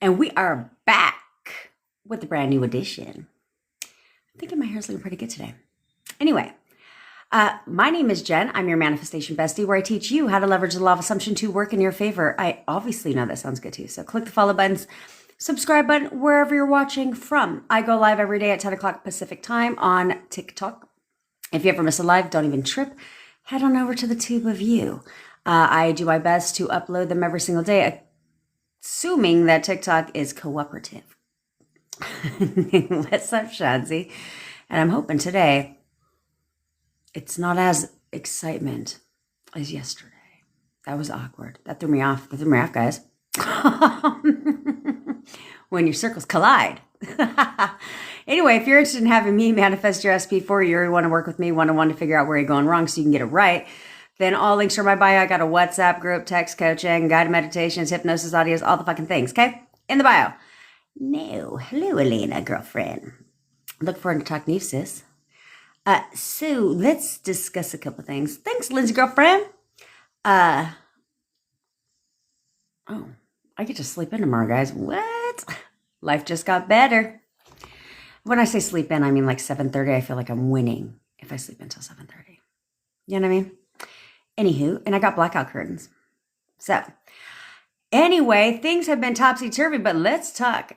And we are back with a brand new edition. I'm thinking my hair's looking pretty good today. Anyway, my name is Jen. I'm your manifestation bestie, where I teach you how to leverage the law of assumption to work in your favor. I obviously know that sounds good to you. So click the follow buttons, subscribe button, wherever you're watching from. I go live every day at 10 o'clock Pacific time on TikTok. If you ever miss a live, don't even trip. Head on over to the tube of you. I do my best to upload them every single day, assuming that TikTok is cooperative. What's up, Shanzi? And I'm hoping today it's not as excitement as yesterday. That was awkward. That threw me off. That threw me off, guys. When your circles collide. Anyway, if you're interested in having me manifest your SP for you, or you want to work with me one-on-one to figure out where you're going wrong so you can get it right, then all links are in my bio. I got a WhatsApp group, text coaching, guided meditations, hypnosis audios, all the fucking things, okay? In the bio. No. Hello, Elena, girlfriend. Look forward to talking to you, sis. So let's discuss a couple things. Thanks, Lindsay, girlfriend. Oh, I get to sleep in tomorrow, guys. What? Life just got better. When I say sleep in, I mean like 7:30. I feel like I'm winning if I sleep until 7:30. You know what I mean? Anywho, and I got blackout curtains. So, anyway, things have been topsy-turvy, but let's talk.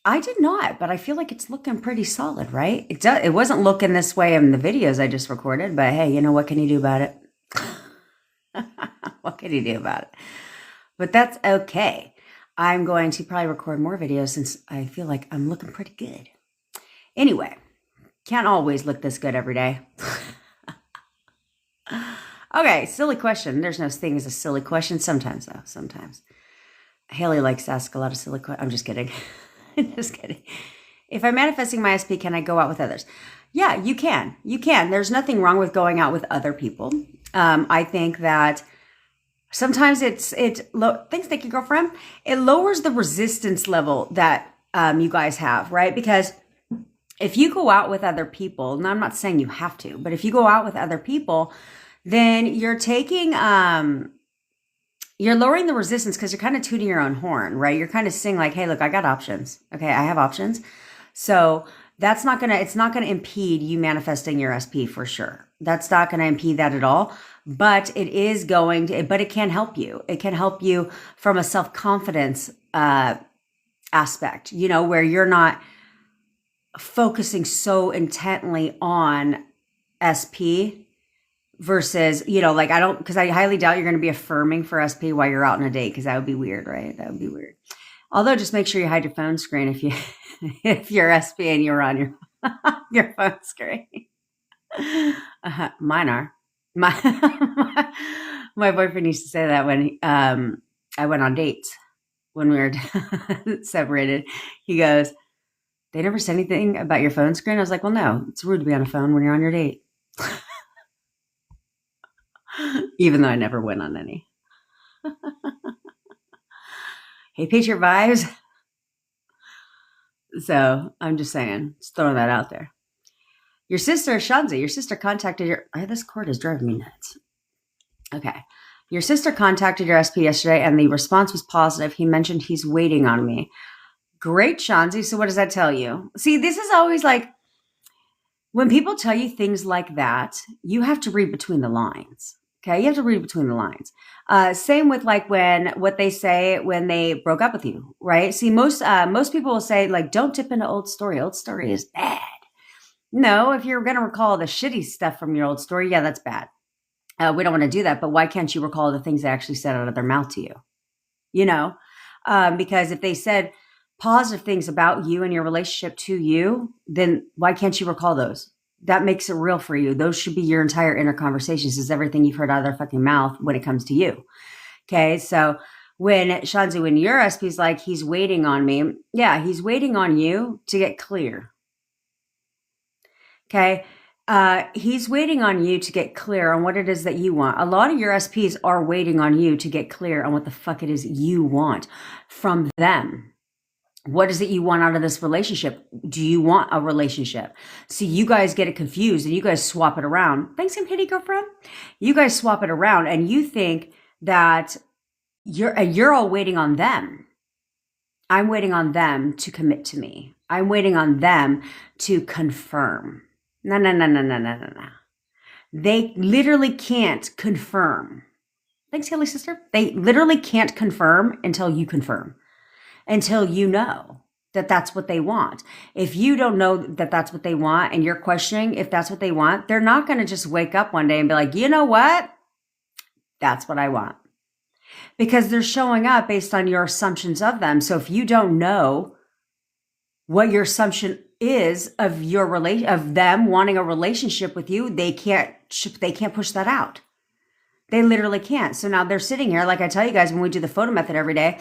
I did not, but I feel like it's looking pretty solid, right? It wasn't looking this way in the videos I just recorded, but hey, you know, what can you do about it? What can you do about it? But that's okay. I'm going to probably record more videos since I feel like I'm looking pretty good. Anyway, can't always look this good every day. Okay, silly question. There's no thing as a silly question. Sometimes, though. Sometimes. Haley likes to ask a lot of silly questions. I'm just kidding. Just kidding. If I'm manifesting my SP, can I go out with others? Yeah, you can. You can. There's nothing wrong with going out with other people. I think that sometimes thanks, thank you, girlfriend. It lowers the resistance level that you guys have, right? Because if you go out with other people, and I'm not saying you have to, but if you go out with other people, then you're taking, you're lowering the resistance because you're kind of tooting your own horn, right? You're kind of saying like, hey, look, I got options. Okay, I have options. So it's not going to impede you manifesting your SP for sure. That's not going to impede that at all. But it is but it can help you. It can help you from a self-confidence aspect, you know, where you're not focusing so intently on SP versus, you know, like because I highly doubt you're going to be affirming for SP while you're out on a date, because that would be weird, right? That would be weird. Although just make sure you hide your phone screen if you're SP and you're on your phone screen. Mine are. My boyfriend used to say that when I went on dates when we were separated. He goes, they never said anything about your phone screen? I was like, well, no, it's rude to be on a phone when you're on your date. Even though I never went on any. Hey, Patriot vibes. So I'm just saying, just throwing that out there. Your sister, Shanzi, contacted this cord is driving me nuts. Okay. Your sister contacted your SP yesterday and the response was positive. He mentioned he's waiting on me. Great, Shanzi. So what does that tell you? See, this is always like, when people tell you things like that, you have to read between the lines. Okay, you have to read between the lines. Same with like what they say when they broke up with you, right? See, most people will say like, don't dip into old story. Old story is bad. No, if you're going to recall the shitty stuff from your old story, yeah, that's bad. We don't want to do that. But why can't you recall the things they actually said out of their mouth to you? You know, because if they said positive things about you and your relationship to you, then why can't you recall those? That makes it real for you. Those should be your entire inner conversations, is everything you've heard out of their fucking mouth when it comes to you. Okay. So when Shanzi, when your SP's like, he's waiting on me. Yeah. He's waiting on you to get clear. Okay. He's waiting on you to get clear on what it is that you want. A lot of your SPs are waiting on you to get clear on what the fuck it is you want from them. What is it you want out of this relationship? Do you want a relationship? See, you guys get it confused and you guys swap it around. Thanks, and pity, girlfriend. You guys swap it around and you think that you're all waiting on them. I'm waiting on them to commit to me. I'm waiting on them to confirm. No, no, no, no, no, no, no, no. They literally can't confirm. Thanks, Kelly sister. They literally can't confirm until you confirm, until you know that that's what they want. If you don't know that that's what they want and you're questioning if that's what they want, they're not going to just wake up one day and be like, you know what? That's what I want. Because they're showing up based on your assumptions of them. So if you don't know what your assumption is of of them wanting a relationship with you, they can't push that out. They literally can't. So now they're sitting here, like I tell you guys when we do the photo method every day,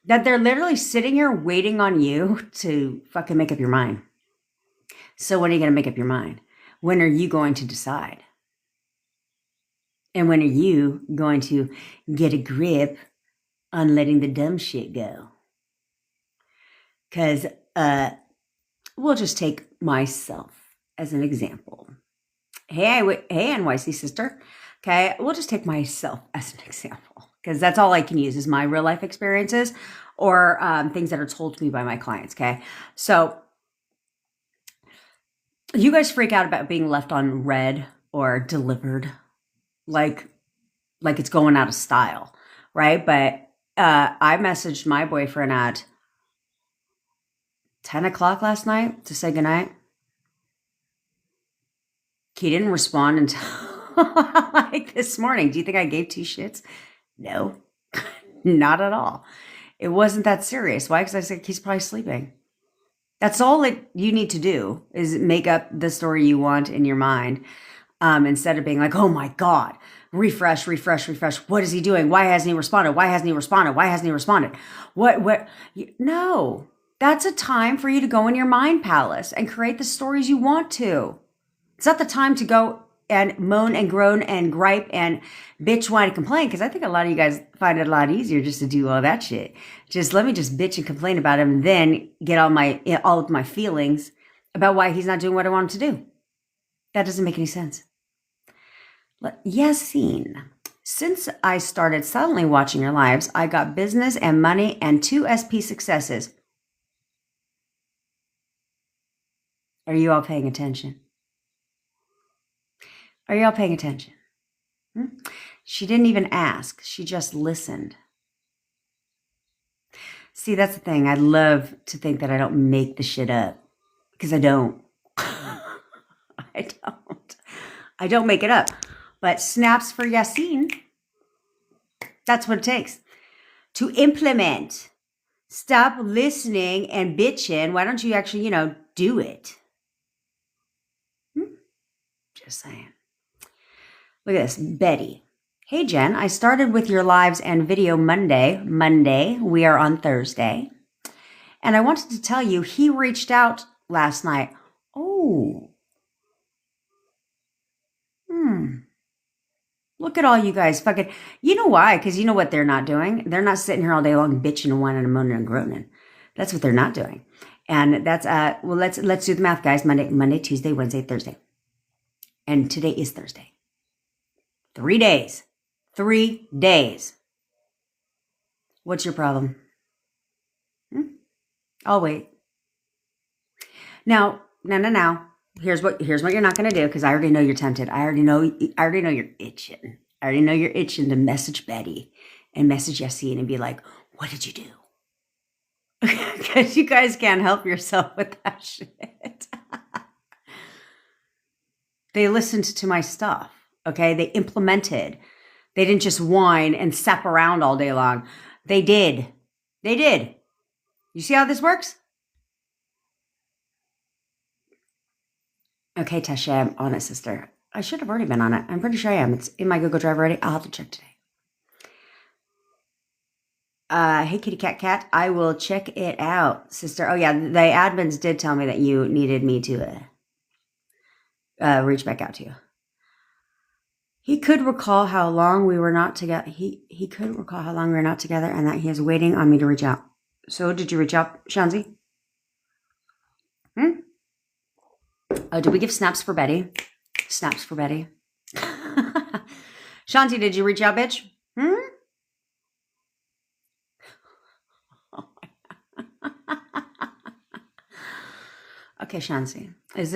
that they're literally sitting here waiting on you to fucking make up your mind. So when are you going to make up your mind? When are you going to decide? And when are you going to get a grip on letting the dumb shit go? Because we'll just take myself as an example. Hey, NYC sister. Okay, we'll just take myself as an example because that's all I can use is my real life experiences or things that are told to me by my clients. Okay, so you guys freak out about being left on red or delivered, like it's going out of style, right? But I messaged my boyfriend at 10 o'clock last night to say goodnight. He didn't respond until like this morning. Do you think I gave two shits? No, not at all. It wasn't that serious. Why? Because I said he's probably sleeping. That's all you need to do is make up the story you want in your mind instead of being like, oh my God, refresh. What is he doing? Why hasn't he responded? Why hasn't he responded? What? No, that's a time for you to go in your mind palace and create the stories you want to. It's not the time to go and moan and groan and gripe and bitch, whine, and complain. Because I think a lot of you guys find it a lot easier just to do all that shit. Just let me just bitch and complain about him and then get all of my feelings about why he's not doing what I want him to do. That doesn't make any sense. Yassine, since I started suddenly watching your lives, I got business and money and 2 SP successes. Are you all paying attention? Are y'all paying attention? She didn't even ask. She just listened. See, that's the thing. I love to think that I don't make the shit up because I don't. I don't make it up. But snaps for Yassine. That's what it takes. To implement. Stop listening and bitching. Why don't you actually, do it? Just saying. Look at this, Betty. Hey, Jen, I started with your lives and video Monday. We are on Thursday. And I wanted to tell you, he reached out last night. Oh. Look at all you guys fucking, you know why? Because you know what they're not doing? They're not sitting here all day long bitching and whining and moaning and groaning. That's what they're not doing. And that's, well, let's do the math, guys. Monday, Tuesday, Wednesday, Thursday. And today is Thursday. 3 days. 3 days. What's your problem? I'll wait. Now. Here's what you're not going to do because I already know you're tempted. I already know you're itching. I already know you're itching to message Betty and message Yassine and be like, what did you do? Because you guys can't help yourself with that shit. They listened to my stuff. Okay, they implemented. They didn't just whine and sap around all day long. They did. You see how this works? Okay, Tasha, I'm on it, sister. I should have already been on it. I'm pretty sure I am. It's in my Google Drive already. I'll have to check today. Hey, kitty cat. I will check it out, sister. Oh, yeah, the admins did tell me that you needed me to reach back out to you. He could recall how long we were not together. He could recall how long we were not together and that he is waiting on me to reach out. So did you reach out, Shanzi? Oh, did we give snaps for Betty? Snaps for Betty. Shanti, did you reach out, bitch? Okay, Shansi. Is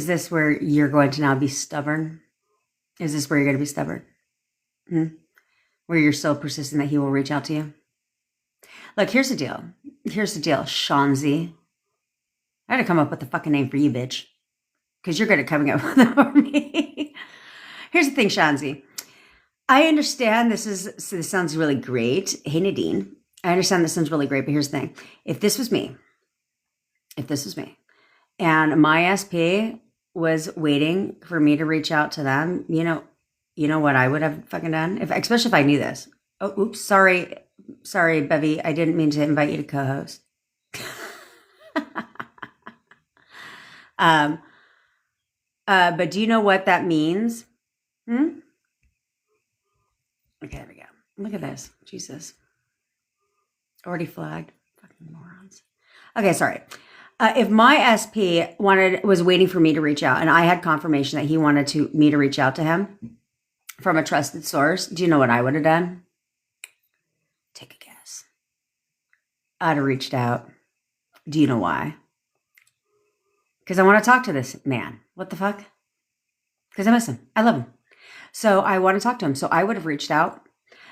this where you're going to now be stubborn? Is this where you're going to be stubborn? Where you're so persistent that he will reach out to you? Look, here's the deal. Shanzi. I had to come up with a fucking name for you, bitch. Because you're good at coming up with it for me. Here's the thing, Shanzi. I understand this sounds really great. Hey, Nadine. I understand this sounds really great, but here's the thing. If this was me, and my SP was waiting for me to reach out to them, you know what I would have fucking done? Especially if I knew this. Oh, oops, sorry, Bevy. I didn't mean to invite you to co-host. But do you know what that means? Okay, there we go. Look at this. Jesus. Already flagged. Fucking morons. Okay, sorry. If my SP was waiting for me to reach out and I had confirmation that he wanted me to reach out to him from a trusted source, do you know what I would have done? Take a guess. I'd have reached out. Do you know why? Because I want to talk to this man. What the fuck? Because I miss him. I love him. So I want to talk to him. So I would have reached out.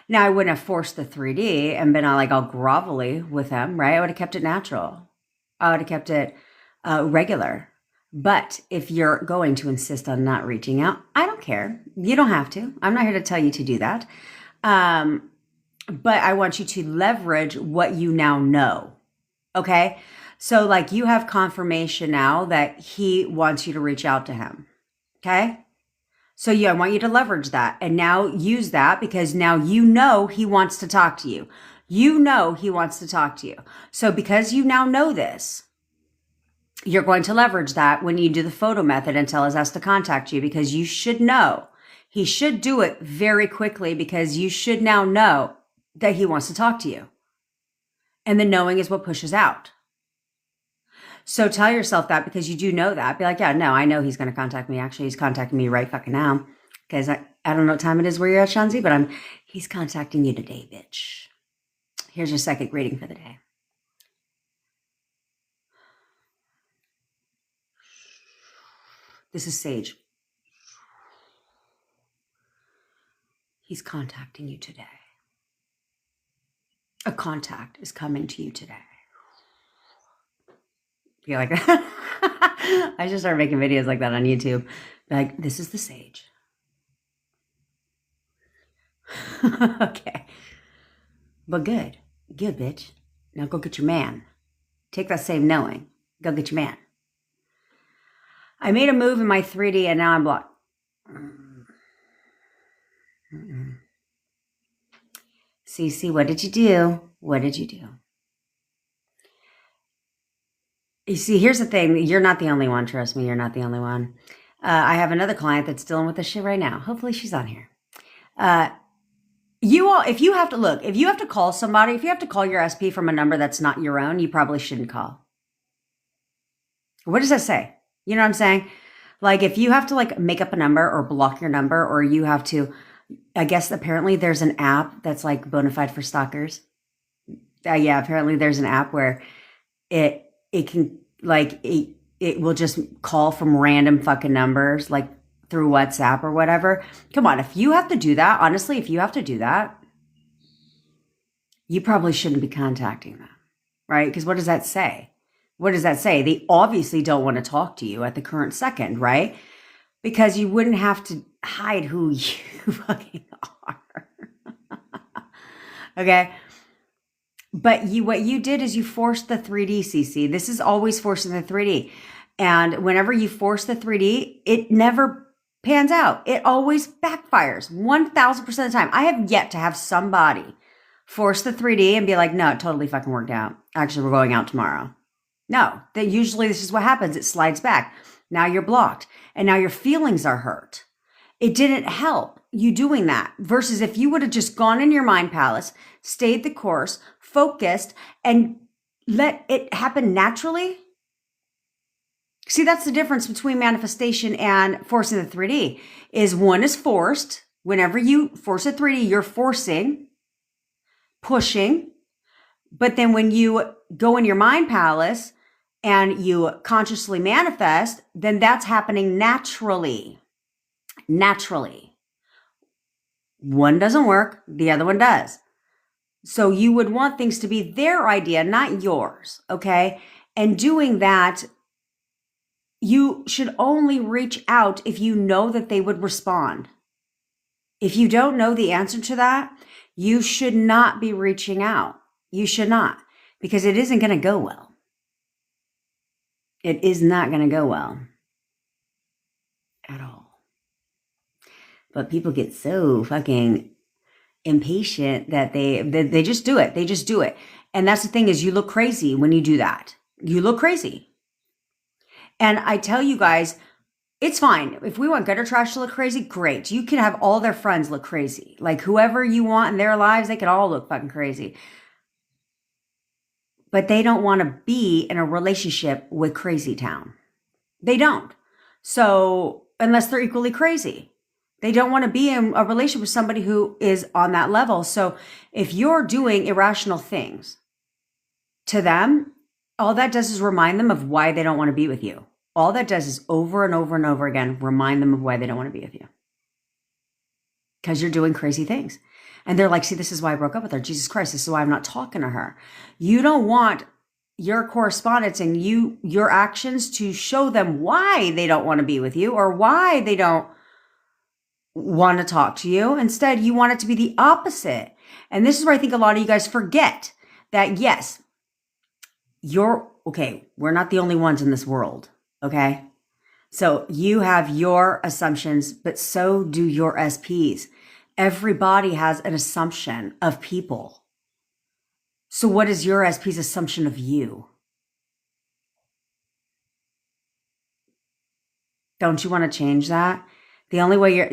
Now, I wouldn't have forced the 3D and been all grovelly with him, right? I would have kept it natural. I would have kept it regular. But if you're going to insist on not reaching out, I don't care. You don't have to. I'm not here to tell you to do that. But I want you to leverage what you now know. Okay? So you have confirmation now that he wants you to reach out to him. Okay? So I want you to leverage that and now use that because now you know he wants to talk to you. You know he wants to talk to you. So because you now know this, you're going to leverage that when you do the photo method and tell his ass to contact you because you should know. He should do it very quickly because you should now know that he wants to talk to you. And the knowing is what pushes out. So tell yourself that because you do know that. Be like, yeah, no, I know he's going to contact me. Actually, he's contacting me right fucking now. Because I don't know what time it is where you're at, Shanzi, but he's contacting you today, bitch. Here's your second reading for the day. This is Sage. He's contacting you today. A contact is coming to you today. You like that? I should start making videos like that on YouTube. This is the Sage. Okay. But good. Good, bitch. Now go get your man. Take that same knowing. Go get your man. I made a move in my 3D and now I'm blocked. Cece, what did you do? What did you do? You see, here's the thing. You're not the only one. Trust me, you're not the only one. I have another client that's dealing with this shit right now. Hopefully she's on here. If you have to call somebody, if you have to call your SP from a number that's not your own, you probably shouldn't call. What does that say? You know what I'm saying? If you have to make up a number or block your number, or you have to, I guess apparently there's an app that's bona fide for stalkers. Yeah, apparently there's an app where it can it will just call from random fucking numbers through WhatsApp or whatever. Come on, if you have to do that, honestly, if you have to do that, you probably shouldn't be contacting them, right? Because what does that say? What does that say? They obviously don't want to talk to you at the current second, right? Because you wouldn't have to hide who you fucking are. Okay? But what you did is you forced the 3D, CC. This is always forcing the 3D. And whenever you force the 3D, it never pans out. It always backfires 1,000% of the time. I have yet to have somebody force the 3D and be like, no, it totally fucking worked out. Actually, we're going out tomorrow. No, usually this is what happens. It slides back. Now you're blocked. And now your feelings are hurt. It didn't help you doing that. Versus if you would have just gone in your mind palace, stayed the course, focused, and let it happen naturally. See, that's the difference between manifestation and forcing the 3D. Is one is forced. Whenever you force a 3D, you're forcing, pushing. But then when you go in your mind palace and you consciously manifest, then that's happening naturally. Naturally. One doesn't work, the other one does. So you would want things to be their idea, not yours, okay? And doing that, you should only reach out if you know that they would respond. If you don't know the answer to that, you should not be reaching out. You should not, because it isn't going to go well. It is not going to go well at all. But people get so fucking impatient that they just do it. They just do it. And that's the thing, is you look crazy when you do that. You look crazy. And I tell you guys, it's fine. If we want gutter trash to look crazy, great. You can have all their friends look crazy. Like whoever you want in their lives, they can all look fucking crazy. But they don't want to be in a relationship with Crazy Town. They don't. So unless they're equally crazy, they don't want to be in a relationship with somebody who is on that level. So if you're doing irrational things to them, all that does is remind them of why they don't want to be with you. All that does is over and over and over again, remind them of why they don't want to be with you. Because you're doing crazy things. And they're like, see, this is why I broke up with her. Jesus Christ, this is why I'm not talking to her. You don't want your correspondence and your actions to show them why they don't want to be with you or why they don't want to talk to you. Instead, you want it to be the opposite. And this is where I think a lot of you guys forget that, yes, we're not the only ones in this world, okay? So you have your assumptions, but so do your SPs. Everybody has an assumption of people. So what is your SP's assumption of you? Don't you want to change that? The only way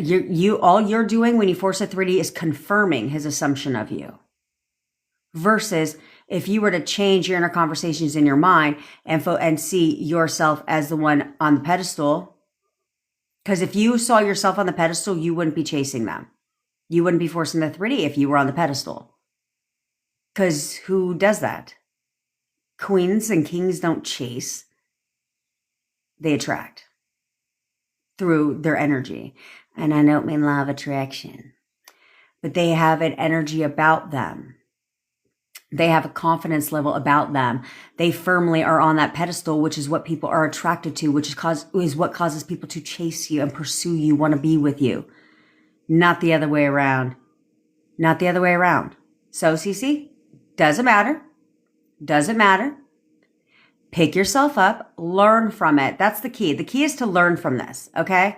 all you're doing when you force a 3D is confirming his assumption of you. Versus if you were to change your inner conversations in your mind and see yourself as the one on the pedestal. Because if you saw yourself on the pedestal, you wouldn't be chasing them. You wouldn't be forcing the 3D if you were on the pedestal. Because who does that? Queens and kings don't chase. They attract through their energy. And I don't mean law of attraction. But they have an energy about them. They have a confidence level about them. They firmly are on that pedestal, which is what people are attracted to, which is what causes people to chase you and pursue you, want to be with you. Not the other way around. Not the other way around. So, Cece, doesn't matter. Doesn't matter. Pick yourself up. Learn from it. That's the key. The key is to learn from this, okay?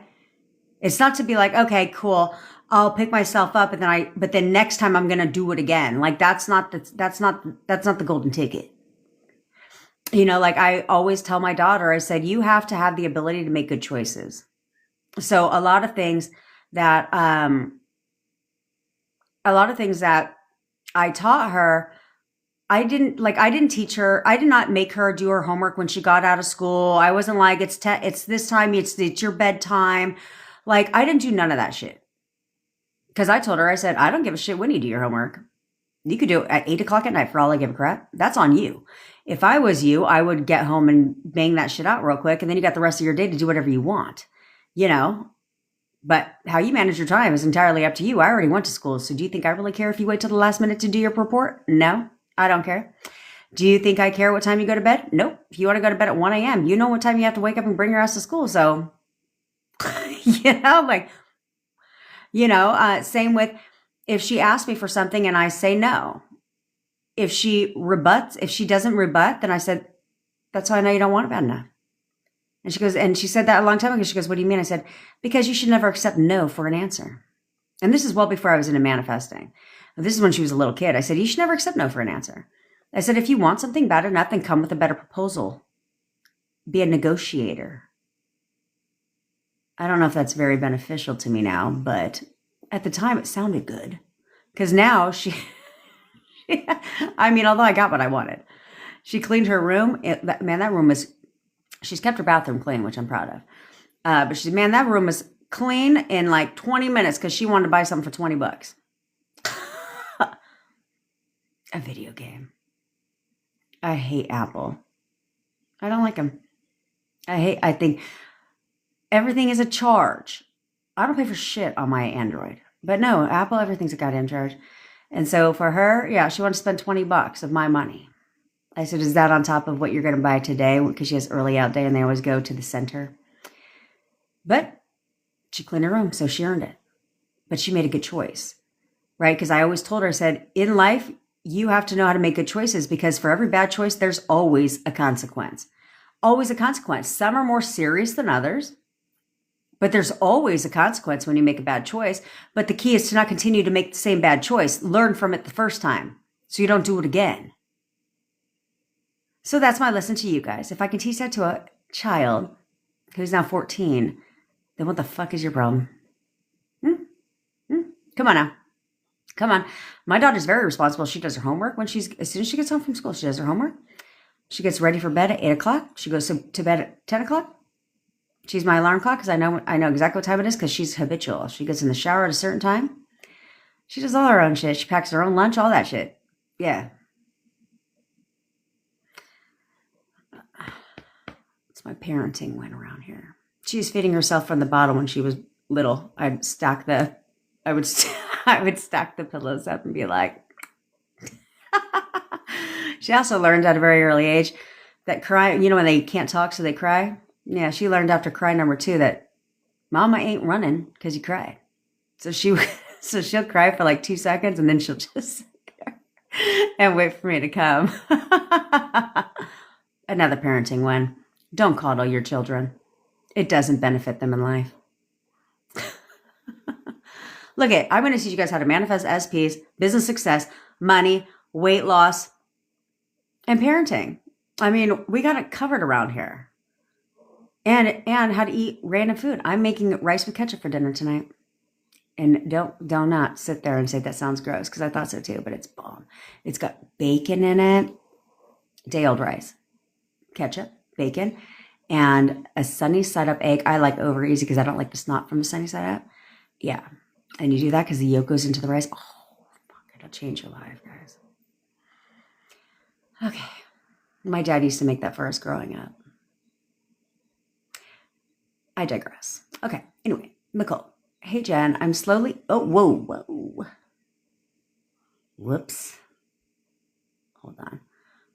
It's not to be like, okay, cool. I'll pick myself up but then next time I'm going to do it again. Like that's not the golden ticket. You know, like I always tell my daughter, I said, you have to have the ability to make good choices. So a lot of things that I taught her, I didn't teach her. I did not make her do her homework when she got out of school. I wasn't like, it's this time, it's your bedtime. Like I didn't do none of that shit. Because I told her, I said, I don't give a shit when you do your homework. You could do it at 8 o'clock at night for all I give a crap. That's on you. If I was you, I would get home and bang that shit out real quick. And then you got the rest of your day to do whatever you want, you know. But how you manage your time is entirely up to you. I already went to school. So do you think I really care if you wait till the last minute to do your report? No, I don't care. Do you think I care what time you go to bed? Nope. If you want to go to bed at 1 a.m., you know what time you have to wake up and bring your ass to school. So, you know, like... You know, same with if she asks me for something and I say no. If she doesn't rebut, then I said, that's how I know you don't want it bad enough. And she goes, and she said that a long time ago. She goes, what do you mean? I said, because you should never accept no for an answer. And this is well before I was into manifesting. This is when she was a little kid. I said, you should never accept no for an answer. I said, if you want something bad enough, then come with a better proposal. Be a negotiator. I don't know if that's very beneficial to me now, but at the time it sounded good. Because now I mean, although I got what I wanted. She cleaned her room. That room she's kept her bathroom clean, which I'm proud of. But she said, man, that room was clean in like 20 minutes because she wanted to buy something for $20. A video game. I hate Apple. I don't like them. I think everything is a charge. I don't pay for shit on my Android. But no, Apple, everything's a goddamn charge. And so for her, yeah, she wanted to spend $20 of my money. I said, is that on top of what you're going to buy today? Because she has early out day and they always go to the center. But she cleaned her room, so she earned it. But she made a good choice, right? Because I always told her, I said, in life, you have to know how to make good choices because for every bad choice, there's always a consequence. Always a consequence. Some are more serious than others, but there's always a consequence when you make a bad choice. But the key is to not continue to make the same bad choice. Learn from it the first time so you don't do it again. So that's my lesson to you guys. If I can teach that to a child who's now 14, then what the fuck is your problem? Come on now. Come on. My daughter's very responsible. She does her homework as soon as she gets home from school, she does her homework. She gets ready for bed at 8 o'clock. She goes to bed at 10 o'clock. She's my alarm clock because I know exactly what time it is because she's habitual. She gets in the shower at a certain time. She does all her own shit. She packs her own lunch, all that shit. Yeah. It's my parenting win around here. She was feeding herself from the bottle when she was little. I would stack the pillows up and be like. She also learned at a very early age that cry, when they can't talk, so they cry. Yeah, she learned after cry number 2 that mama ain't running because you cried. So she'll cry for like 2 seconds and then she'll just sit there and wait for me to come. Another parenting win. Don't coddle your children. It doesn't benefit them in life. I'm going to teach you guys how to manifest SPs, business success, money, weight loss, and parenting. I mean, we got it covered around here. And how to eat random food. I'm making rice with ketchup for dinner tonight. And don't not sit there and say that sounds gross because I thought so too, but it's bomb. It's got bacon in it, day-old rice, ketchup, bacon, and a sunny side up egg. I like over easy because I don't like the snot from the sunny side up. Yeah. And you do that because the yolk goes into the rice. Oh, fuck, it'll change your life, guys. Okay. My dad used to make that for us growing up. I digress. Okay. Anyway, Nicole. Hey, Jen. I'm slowly. Oh, whoa. Whoops. Hold on.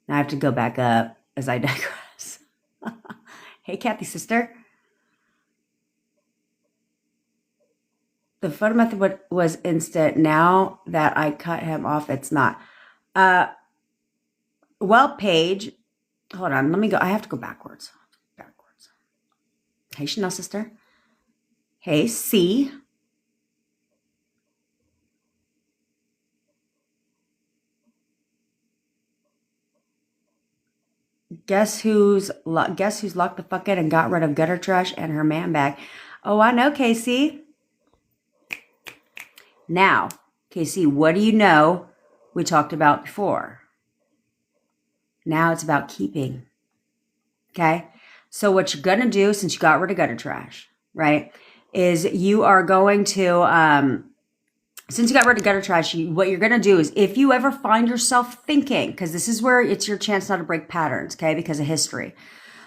Now I have to go back up as I digress. Hey, Kathy, sister. The photo method was instant. Now that I cut him off, it's not. Well, Paige, hold on. Let me go. I have to go backwards. Hey, Chanel, sister. Hey, C. Guess who's locked the fuck in and got rid of gutter trash and her man bag? Oh, I know, Casey. Now, Casey, what do you know we talked about before? Now it's about keeping. Okay? So what you're going to do since you got rid of gutter trash, right, is you are going to, since you got rid of gutter trash, what you're going to do is if you ever find yourself thinking, because this is where it's your chance not to break patterns, okay, because of history.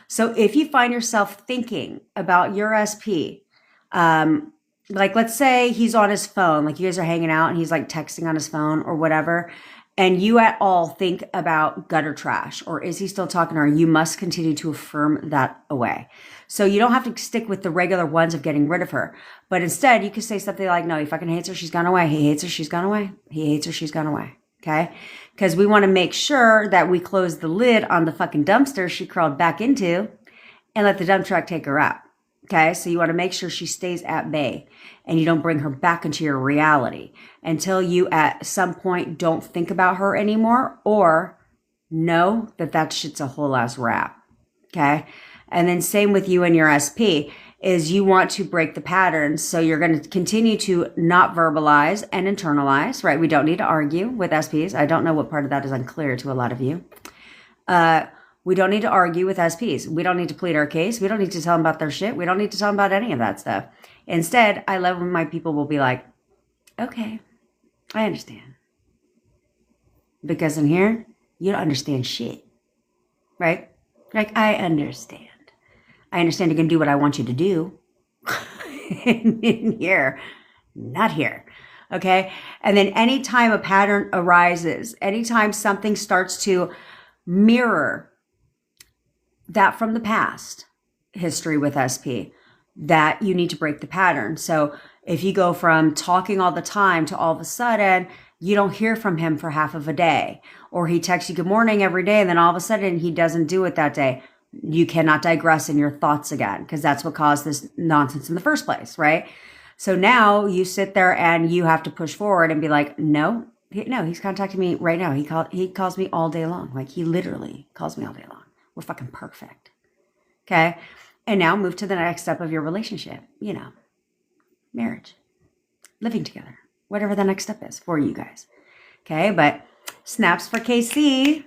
So if you find yourself thinking about your SP, like let's say he's on his phone, like you guys are hanging out and he's like texting on his phone or whatever, and you at all think about gutter trash, or is he still talking to her? You must continue to affirm that away. So you don't have to stick with the regular ones of getting rid of her, but instead you could say something like, no, he fucking hates her, she's gone away. He hates her, she's gone away. He hates her, she's gone away. Okay? Because we want to make sure that we close the lid on the fucking dumpster she crawled back into and let the dump truck take her out. Okay, so you want to make sure she stays at bay and you don't bring her back into your reality until you at some point don't think about her anymore or know that shit's a whole ass wrap. Okay, and then same with you and your SP is you want to break the patterns. So you're going to continue to not verbalize and internalize, right? We don't need to argue with SPs. I don't know what part of that is unclear to a lot of you. We don't need to argue with SPs. We don't need to plead our case. We don't need to tell them about their shit. We don't need to tell them about any of that stuff. Instead, I love when my people will be like, okay, I understand. Because in here, you don't understand shit, right? Like, I understand. I understand you can do what I want you to do. in here, not here. Okay. And then anytime a pattern arises, anytime something starts to mirror that from the past history with SP, that you need to break the pattern. So if you go from talking all the time to all of a sudden you don't hear from him for half of a day, or he texts you good morning every day and then all of a sudden he doesn't do it that day, you cannot digress in your thoughts again, because that's what caused this nonsense in the first place, right? So now you sit there and you have to push forward and be like, no, he's contacting me right now. He calls me all day long. Like, he literally calls me all day long. We're fucking perfect. Okay. And now move to the next step of your relationship, marriage, living together, whatever the next step is for you guys. Okay. But snaps for KC.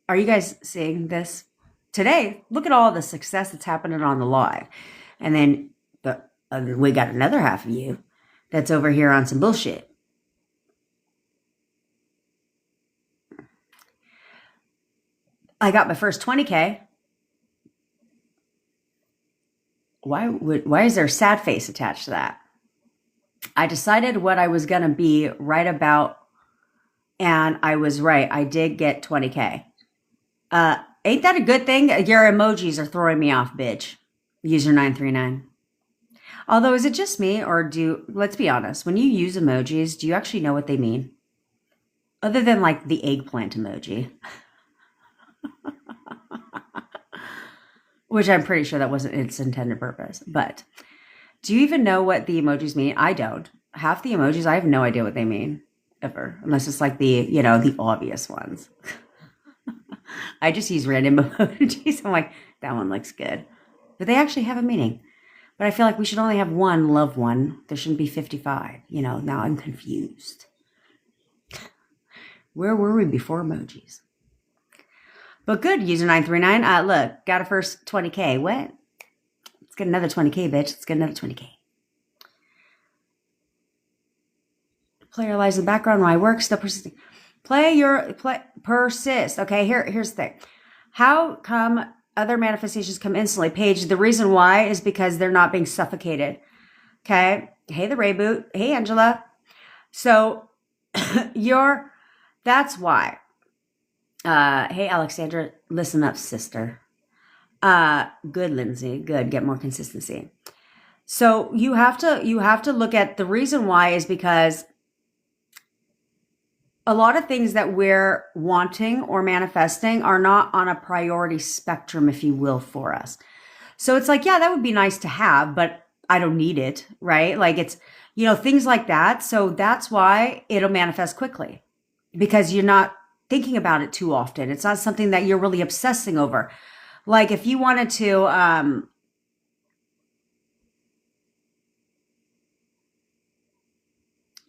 Are you guys seeing this today? Look at all the success that's happening on the live. And then we got another half of you that's over here on some bullshit. I got my first 20K. Why is there a sad face attached to that? I decided what I was going to be right about, and I was right. I did get 20K. Ain't that a good thing? Your emojis are throwing me off, bitch. User 939. Although, is it just me, or let's be honest, when you use emojis, do you actually know what they mean? Other than like the eggplant emoji. Which I'm pretty sure that wasn't its intended purpose. But do you even know what the emojis mean? I don't. Half the emojis, I have no idea what they mean, ever. Unless it's like the obvious ones. I just use random emojis. I'm like, that one looks good. But they actually have a meaning. But I feel like we should only have one love one. There shouldn't be 55. Now I'm confused. Where were we before emojis? But good, user 939. Look, got a first 20K. What? Let's get another 20K, bitch. Let's get another 20K. Player lies in the background while I work, still persisting. Persist. Okay, here's the thing. How come other manifestations come instantly? Paige, the reason why is because they're not being suffocated. Okay. Hey, the Ray Boot. Hey, Angela. So that's why. Hey, Alexandra, listen up, sister. Good, Lindsay. Good. Get more consistency. So you have to look at the reason why is because a lot of things that we're wanting or manifesting are not on a priority spectrum, if you will, for us. So it's like, yeah, that would be nice to have, but I don't need it, right? Like it's, things like that. So that's why it'll manifest quickly, because you're not thinking about it too often. It's not something that you're really obsessing over. Like if you wanted to,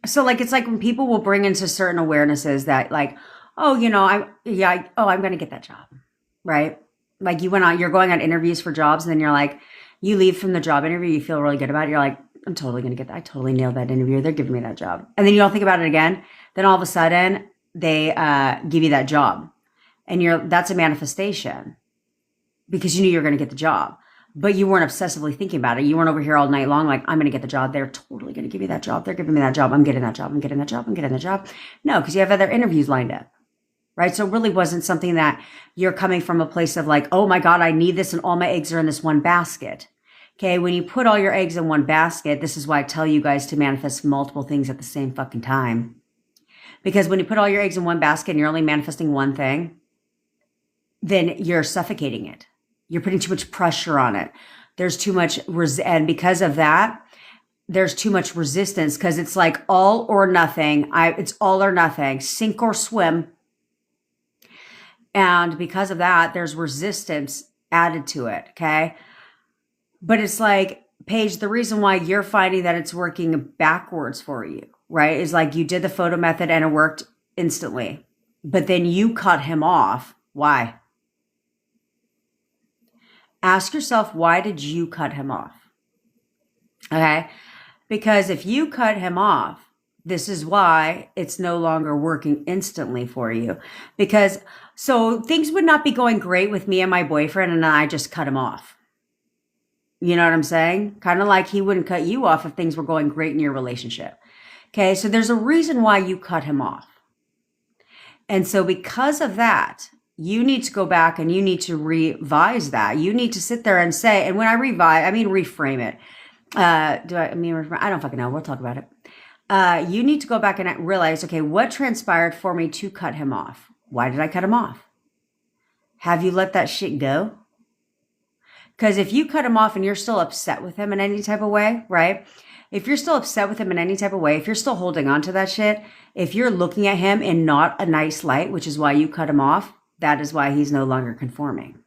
so like, it's like when people will bring into certain awarenesses that like, oh, I'm going to get that job. Right. Like you're going on interviews for jobs, and then you're like, you leave from the job interview, you feel really good about it. You're like, I'm totally going to get that. I totally nailed that interview. They're giving me that job. And then you don't think about it again. Then all of a sudden they give you that job, and that's a manifestation because you knew you were going to get the job. But you weren't obsessively thinking about it. You weren't over here all night long like, I'm going to get the job. They're totally going to give me that job. They're giving me that job. I'm getting that job. I'm getting that job. I'm getting that job. No, because you have other interviews lined up, right? So it really wasn't something that you're coming from a place of like, oh my God, I need this and all my eggs are in this one basket. Okay, when you put all your eggs in one basket, this is why I tell you guys to manifest multiple things at the same fucking time. Because when you put all your eggs in one basket and you're only manifesting one thing, then you're suffocating it. You're putting too much pressure on it. There's too much, and because of that, there's too much resistance, because it's like all or nothing. It's all or nothing, sink or swim. And because of that, there's resistance added to it. Okay. But it's like, Paige, the reason why you're finding that it's working backwards for you, right, is like you did the photo method and it worked instantly, but then you cut him off. Why? Ask yourself, why did you cut him off? Okay. Because if you cut him off This is why it's no longer working instantly for you. Because so things would not be going great with me and my boyfriend, and I just cut him off. You know what I'm saying? Kind of like he wouldn't cut you off if things were going great in your relationship. Okay, so there's a reason why you cut him off. And so because of that, you need to go back and you need to revise that. You need to sit there and say, and when I revise, I mean reframe it. I don't fucking know. We'll talk about it. You need to go back and realize, okay, what transpired for me to cut him off? Why did I cut him off? Have you let that shit go? Because if you cut him off and you're still upset with him in any type of way, right? If you're still upset with him in any type of way, if you're still holding on to that shit, if you're looking at him in not a nice light, which is why you cut him off, that is why he's no longer conforming.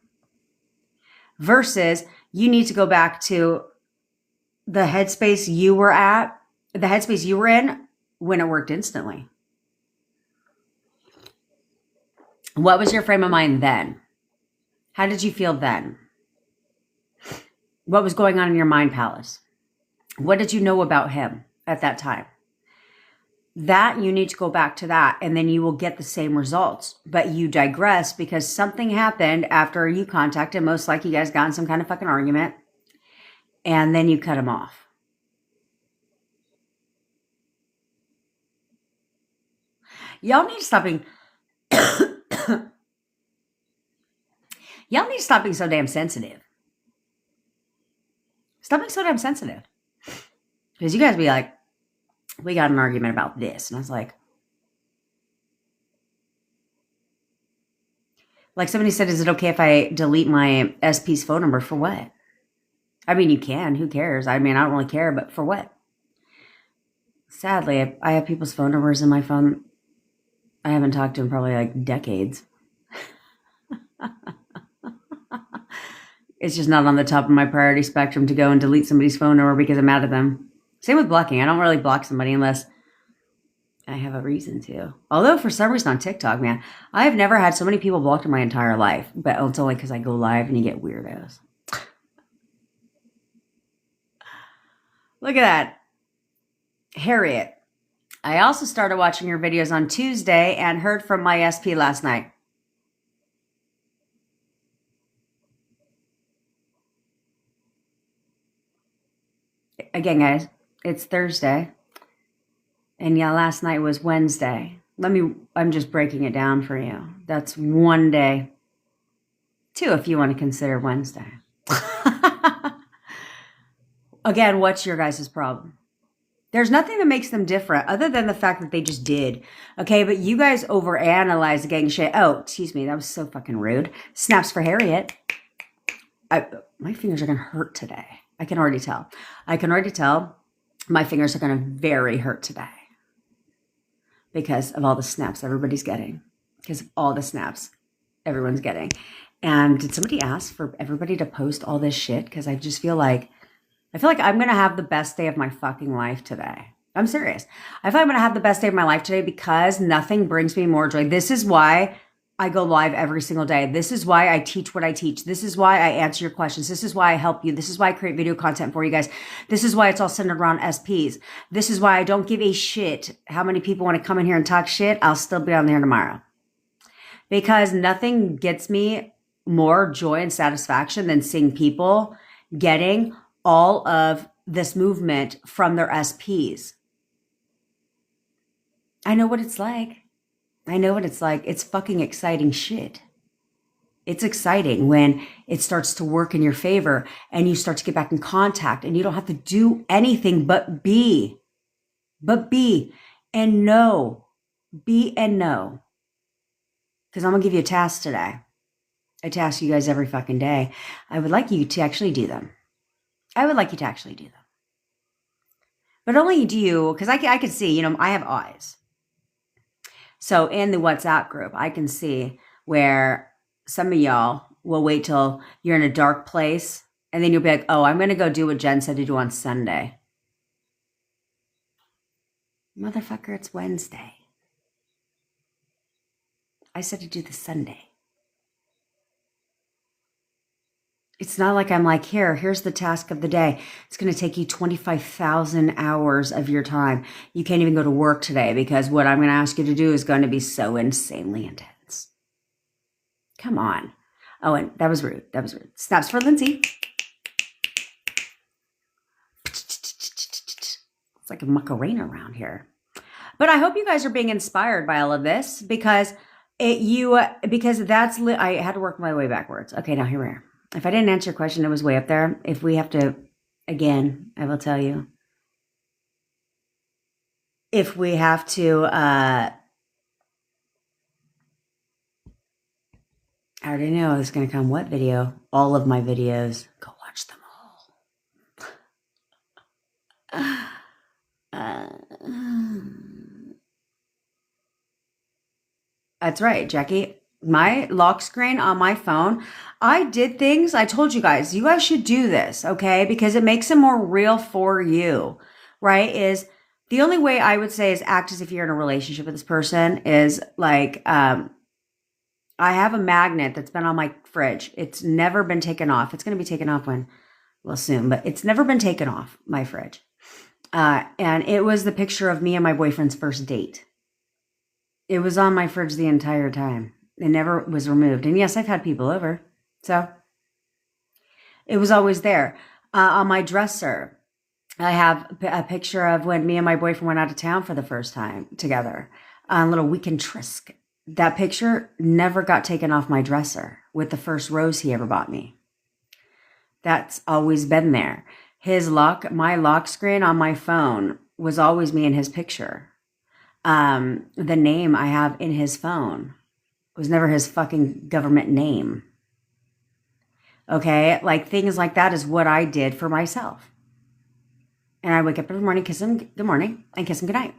Versus you need to go back to the headspace you were at, the headspace you were in when it worked instantly. What was your frame of mind then? How did you feel then? What was going on in your mind palace? What did you know about him at that time? That you need to go back to that, and then you will get the same results. But you digress because something happened after you contacted. Most likely you guys got in some kind of fucking argument, and then you cut him off. Y'all need to stop being y'all need to stop being so damn sensitive. Stop being so damn sensitive. Because you guys be like, we got an argument about this. And I was like somebody said, is it okay if I delete my SP's phone number? For what? I mean, you can. Who cares? I mean, I don't really care, but for what? Sadly, I have people's phone numbers in my phone. I haven't talked to them probably like decades. It's just not on the top of my priority spectrum to go and delete somebody's phone number because I'm mad at them. Same with blocking. I don't really block somebody unless I have a reason to. Although for some reason on TikTok, man, I have never had so many people blocked in my entire life. But it's only because I go live and you get weirdos. Look at that. Harriet. I also started watching your videos on Tuesday and heard from my SP last night. Again, guys, it's Thursday. And yeah, last night was Wednesday. I'm just breaking it down for you. That's one day. Two, if you want to consider Wednesday. Again, what's your guys' problem? There's nothing that makes them different other than the fact that they just did. Okay, but you guys overanalyze the gang shit. Oh, excuse me, that was so fucking rude. Snaps for Harriet. My fingers are going to hurt today. I can already tell. My fingers are going to very hurt today. Because of all the snaps everybody's getting. Because of all the snaps everyone's getting. And did somebody ask for everybody to post all this shit? Because I feel like I'm going to have the best day of my fucking life today. I'm serious. I feel like I'm going to have the best day of my life today because nothing brings me more joy. This is why I go live every single day. This is why I teach what I teach. This is why I answer your questions. This is why I help you. This is why I create video content for you guys. This is why it's all centered around SPs. This is why I don't give a shit how many people want to come in here and talk shit. I'll still be on there tomorrow. Because nothing gets me more joy and satisfaction than seeing people getting all of this movement from their SPs. I know what it's like. It's fucking exciting shit. It's exciting when it starts to work in your favor and you start to get back in contact and you don't have to do anything but be. And know. Be and know. Because I'm going to give you a task today. I task you guys every fucking day. I would like you to actually do them. But only do you, because I can see, I have eyes. So in the WhatsApp group, I can see where some of y'all will wait till you're in a dark place. And then you'll be like, oh, I'm going to go do what Jen said to do on Sunday. Motherfucker, it's Wednesday. I said to do the Sunday. It's not like I'm like, here's the task of the day. It's going to take you 25,000 hours of your time. You can't even go to work today because what I'm going to ask you to do is going to be so insanely intense. Come on. Oh, and that was rude. That was rude. Snaps for Lindsay. It's like a Macarena around here. But I hope you guys are being inspired by all of this because that's, I had to work my way backwards. Okay, now here we are. If I didn't answer your question, it was way up there. If we have to, again, I will tell you. If we have to, I already know it's going to come. What video? All of my videos. Go watch them all. That's right, Jackie. My lock screen on my phone, I did things. I told you guys should do this, okay? Because it makes it more real for you, right? Is the only way I would say is act as if you're in a relationship with this person is like, I have a magnet that's been on my fridge. It's never been taken off. It's going to be taken off soon, but it's never been taken off my fridge. And it was the picture of me and my boyfriend's first date. It was on my fridge the entire time. It never was removed. And yes, I've had people over. So it was always there. On my dresser, I have a picture of when me and my boyfriend went out of town for the first time together. A little weekend tryst. That picture never got taken off my dresser with the first rose he ever bought me. That's always been there. My lock screen on my phone was always me in his picture. The name I have in his phone was never his fucking government name. Okay? Like things like that is what I did for myself. And I wake up every morning, kiss him good morning, and kiss him good night.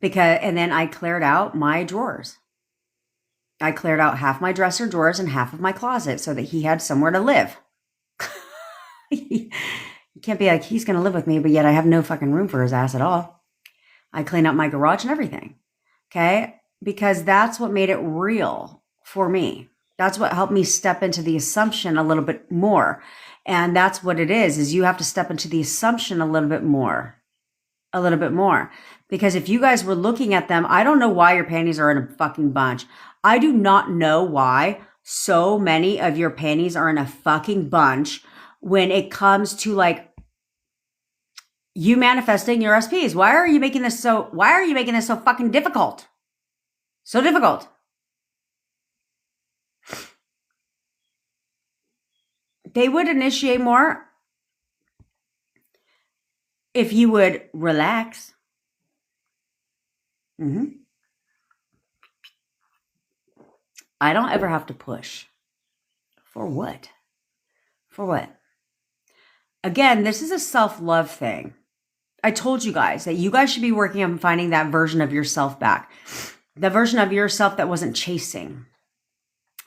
And then I cleared out my drawers. I cleared out half my dresser drawers and half of my closet so that he had somewhere to live. You can't be like, he's going to live with me, but yet I have no fucking room for his ass at all. I clean up my garage and everything. Okay? Because that's what made it real for me. That's what helped me step into the assumption a little bit more. And that's what it is you have to step into the assumption a little bit more. A little bit more. Because if you guys were looking at them, I don't know why your panties are in a fucking bunch. I do not know why so many of your panties are in a fucking bunch when it comes to like you manifesting your SPs. Why are you making this so fucking difficult? So difficult. They would initiate more if you would relax. I don't ever have to push. For what? For what? Again, this is a self-love thing. I told you guys that you guys should be working on finding that version of yourself back. The version of yourself that wasn't chasing,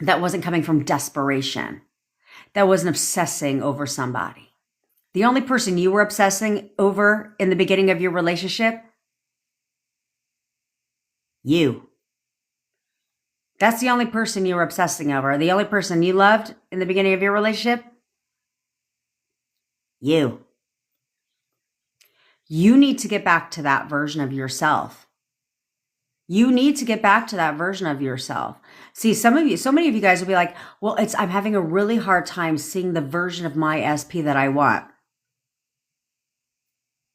that wasn't coming from desperation, that wasn't obsessing over somebody. The only person you were obsessing over in the beginning of your relationship, you. That's the only person you were obsessing over. The only person you loved in the beginning of your relationship, you. You need to get back to that version of yourself. You need to get back to that version of yourself. See, so many of you guys will be like, well, I'm having a really hard time seeing the version of my SP that I want.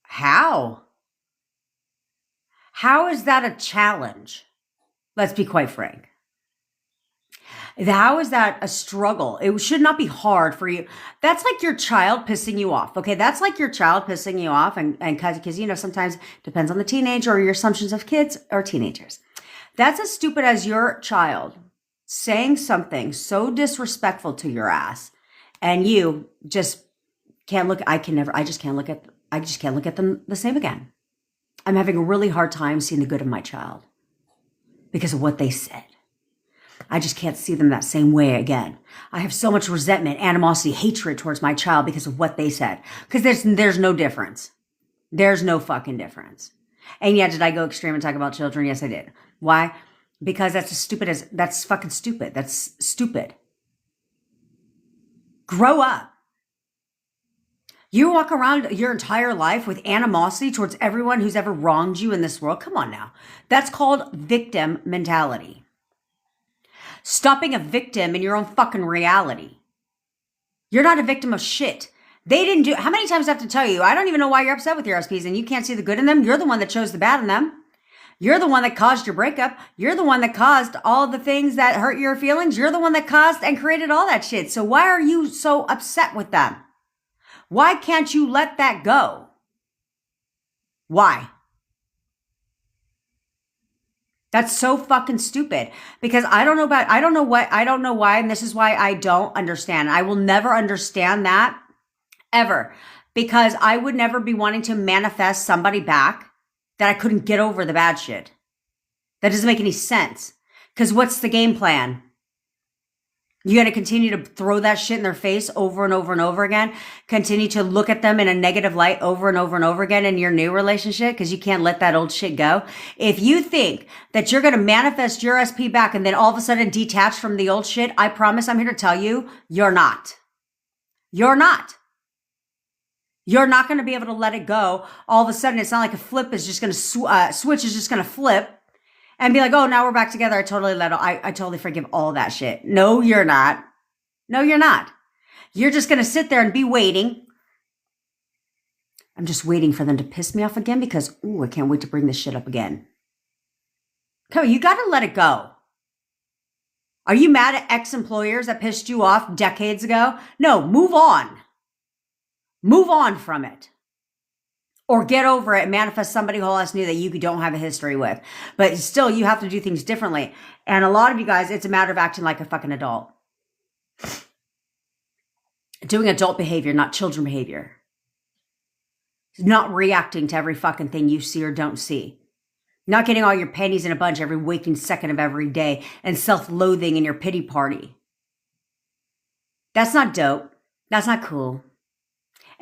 How? How is that a challenge? Let's be quite frank. How is that a struggle? It should not be hard for you. That's like your child pissing you off. Okay. That's like your child pissing you off. And cause sometimes it depends on the teenager or your assumptions of kids or teenagers. That's as stupid as your child saying something so disrespectful to your ass. And you just can't look, I just can't look at them the same again. I'm having a really hard time seeing the good of my child because of what they said. I just can't see them that same way again. I have so much resentment, animosity, hatred towards my child because of what they said. Because there's no difference. There's no fucking difference. And yeah, did I go extreme and talk about children? Yes, I did. Why? Because that's fucking stupid. That's stupid. Grow up. You walk around your entire life with animosity towards everyone who's ever wronged you in this world. Come on now. That's called victim mentality. Stop being a victim in your own fucking reality. You're not a victim of shit. They didn't do, how many times do I have to tell you, I don't even know why you're upset with your SPs and you can't see the good in them. You're the one that chose the bad in them. You're the one that caused your breakup. You're the one that caused all the things that hurt your feelings. You're the one that caused and created all that shit. So why are you so upset with them? Why can't you let that go? Why? That's so fucking stupid because I don't know why. And this is why I don't understand. I will never understand that ever because I would never be wanting to manifest somebody back that I couldn't get over the bad shit. That doesn't make any sense. Because what's the game plan? You got to continue to throw that shit in their face over and over and over again. Continue to look at them in a negative light over and over and over again in your new relationship because you can't let that old shit go. If you think that you're going to manifest your SP back and then all of a sudden detach from the old shit, I promise I'm here to tell you, you're not. You're not. You're not going to be able to let it go. All of a sudden, it's not like a flip is just going to switch is just going to flip. And be like, oh, now we're back together. I totally forgive all that shit. No, you're not. No, you're not. You're just going to sit there and be waiting. I'm just waiting for them to piss me off again because, ooh, I can't wait to bring this shit up again. Come on, you got to let it go. Are you mad at ex-employers that pissed you off decades ago? No, move on. Move on from it. Or get over it and manifest somebody whole ass new that you don't have a history with. But still, you have to do things differently. And a lot of you guys, it's a matter of acting like a fucking adult. Doing adult behavior, not children behavior. Not reacting to every fucking thing you see or don't see. Not getting all your panties in a bunch every waking second of every day and self-loathing in your pity party. That's not dope. That's not cool.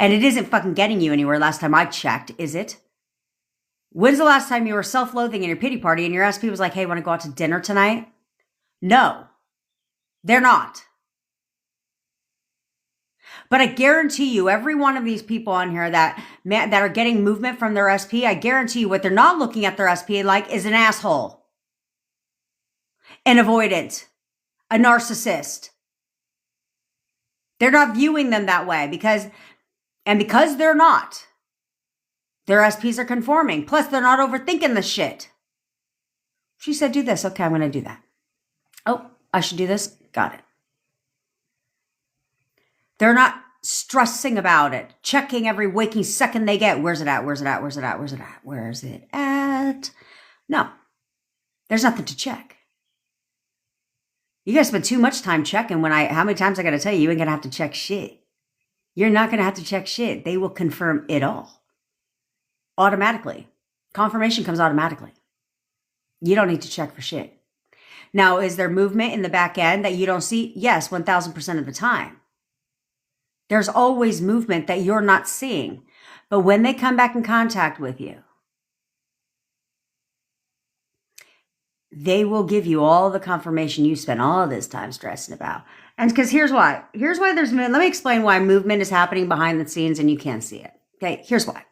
And it isn't fucking getting you anywhere last time I checked, is it? When's the last time you were self-loathing in your pity party and your SP was like, hey, want to go out to dinner tonight? No, they're not. But I guarantee you, every one of these people on here that are getting movement from their SP, I guarantee you what they're not looking at their SP like is an asshole, an avoidant, a narcissist. They're not viewing them that way because they're not, their SPs are conforming. Plus, they're not overthinking the shit. She said, do this. Okay, I'm going to do that. Oh, I should do this. Got it. They're not stressing about it, checking every waking second they get. Where's it at? Where's it at? Where's it at? Where's it at? Where's it at? No, there's nothing to check. You guys spend too much time checking how many times I got to tell you, you ain't going to have to check shit. You're not going to have to check shit. They will confirm it all. Automatically. Confirmation comes automatically. You don't need to check for shit. Now, is there movement in the back end that you don't see? Yes, 1,000% of the time. There's always movement that you're not seeing. But when they come back in contact with you, they will give you all the confirmation you spent all this time stressing about. And because here's why there's movement. Let me explain why movement is happening behind the scenes and you can't see it. Okay, here's why.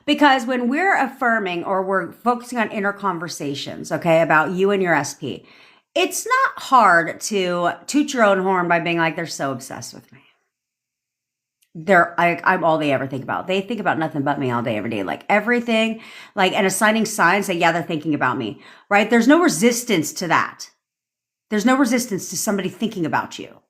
Because when we're affirming or we're focusing on inner conversations, okay, about you and your SP, it's not hard to toot your own horn by being like, they're so obsessed with me. I'm all they ever think about. They think about nothing but me all day, every day. Like everything, and assigning signs that, yeah, they're thinking about me, right? There's no resistance to that. There's no resistance to somebody thinking about you.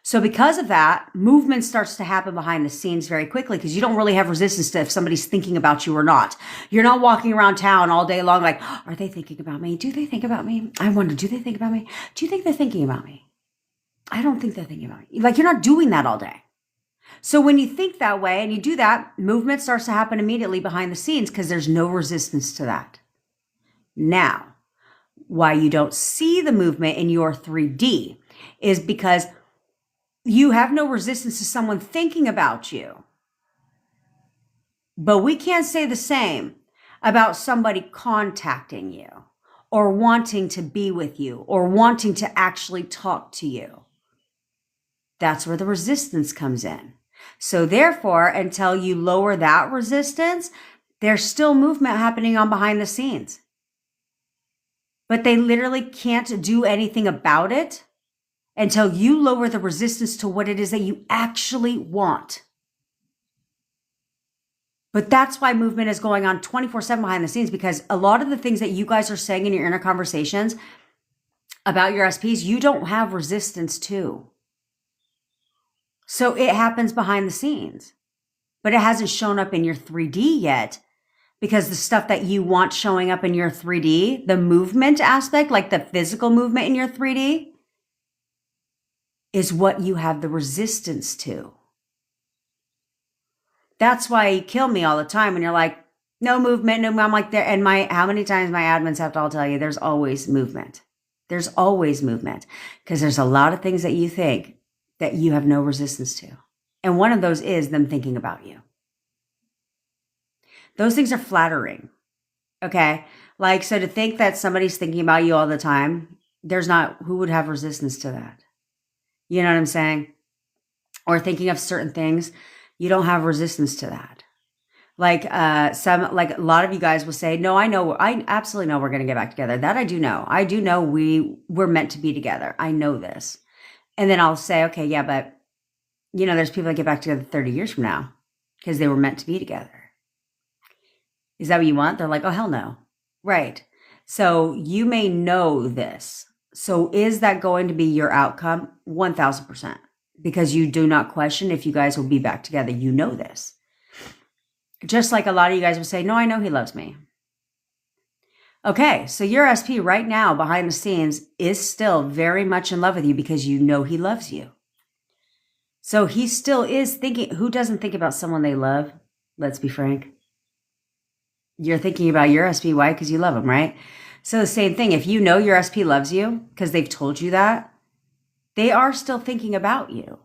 So because of that, movement starts to happen behind the scenes very quickly because you don't really have resistance to if somebody's thinking about you or not. You're not walking around town all day long like, are they thinking about me? Do they think about me? I wonder, do they think about me? Do you think they're thinking about me? I don't think they're thinking about me. Like, you're not doing that all day. So when you think that way and you do that, movement starts to happen immediately behind the scenes because there's no resistance to that. Now, why you don't see the movement in your 3D is because you have no resistance to someone thinking about you. But we can't say the same about somebody contacting you or wanting to be with you or wanting to actually talk to you. That's where the resistance comes in. So therefore, until you lower that resistance, there's still movement happening on behind the scenes. But they literally can't do anything about it until you lower the resistance to what it is that you actually want. But that's why movement is going on 24/7 behind the scenes, because a lot of the things that you guys are saying in your inner conversations about your SPs, you don't have resistance to. So it happens behind the scenes, but it hasn't shown up in your 3D yet, because the stuff that you want showing up in your 3D, the movement aspect, like the physical movement in your 3D, is what you have the resistance to. That's why you kill me all the time when you're like, no movement, no, I'm like there. And how many times my admins have to all tell you there's always movement. There's always movement, because there's a lot of things that you think that you have no resistance to. And one of those is them thinking about you. Those things are flattering. Okay. Like, so to think that somebody's thinking about you all the time, who would have resistance to that? You know what I'm saying? Or thinking of certain things, you don't have resistance to that. Like a lot of you guys will say, no, I absolutely know we're going to get back together. That I do know. I do know we're meant to be together. I know this. And then I'll say, okay, yeah, but there's people that get back together 30 years from now because they were meant to be together. Is that what you want? They're like, oh, hell no. Right. So you may know this. So is that going to be your outcome? 1000%. Because you do not question if you guys will be back together. You know this. Just like a lot of you guys will say, no, I know he loves me. Okay, so your SP right now behind the scenes is still very much in love with you because you know he loves you. So he still is thinking. Who doesn't think about someone they love? Let's be frank. You're thinking about your SP. Why? Because you love him, right? So the same thing. If you know your SP loves you because they've told you that, they are still thinking about you.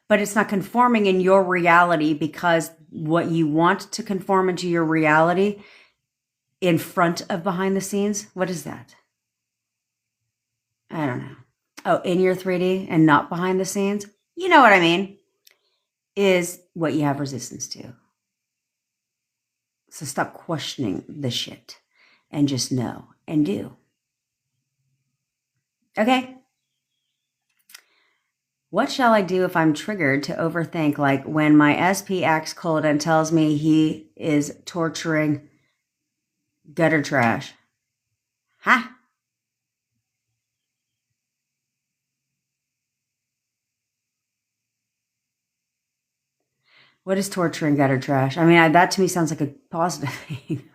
But it's not conforming in your reality, because what you want to conform into your reality in front of behind the scenes, what is that? I don't know. Oh, in your 3D and not behind the scenes? You know what I mean? Is what you have resistance to. So stop questioning the shit and just know and do. Okay. What shall I do if I'm triggered to overthink, like when my SP acts cold and tells me he is torturing gutter trash? Huh? What is torturing gutter trash? I mean, that to me sounds like a positive thing.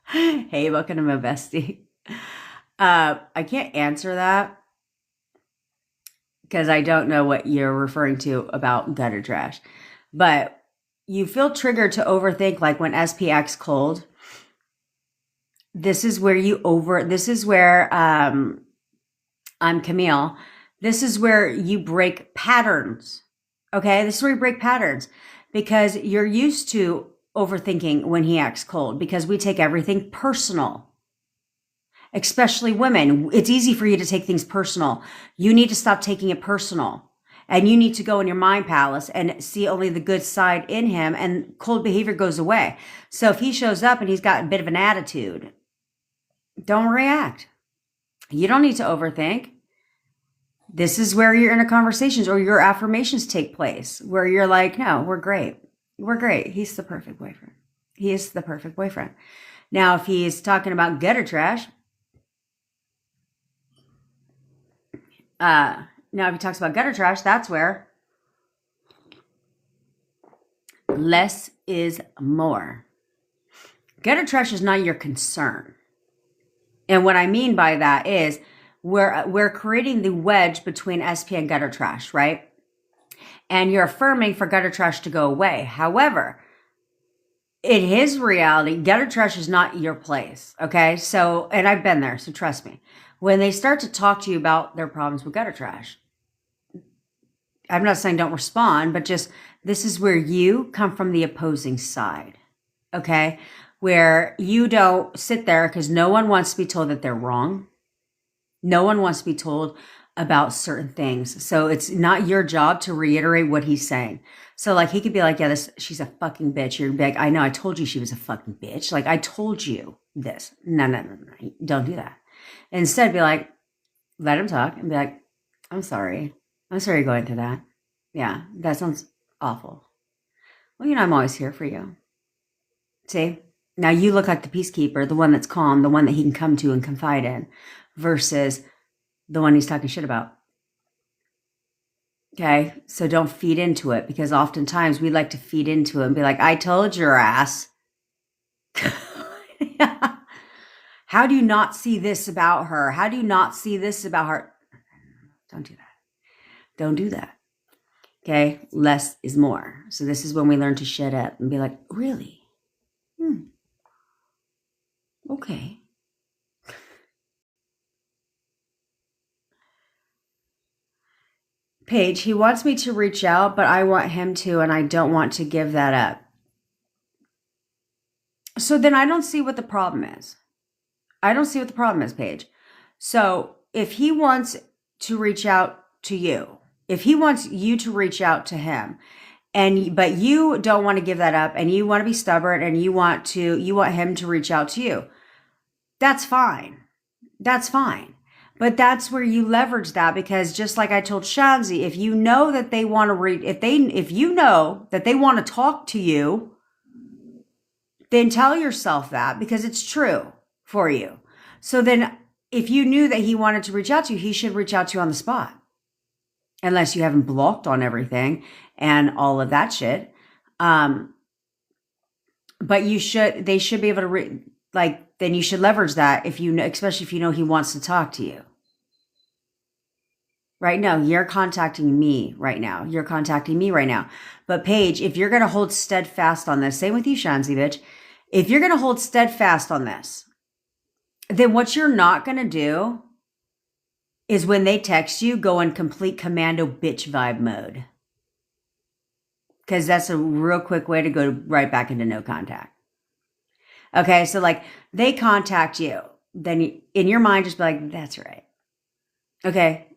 Hey, welcome to my bestie. I can't answer that because I don't know what you're referring to about gutter trash. But you feel triggered to overthink, like when SP acts cold. This is where I'm Camille. This is where you break patterns. Okay, this is where you break patterns, because you're used to overthinking when he acts cold, because we take everything personal. Especially women, it's easy for you to take things personal. You need to stop taking it personal, and you need to go in your mind palace and see only the good side in him, and cold behavior goes away. So if he shows up and he's got a bit of an attitude, don't react. You don't need to overthink. This is where your inner conversations or your affirmations take place, where you're like, no, we're great. We're great. He's the perfect boyfriend. He is the perfect boyfriend. Now, if he's talking about gutter trash, now if he talks about gutter trash, that's where less is more. Gutter trash is not your concern. And what I mean by that is we're creating the wedge between SP and gutter trash, right? And you're affirming for gutter trash to go away. However, in his reality, gutter trash is not your place, okay? So, and I've been there, so trust me. When they start to talk to you about their problems with gutter trash, I'm not saying don't respond, but just this is where you come from the opposing side, okay? Where you don't sit there, because no one wants to be told that they're wrong. No one wants to be told about certain things. So it's not your job to reiterate what he's saying. So like he could be like, yeah, she's a fucking bitch. You're big. I know. I told you she was a fucking bitch. Like I told you this. No. Don't do that. Instead, be like, let him talk and be like, I'm sorry. I'm sorry you're going through that. Yeah, that sounds awful. Well, I'm always here for you. See? Now you look like the peacekeeper, the one that's calm, the one that he can come to and confide in, versus the one he's talking shit about. Okay? So don't feed into it, because oftentimes we like to feed into it and be like, I told your ass. How do you not see this about her? How do you not see this about her? Don't do that. Don't do that. Okay? Less is more. So this is when we learn to shut up and be like, really? Okay. Paige, he wants me to reach out, but I want him to, and I don't want to give that up. So then I don't see what the problem is. I don't see what the problem is, Paige. So if he wants to reach out to you, if he wants you to reach out to him, but you don't want to give that up, and you want to be stubborn, and you want him to reach out to you, that's fine. That's fine. But that's where you leverage that, because just like I told Shanzi, if you know that they want to if you know that they want to talk to you, then tell yourself that, because it's true for you. So then if you knew that he wanted to reach out to you, he should reach out to you on the spot. Unless you haven't blocked on everything and all of that shit. But they should be able to then you should leverage that, if you know, especially if you know he wants to talk to you. Right now, you're contacting me right now. You're contacting me right now. But Paige, if you're going to hold steadfast on this, same with you, Shanzi, bitch. If you're going to hold steadfast on this, then what you're not going to do is when they text you, go in complete commando bitch vibe mode. Because that's a real quick way to go right back into no contact. Okay, so like they contact you, then in your mind just be like, that's right. Okay.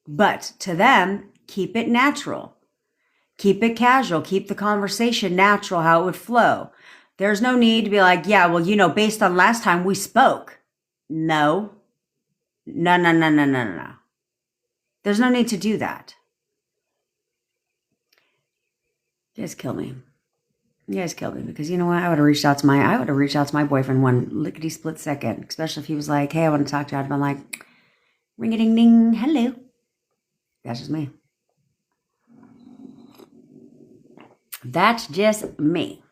But to them, keep it natural. Keep it casual. Keep the conversation natural, how it would flow. There's no need to be like, yeah, well, based on last time we spoke. No. No. There's no need to do that. You guys kill me. Because you know what? I would have reached out to my boyfriend one lickety split second, especially if he was like, hey, I want to talk to you. I'd have been like, ring a ding ding, hello. That's just me. That's just me.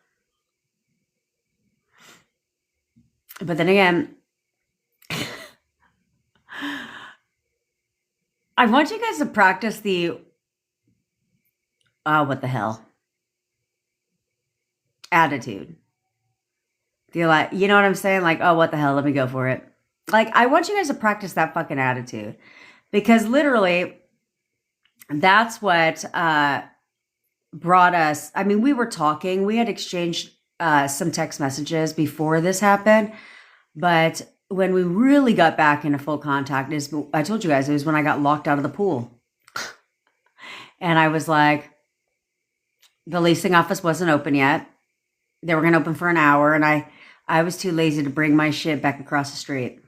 But then again, I want you guys to practice the, what the hell? Attitude. Feel like, you know what I'm saying? Like, oh, what the hell? Let me go for it. Like, I want you guys to practice that fucking attitude, because literally that's what brought us. I mean, we were talking, we had exchanged some text messages before this happened, but when we really got back into full contact I told you guys, it was when I got locked out of the pool. And I was like, the leasing office wasn't open yet. They were going to open for an hour, and I was too lazy to bring my shit back across the street.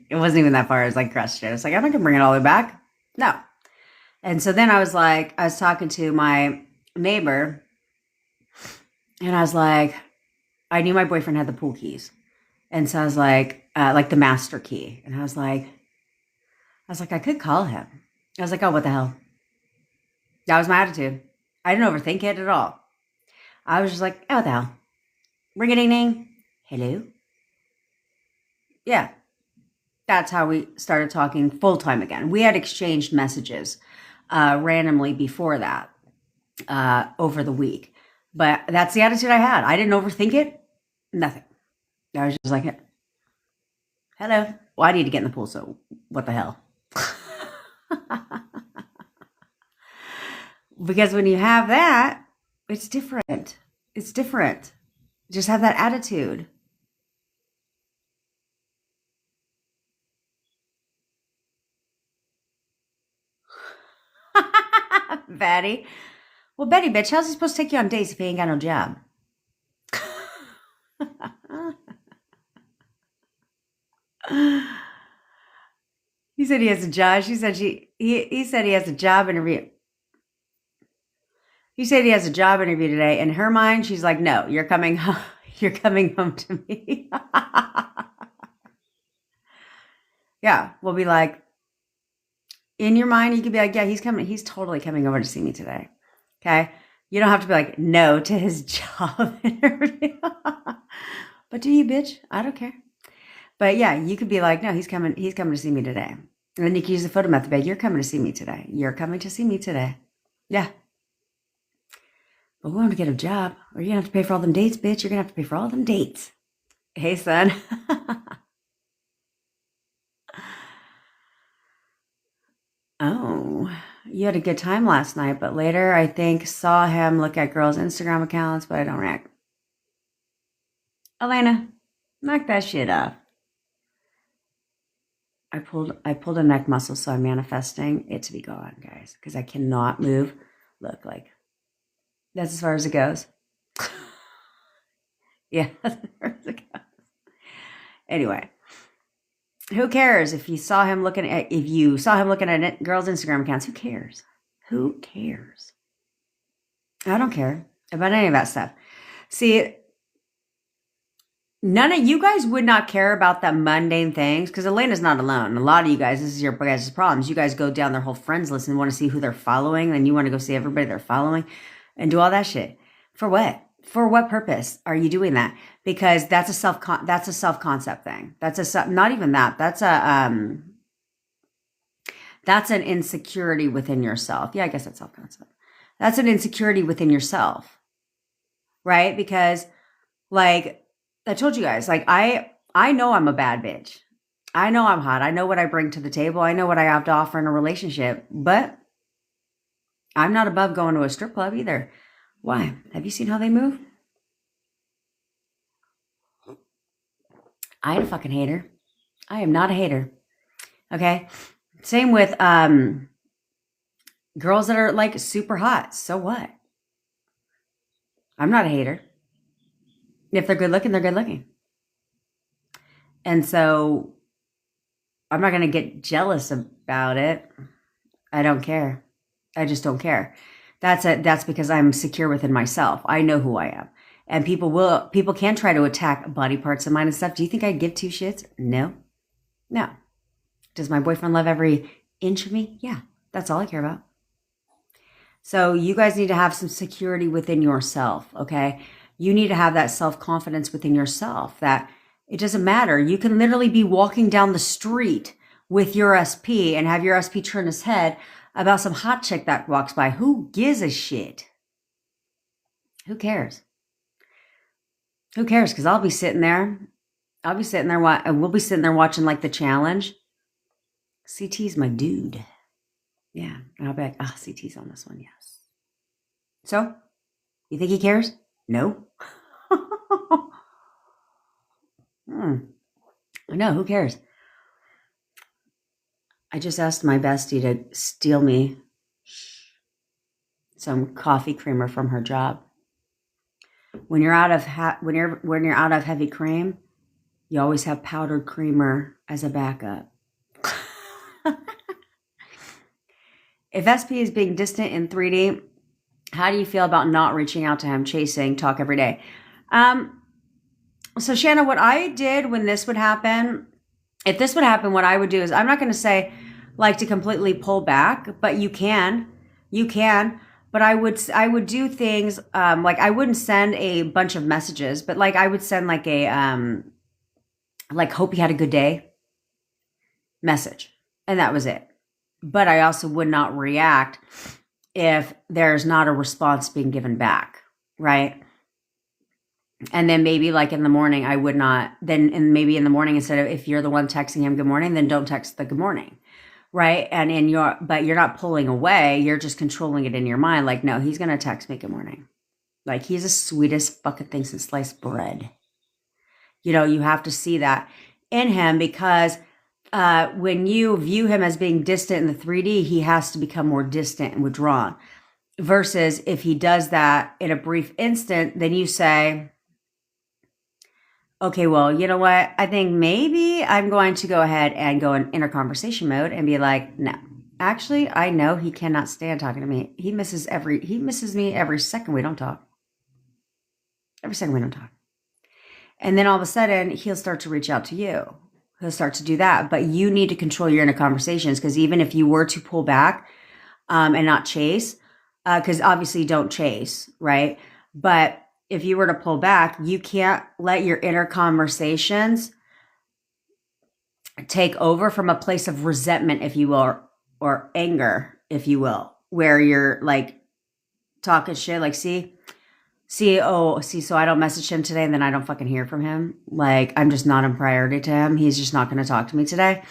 It wasn't even that far. It was like across the street. I was like, I'm not going to bring it all the way back. No. And so then I was talking to my neighbor, and I was like, I knew my boyfriend had the pool keys. And so I was like the master key. And I was like, I could call him. I was like, oh, what the hell? That was my attitude. I didn't overthink it at all. I was just like, oh, what the hell? Ring a ding ding. Hello? Yeah. That's how we started talking full time again. We had exchanged messages randomly before that over the week. But that's the attitude I had. I didn't overthink it. Nothing. I was just like, hello. Well, I need to get in the pool, so what the hell? Because when you have that, it's different. It's different. Just have that attitude. Betty. Well, Betty, bitch, how's he supposed to take you on dates if he ain't got no job? He said he has a job. She said he said he has a job interview. He said he has a job interview today. In her mind, she's like, no, you're coming home. You're coming home to me. Yeah, we'll be like, in your mind, you could be like, yeah, he's coming. He's totally coming over to see me today. Okay. You don't have to be like, no to his job interview. But do you, bitch? I don't care. But yeah, you could be like, no, he's coming to see me today. And then you can use the photo method. You're coming to see me today. You're coming to see me today. Yeah. But we want to get a job, or you're going to have to pay for all them dates, bitch. You're going to have to pay for all them dates. Hey, son. Oh, you had a good time last night, but later I think saw him look at girls' Instagram accounts, but I don't react. Elena, knock that shit off. I pulled a neck muscle, so I'm manifesting it to be gone, guys, because I cannot move. Look, like, that's as far as it goes. Yeah, that's as far as it goes. Anyway, who cares if you saw him looking at girls' Instagram accounts? Who cares? Who cares? I don't care about any of that stuff. See, none of you guys would not care about that mundane things, because Elena's not alone. A lot of you guys, this is your guys' problems. You guys go down their whole friends list and want to see who they're following, and you want to go see everybody they're following and do all that shit. For what? For what purpose are you doing that? Because that's a self-concept thing. Not even that. That's an insecurity within yourself. Yeah, I guess that's self-concept. That's an insecurity within yourself, right? Because, like, I told you guys, like, I know I'm a bad bitch. I know I'm hot. I know what I bring to the table. I know what I have to offer in a relationship, but I'm not above going to a strip club either. Why? Have you seen how they move? I ain't a fucking hater. I am not a hater. Okay? Same with girls that are like super hot. So what? I'm not a hater. If they're good looking, they're good looking. And so I'm not going to get jealous about it. I don't care. I just don't care. That's because I'm secure within myself. I know who I am. And people can try to attack body parts of mine and stuff. Do you think I'd give two shits? No. No. Does my boyfriend love every inch of me? Yeah. That's all I care about. So you guys need to have some security within yourself, okay? You need to have that self-confidence within yourself that it doesn't matter. You can literally be walking down the street with your SP and have your SP turn his head about some hot chick that walks by. Who gives a shit? Who cares? Who cares? Because I'll be sitting there. We'll be sitting there watching like the challenge. CT's my dude. Yeah. And I'll be like, CT's on this one. Yes. So, you think he cares? No. No, who cares? I just asked my bestie to steal me some coffee creamer from her job. When you're out of heavy cream, you always have powdered creamer as a backup. If SP is being distant in 3D, how do you feel about not reaching out to him, chasing, talk every day? So Shanna, what I did when this would happen, if this would happen, what I would do is, I'm not going to say like to completely pull back, but you can, but I would do things, like I wouldn't send a bunch of messages, but like I would send like a, like hope you had a good day message. And that was it. But I also would not react if there's not a response being given back. Right. And then maybe like in the morning, I would not and maybe in the morning, instead of, if you're the one texting him good morning, then don't text the good morning. Right. And but you're not pulling away. You're just controlling it in your mind. Like, no, he's going to text me good morning. Like, he's the sweetest fucking thing since sliced bread. You know, you have to see that in him, because when you view him as being distant in the 3D, he has to become more distant and withdrawn. Versus if he does that in a brief instant, then you say, okay, well, you know what? I think maybe I'm going to go ahead and go in inner conversation mode and be like, no, actually, I know he cannot stand talking to me. He misses me every second we don't talk. Every second we don't talk. And then all of a sudden, he'll start to reach out to you. He'll start to do that. But you need to control your inner conversations, because even if you were to pull back and not chase, because obviously you don't chase, right? But if you were to pull back, you can't let your inner conversations take over from a place of resentment, if you will, or anger, if you will, where you're like talking shit, like, so I don't message him today and then I don't fucking hear from him. Like, I'm just not a priority to him. He's just not going to talk to me today.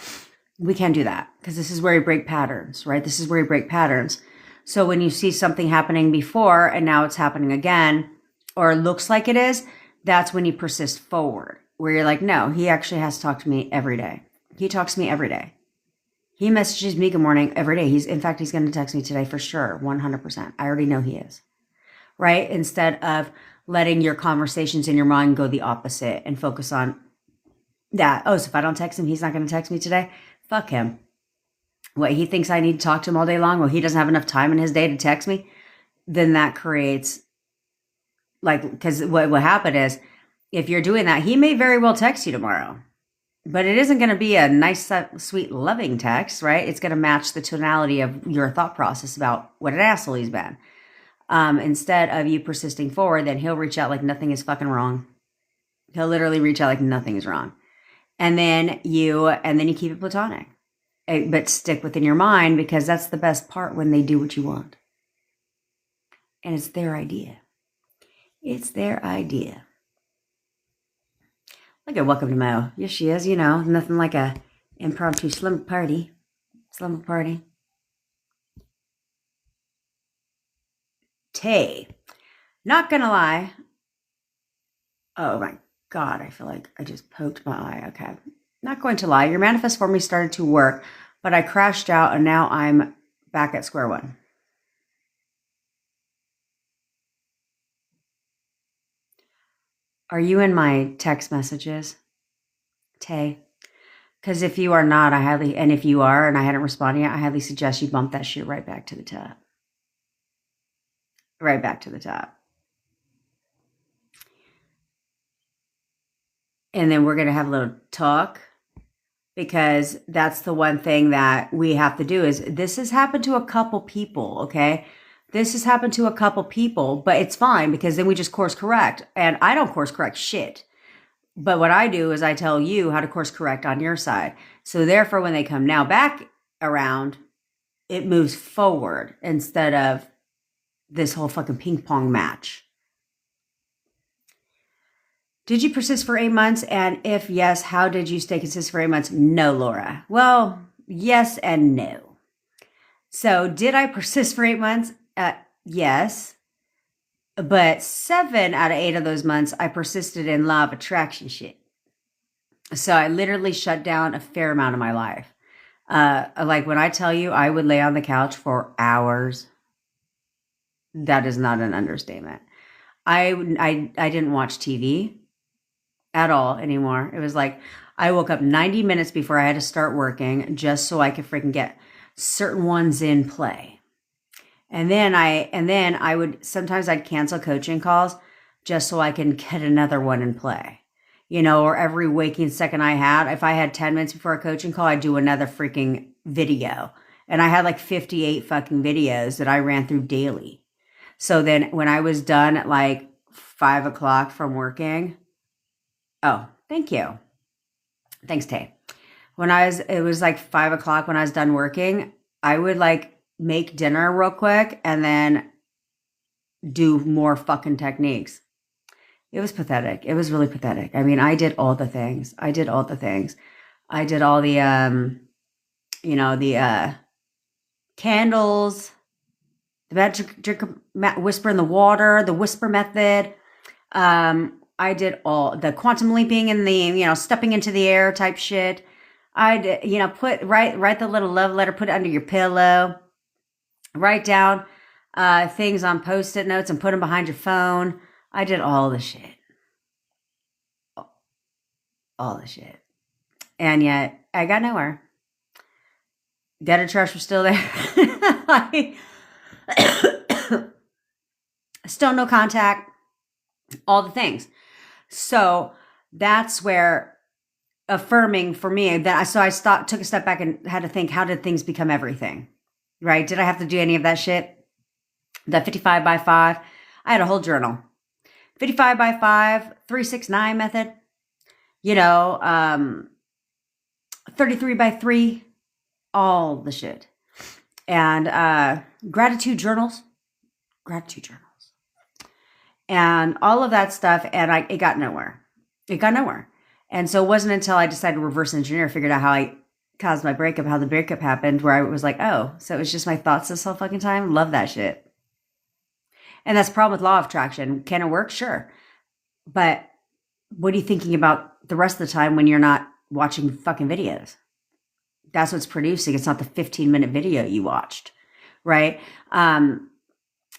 We can't do that, because this is where you break patterns, right? This is where you break patterns. So when you see something happening before and now it's happening again, or it looks like it is, that's when you persist forward, where you're like, no, he actually has to talk to me every day. He talks to me every day. He messages me good morning every day. He's going to text me today for sure, 100%. I already know he is. Right? Instead of letting your conversations in your mind go the opposite and focus on that. Oh, so if I don't text him, he's not going to text me today? Fuck him. What, he thinks I need to talk to him all day long? Well, he doesn't have enough time in his day to text me? Then that creates, like, because what will happen is, if you're doing that, he may very well text you tomorrow. But it isn't going to be a nice, sweet, loving text, right? It's going to match the tonality of your thought process about what an asshole he's been. Instead of you persisting forward, then he'll reach out like nothing is fucking wrong. He'll literally reach out like nothing is wrong. And then you keep it platonic. But stick within your mind, because that's the best part, when they do what you want. And it's their idea. It's their idea. Look at welcome to Mo. Yes, she is. You know, nothing like a impromptu slumber party. Tay. Not gonna lie. Oh my God, I feel like I just poked my eye. Okay. Not going to lie. Your manifest for me started to work, but I crashed out and now I'm back at square one. Are you in my text messages, Tay? Because if you are not, if you are and I hadn't responded yet, I highly suggest you bump that shit right back to the top. Right back to the top. And then we're going to have a little talk, because that's the one thing that we have to do. Is this has happened to a couple people, okay? This has happened to a couple people, but it's fine, because then we just course correct. And I don't course correct shit. But what I do is I tell you how to course correct on your side. So therefore, when they come now back around, it moves forward instead of this whole fucking ping pong match. Did you persist for 8 months? And if yes, how did you stay consistent for 8 months? No, Laura. Well, yes and no. So did I persist for 8 months? Yes. But 7 out of 8 of those months, I persisted in law of attraction shit. So I literally shut down a fair amount of my life. Like when I tell you I would lay on the couch for hours, that is not an understatement. I didn't watch TV at all anymore. It was like I woke up 90 minutes before I had to start working just so I could freaking get certain ones in play. And then I would, sometimes I'd cancel coaching calls just so I can get another one in play. You know, or every waking second I had, if I had 10 minutes before a coaching call, I'd do another freaking video. And I had like 58 fucking videos that I ran through daily. So then when I was done at like 5 o'clock from working, oh, thank you. Thanks, Tay. It was like 5 o'clock when I was done working, I would like make dinner real quick and then do more fucking techniques. It was pathetic. It was really pathetic. I mean, I did all the things. I did all the candles, the magic drink, whisper in the water, the whisper method. I did all the quantum leaping and the, stepping into the air type shit. I did, write the little love letter, put it under your pillow, write down things on Post-it notes and put them behind your phone. I did all the shit. All the shit. And yet, I got nowhere. Gutter trash was still there. Still no contact. All the things. So that's where affirming for me, so I stopped, took a step back and had to think, how did things become everything? Right? Did I have to do any of that shit? The 55 by 5. I had a whole journal. 55 by 5, 369 method. 33 by 3. All the shit. And gratitude journals. And all of that stuff. And it got nowhere. And so it wasn't until I decided to reverse engineer, figured out how I caused my breakup, how the breakup happened, where I was like, oh, so it was just my thoughts this whole fucking time? Love that shit. And that's the problem with law of attraction. Can it work? Sure. But what are you thinking about the rest of the time when you're not watching fucking videos? That's what's producing. It's not the 15-minute video you watched, right?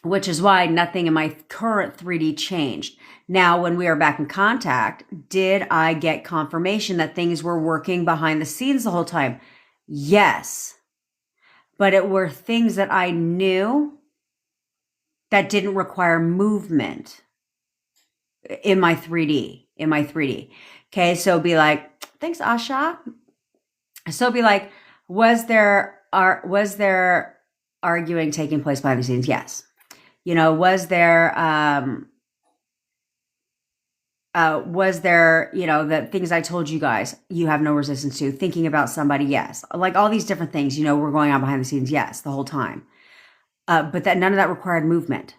Which is why nothing in my current 3D changed. Now, when we are back in contact, did I get confirmation that things were working behind the scenes the whole time? Yes. But it were things that I knew that didn't require movement in my 3D. Okay, so be like, thanks, Asha. So be like, was there arguing taking place behind the scenes? Yes. Was there the things I told you guys you have no resistance to, thinking about somebody? Yes. Like all these different things, were going on behind the scenes. Yes, the whole time. But that none of that required movement.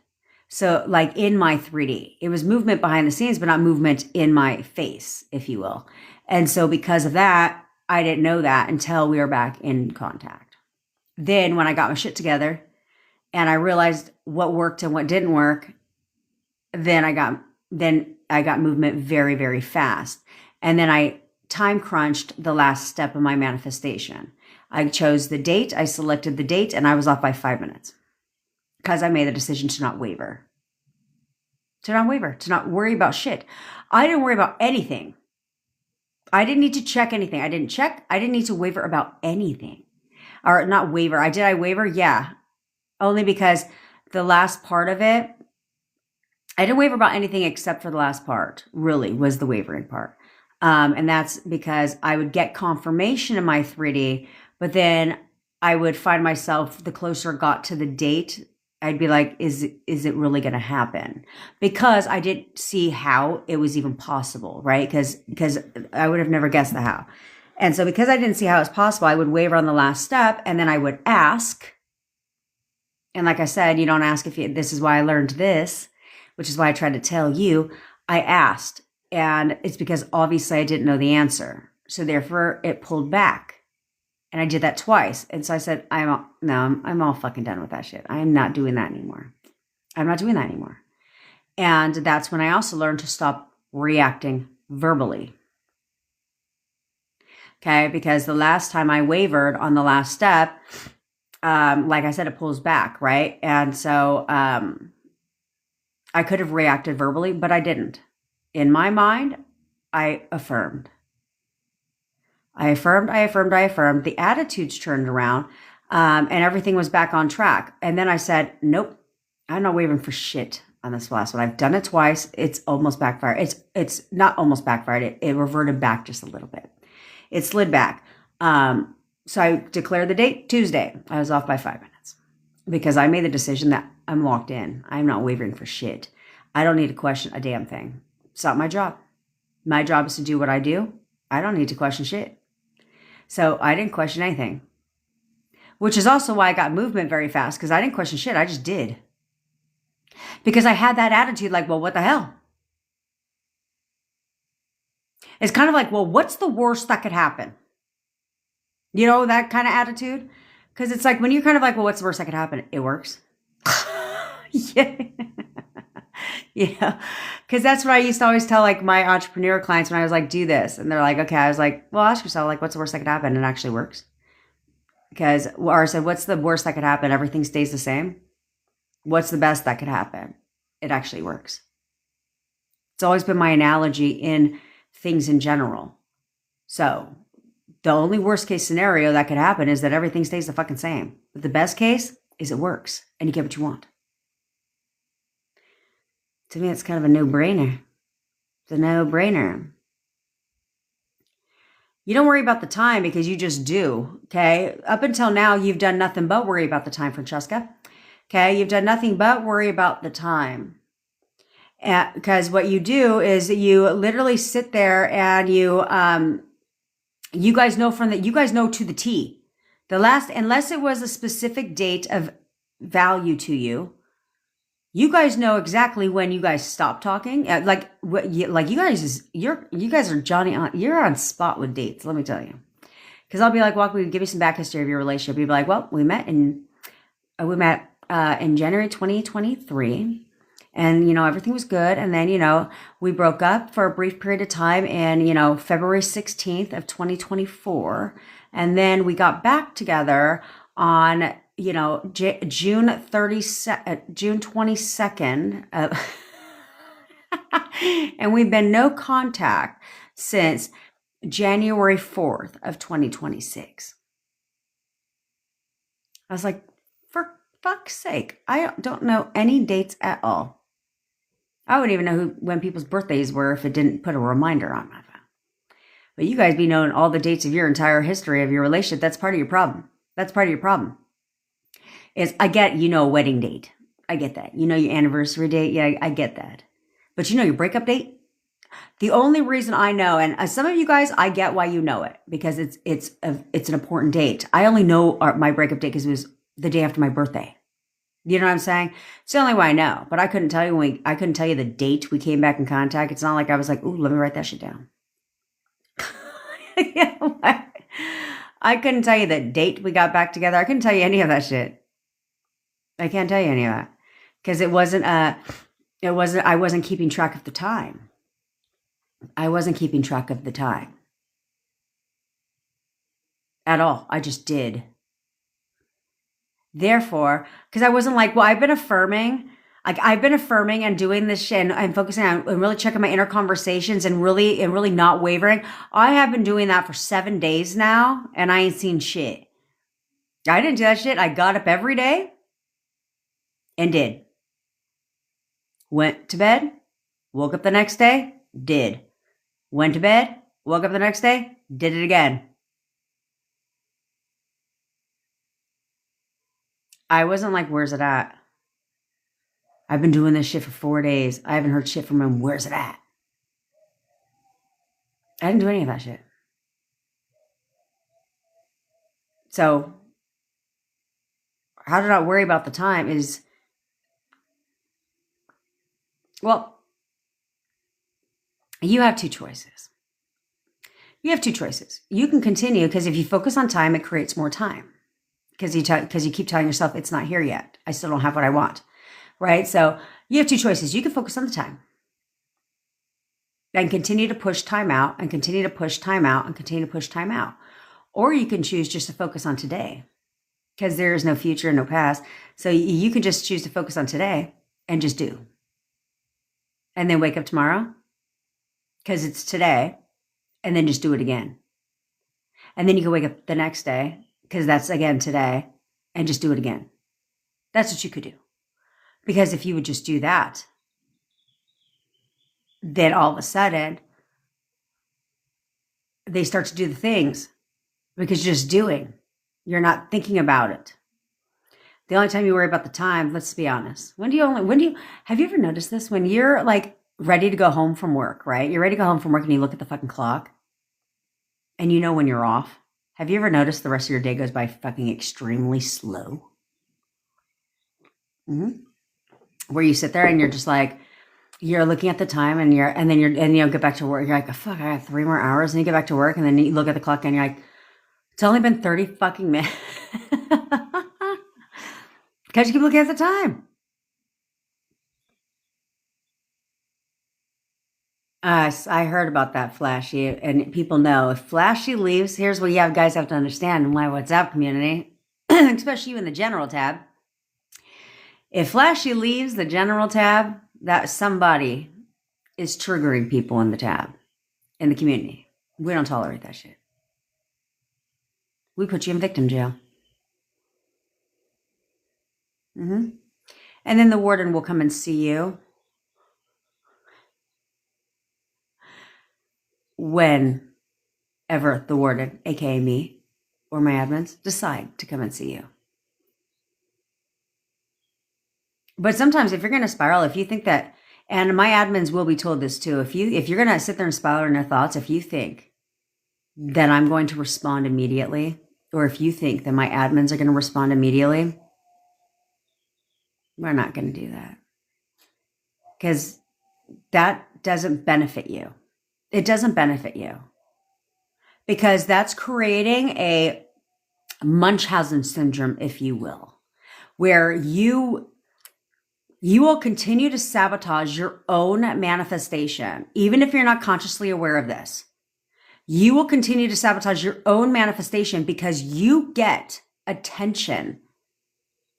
So like in my 3D, it was movement behind the scenes, but not movement in my face, if you will. And so because of that, I didn't know that until we were back in contact. Then when I got my shit together and I realized what worked and what didn't work, then I got movement very, very fast. And then I time crunched the last step of my manifestation. I chose the date, I selected the date, and I was off by 5 minutes because I made the decision to not waver. To not worry about shit. I didn't worry about anything. I didn't need to check anything. I didn't need to waver about anything. Or not waver. Did I waver? Yeah. Only because the last part of it, I didn't waver about anything except for the last part, really, was the wavering part. And that's because I would get confirmation in my 3D, but then I would find myself, the closer it got to the date, I'd be like, is it really going to happen? Because I didn't see how it was even possible, right? Because I would have never guessed the how. And so because I didn't see how it was possible, I would waver on the last step, and then I would ask. And like I said, you don't ask this is why I learned this, which is why I tried to tell you. I asked, and it's because obviously I didn't know the answer. So therefore it pulled back. And I did that twice. And so I said, I'm all fucking done with that shit. I'm not doing that anymore. And that's when I also learned to stop reacting verbally. Okay, because the last time I wavered on the last step, like I said, it pulls back, right? And so I could have reacted verbally, but I didn't. In my mind, I affirmed. I affirmed. The attitudes turned around, and everything was back on track. And then I said, nope, I'm not wavering for shit on this last one. I've done it twice. It's almost backfired. It's not almost backfired. It reverted back just a little bit. It slid back. So I declared the date, Tuesday. I was off by 5 minutes because I made the decision that I'm locked in. I'm not wavering for shit. I don't need to question a damn thing. It's not my job. My job is to do what I do. I don't need to question shit. So I didn't question anything, which is also why I got movement very fast, because I didn't question shit. I just did. Because I had that attitude like, well, what the hell? It's kind of like, well, what's the worst that could happen? That kind of attitude. Because it's like when you're kind of like, well, what's the worst that could happen? It works. Yeah. Yeah. Because that's what I used to always tell like my entrepreneur clients when I was like, do this. And they're like, okay. I was like, well, ask yourself, like, what's the worst that could happen? And it actually works. Or I said, what's the worst that could happen? Everything stays the same. What's the best that could happen? It actually works. It's always been my analogy in things in general. So the only worst case scenario that could happen is that everything stays the fucking same. But the best case is it works and you get what you want. To me, it's kind of a no-brainer. It's a no-brainer. You don't worry about the time because you just do, okay? Up until now, you've done nothing but worry about the time, Francesca. Okay, you've done nothing but worry about the time. Because what you do is you literally sit there and you guys know you guys know to the T. Unless it was a specific date of value to you, you guys know exactly when you guys stop talking. You guys are you're on spot with dates. Let me tell you, because I'll be like, well, give me some back history of your relationship. You'd be like, well, we met in January 2023, and everything was good. And then we broke up for a brief period of time in February 16th of 2024, and then we got back together on June 22nd, and we've been no contact since January 4th of 2026. I was like, for fuck's sake, I don't know any dates at all. I wouldn't even know when people's birthdays were if it didn't put a reminder on my phone. But you guys be knowing all the dates of your entire history of your relationship. That's part of your problem. Is I get, a wedding date. I get that. Your anniversary date. Yeah, I get that. But your breakup date? The only reason I know, and some of you guys, I get why you know it, because it's an important date. I only know my breakup date because it was the day after my birthday. You know what I'm saying? It's the only way I know. But I couldn't tell you I couldn't tell you the date we came back in contact. It's not like I was like, ooh, let me write that shit down. I couldn't tell you the date we got back together. I couldn't tell you any of that shit. I can't tell you any of that because I wasn't keeping track of the time. At all. I just did. Therefore, because I wasn't like, well, I've been affirming and doing this shit and focusing on and really checking my inner conversations and really not wavering. I have been doing that for 7 days now and I ain't seen shit. I didn't do that shit. I got up every day and did. Went to bed, woke up the next day, did. Went to bed, woke up the next day, did it again. I wasn't like, where's it at? I've been doing this shit for 4 days. I haven't heard shit from him. Where's it at? I didn't do any of that shit. So, how to not worry about the time is, well, you have two choices. You can continue because if you focus on time, it creates more time. Because you keep telling yourself it's not here yet. I still don't have what I want. Right? So you have two choices. You can focus on the time and continue to push time out and continue to push time out and continue to push time out. Or you can choose just to focus on today because there is no future and no past. So you can just choose to focus on today and just do. And then wake up tomorrow because it's today and then just do it again. And then you can wake up the next day because that's again today and just do it again. That's what you could do. Because if you would just do that, then all of a sudden, they start to do the things because you're just doing. You're not thinking about it. The only time you worry about the time, let's be honest. Have you ever noticed this? When you're like ready to go home from work, right? You're ready to go home from work and you look at the fucking clock and you know when you're off. Have you ever noticed the rest of your day goes by fucking extremely slow? Mm-hmm. Where you sit there and you're just like, you're looking at the time and you get back to work. You're like, oh, fuck, I have 3 more hours. And you get back to work and then you look at the clock and you're like, it's only been 30 fucking minutes. Because you keep looking at the time. I heard about that, Flashy, and people know if Flashy leaves, here's what you guys have to understand in my WhatsApp community, especially you in the general tab. If Flashy leaves the general tab, that somebody is triggering people in the tab, in the community. We don't tolerate that shit. We put you in victim jail. Mm-hmm. And then the warden will come and see you whenever the warden, aka me, or my admins, decide to come and see you. But sometimes if you're going to spiral, if you think that, and my admins will be told this too, if you're going to sit there and spiral in your thoughts, if you think that I'm going to respond immediately, or if you think that my admins are going to respond immediately, we're not going to do that. Because that doesn't benefit you. It doesn't benefit you. Because that's creating a Munchausen syndrome, if you will, where you will continue to sabotage your own manifestation, even if you're not consciously aware of this. You will continue to sabotage your own manifestation because you get attention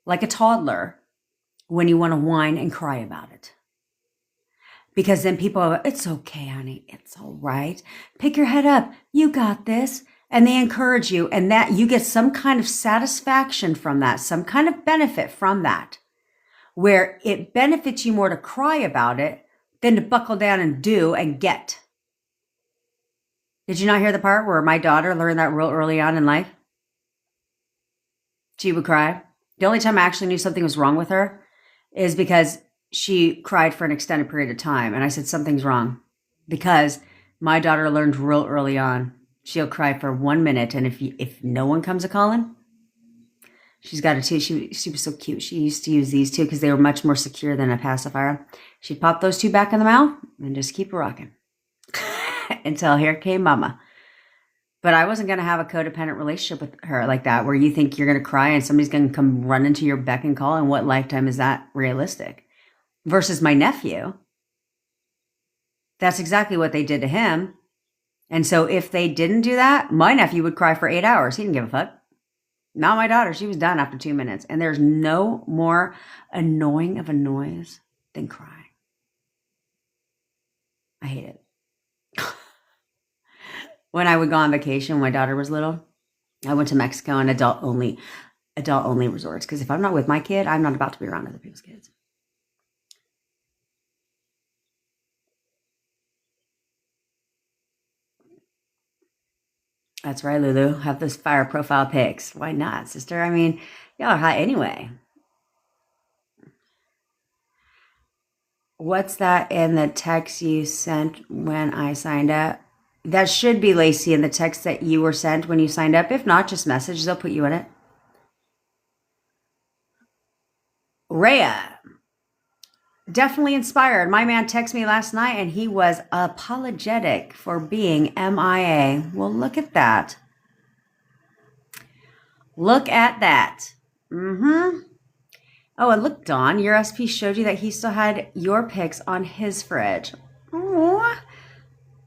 like a toddler when you want to whine and cry about it. Because then people are, it's okay, honey. It's all right. Pick your head up. You got this. And they encourage you, and that you get some kind of satisfaction from that, some kind of benefit from that, where it benefits you more to cry about it than to buckle down and do and get. Did you not hear the part where my daughter learned that real early on in life? She would cry. The only time I actually knew something was wrong with her is because she cried for an extended period of time. And I said, something's wrong. Because my daughter learned real early on, she'll cry for 1 minute. And if no one comes a calling, she's got a two. She was so cute. She used to use these two because they were much more secure than a pacifier. She'd pop those two back in the mouth and just keep rocking until here came mama. But I wasn't going to have a codependent relationship with her like that, where you think you're going to cry and somebody's going to come run into your beck and call. And what lifetime is that realistic? Versus my nephew. That's exactly what they did to him. And so if they didn't do that, my nephew would cry for 8 hours. He didn't give a fuck. Not my daughter. She was done after 2 minutes. And there's no more annoying of a noise than crying. I hate it. When I would go on vacation when my daughter was little, I went to Mexico and adult only resorts. Because if I'm not with my kid, I'm not about to be around other people's kids. That's right, Lulu. Have those fire profile pics. Why not, sister? I mean, y'all are hot anyway. What's that in the text you sent when I signed up? That should be, Lacey, in the text that you were sent when you signed up. If not, just message. They'll put you in it. Rhea. Definitely inspired. My man texted me last night and he was apologetic for being MIA. Well, look at that. Look at that. Mm-hmm. Oh, and look, Dawn, your SP showed you that he still had your pics on his fridge. Oh,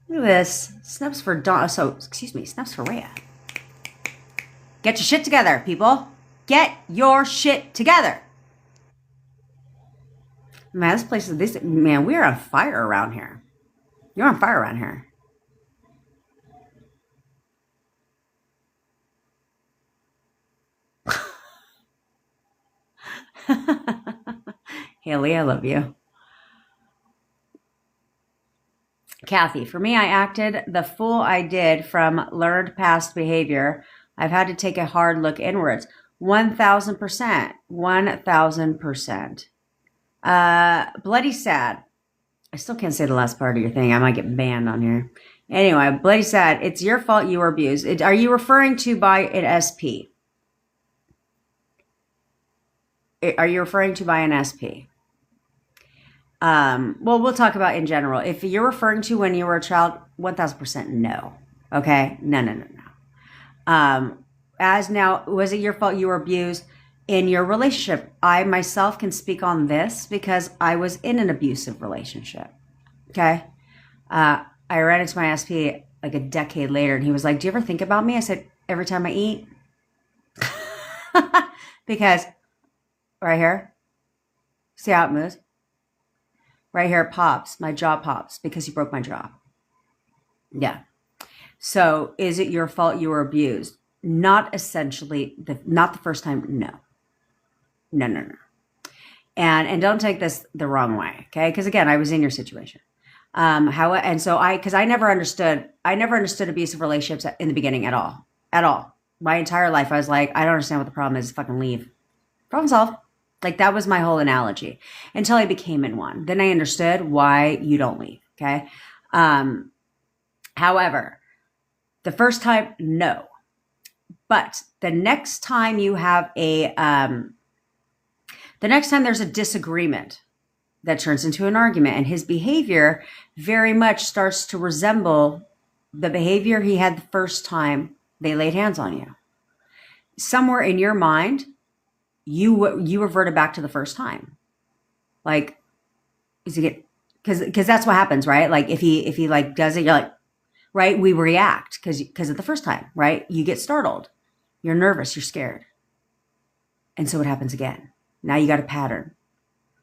look at this. Snaps for Dawn. Snaps for Rhea. Get your shit together, people. Get your shit together. Man, this place is man, we're on fire around here. You're on fire around here. Haley, I love you. Kathy, for me, I acted the fool I did from learned past behavior. I've had to take a hard look inwards. 1,000%. 1,000%. Bloody sad. I still can't say the last part of your thing. I might get banned on here. Anyway, bloody sad. It's your fault you were abused. Are you referring to by an SP? Are you referring to by an SP? Well, we'll talk about in general. If you're referring to when you were a child, 1,000% no. Okay? No. As now, was it your fault you were abused in your relationship? I myself can speak on this because I was in an abusive relationship. Okay? I ran into my SP like a decade later and he was like, do you ever think about me? I said, every time I eat. Because, right here. See how it moves? Right here it pops. My jaw pops because you broke my jaw. Yeah. So is it your fault you were abused? Not essentially, not the first time. No. No. And don't take this the wrong way, okay? Because again, I was in your situation. Because I never understood abusive relationships in the beginning at all. My entire life, I was like, I don't understand what the problem is. Fucking leave. Problem solved. Like that was my whole analogy until I became in one. Then I understood why you don't leave. Okay. However, the first time, no. But the next time you have the next time there's a disagreement that turns into an argument and his behavior very much starts to resemble the behavior he had the first time they laid hands on you. Somewhere in your mind, you reverted back to the first time. Like, because that's what happens, right? Like if he like does it, you're like, right? We react because of the first time, right? You get startled. You're nervous. You're scared. And so it happens again. Now you got a pattern.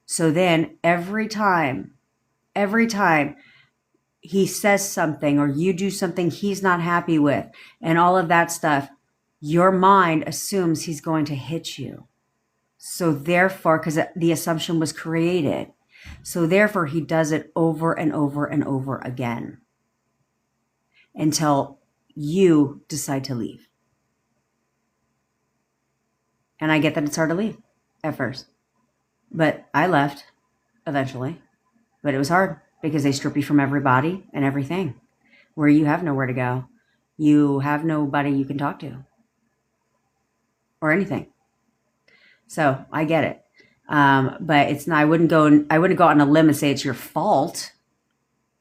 So then every time he says something or you do something he's not happy with and all of that stuff, your mind assumes he's going to hit you. So therefore, because the assumption was created, so therefore he does it over and over and over again until you decide to leave. And I get that it's hard to leave at first. But I left eventually. But it was hard because they strip you from everybody and everything. Where you have nowhere to go. You have nobody you can talk to. Or anything. So I get it. But it's not, I wouldn't go on a limb and say it's your fault.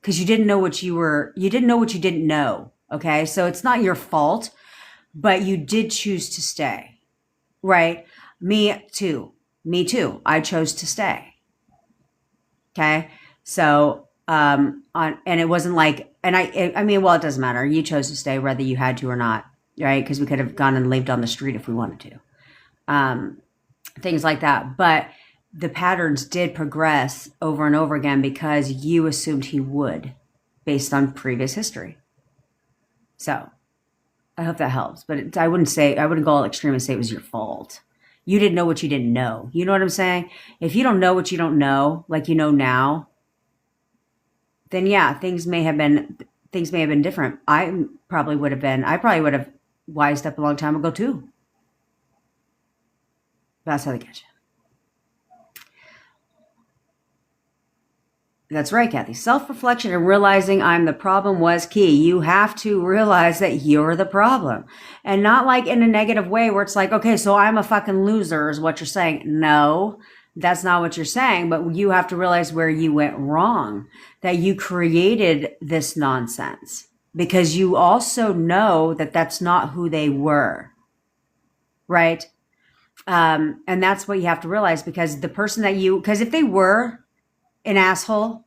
Because you didn't know what you didn't know. Okay? So it's not your fault. But you did choose to stay. Right? Me too. I chose to stay. Okay. So, and it wasn't like, and I mean, well, it doesn't matter. You chose to stay whether you had to or not. Right. Because we could have gone and lived on the street if we wanted to. Things like that. But the patterns did progress over and over again because you assumed he would based on previous history. So I hope that helps. But I wouldn't go all extreme and say it was your fault. You didn't know what you didn't know. You know what I'm saying? If you don't know what you don't know, like you know now, then yeah, things may have been different. I probably would have wised up a long time ago too. That's how they get you. That's right, Kathy. Self-reflection and realizing I'm the problem was key. You have to realize that you're the problem. And not like in a negative way where it's like, okay, so I'm a fucking loser is what you're saying. No, that's not what you're saying. But you have to realize where you went wrong, that you created this nonsense because you also know that that's not who they were. Right? And that's what you have to realize because the person because if they were an asshole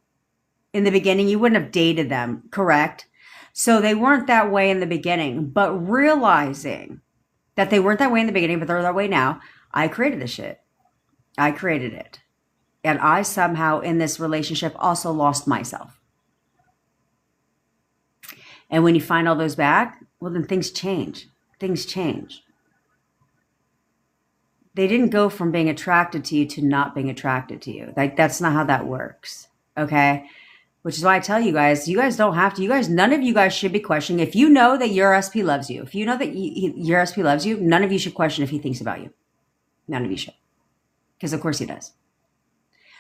in the beginning, you wouldn't have dated them, correct? So they weren't that way in the beginning, but realizing that they weren't that way in the beginning, but they're that way now, I created this shit. I created it. And I somehow in this relationship also lost myself. And when you find all those back, well, then things change. Things change. They didn't go from being attracted to you to not being attracted to you. Like, that's not how that works. Okay. Which is why I tell you guys don't have to, none of you guys should be questioning. If you know that your SP loves you, if you know that your SP loves you, none of you should question if he thinks about you. None of you should. Because of course he does.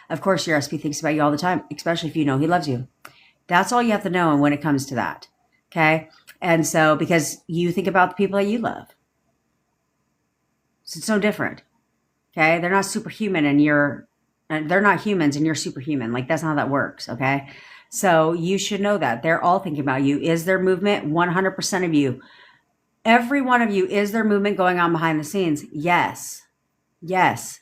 Of course your SP thinks about you all the time, especially if you know he loves you. That's all you have to know when it comes to that. Okay. And so, because you think about the people that you love. So it's no different. Okay. They're not superhuman and they're not humans and you're superhuman. Like that's not how that works. Okay. So you should know that they're all thinking about you. Is there movement? 100% of you, every one of you, is there movement going on behind the scenes? Yes. Yes.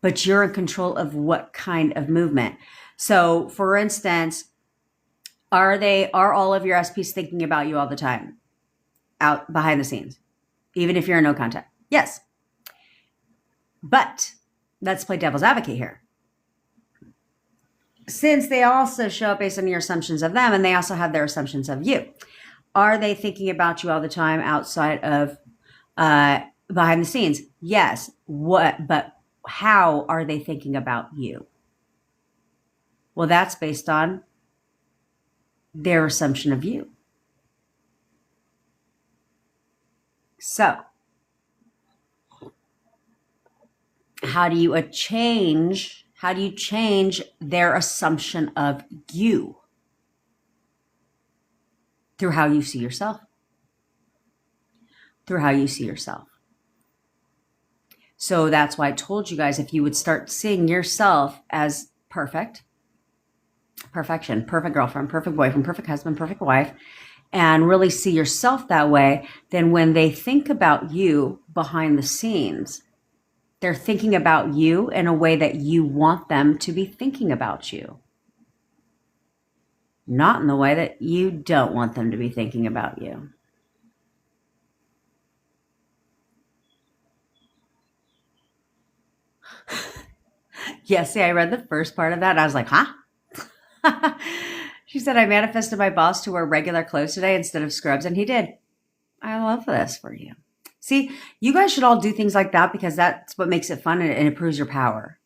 But you're in control of what kind of movement. So for instance, are all of your SPs thinking about you all the time out behind the scenes, even if you're in no contact? Yes. But let's play devil's advocate here. since they also show up based on your assumptions of them, and they also have their assumptions of you. Are they thinking about you all the time outside of behind the scenes? Yes. But how are they thinking about you? Well, that's based on their assumption of you. So, how do you change their assumption of you? Through how you see yourself. Through how you see yourself. So that's why I told you guys, if you would start seeing yourself as perfect, perfection, perfect girlfriend, perfect boyfriend, perfect husband, perfect wife, and really see yourself that way, then when they think about you behind the scenes, they're thinking about you in a way that you want them to be thinking about you. Not in the way that you don't want them to be thinking about you. Yeah, see, I read the first part of that and I was like, huh? She said, I manifested my boss to wear regular clothes today instead of scrubs, and he did. I love this for you. See, you guys should all do things like that because that's what makes it fun and it proves your power.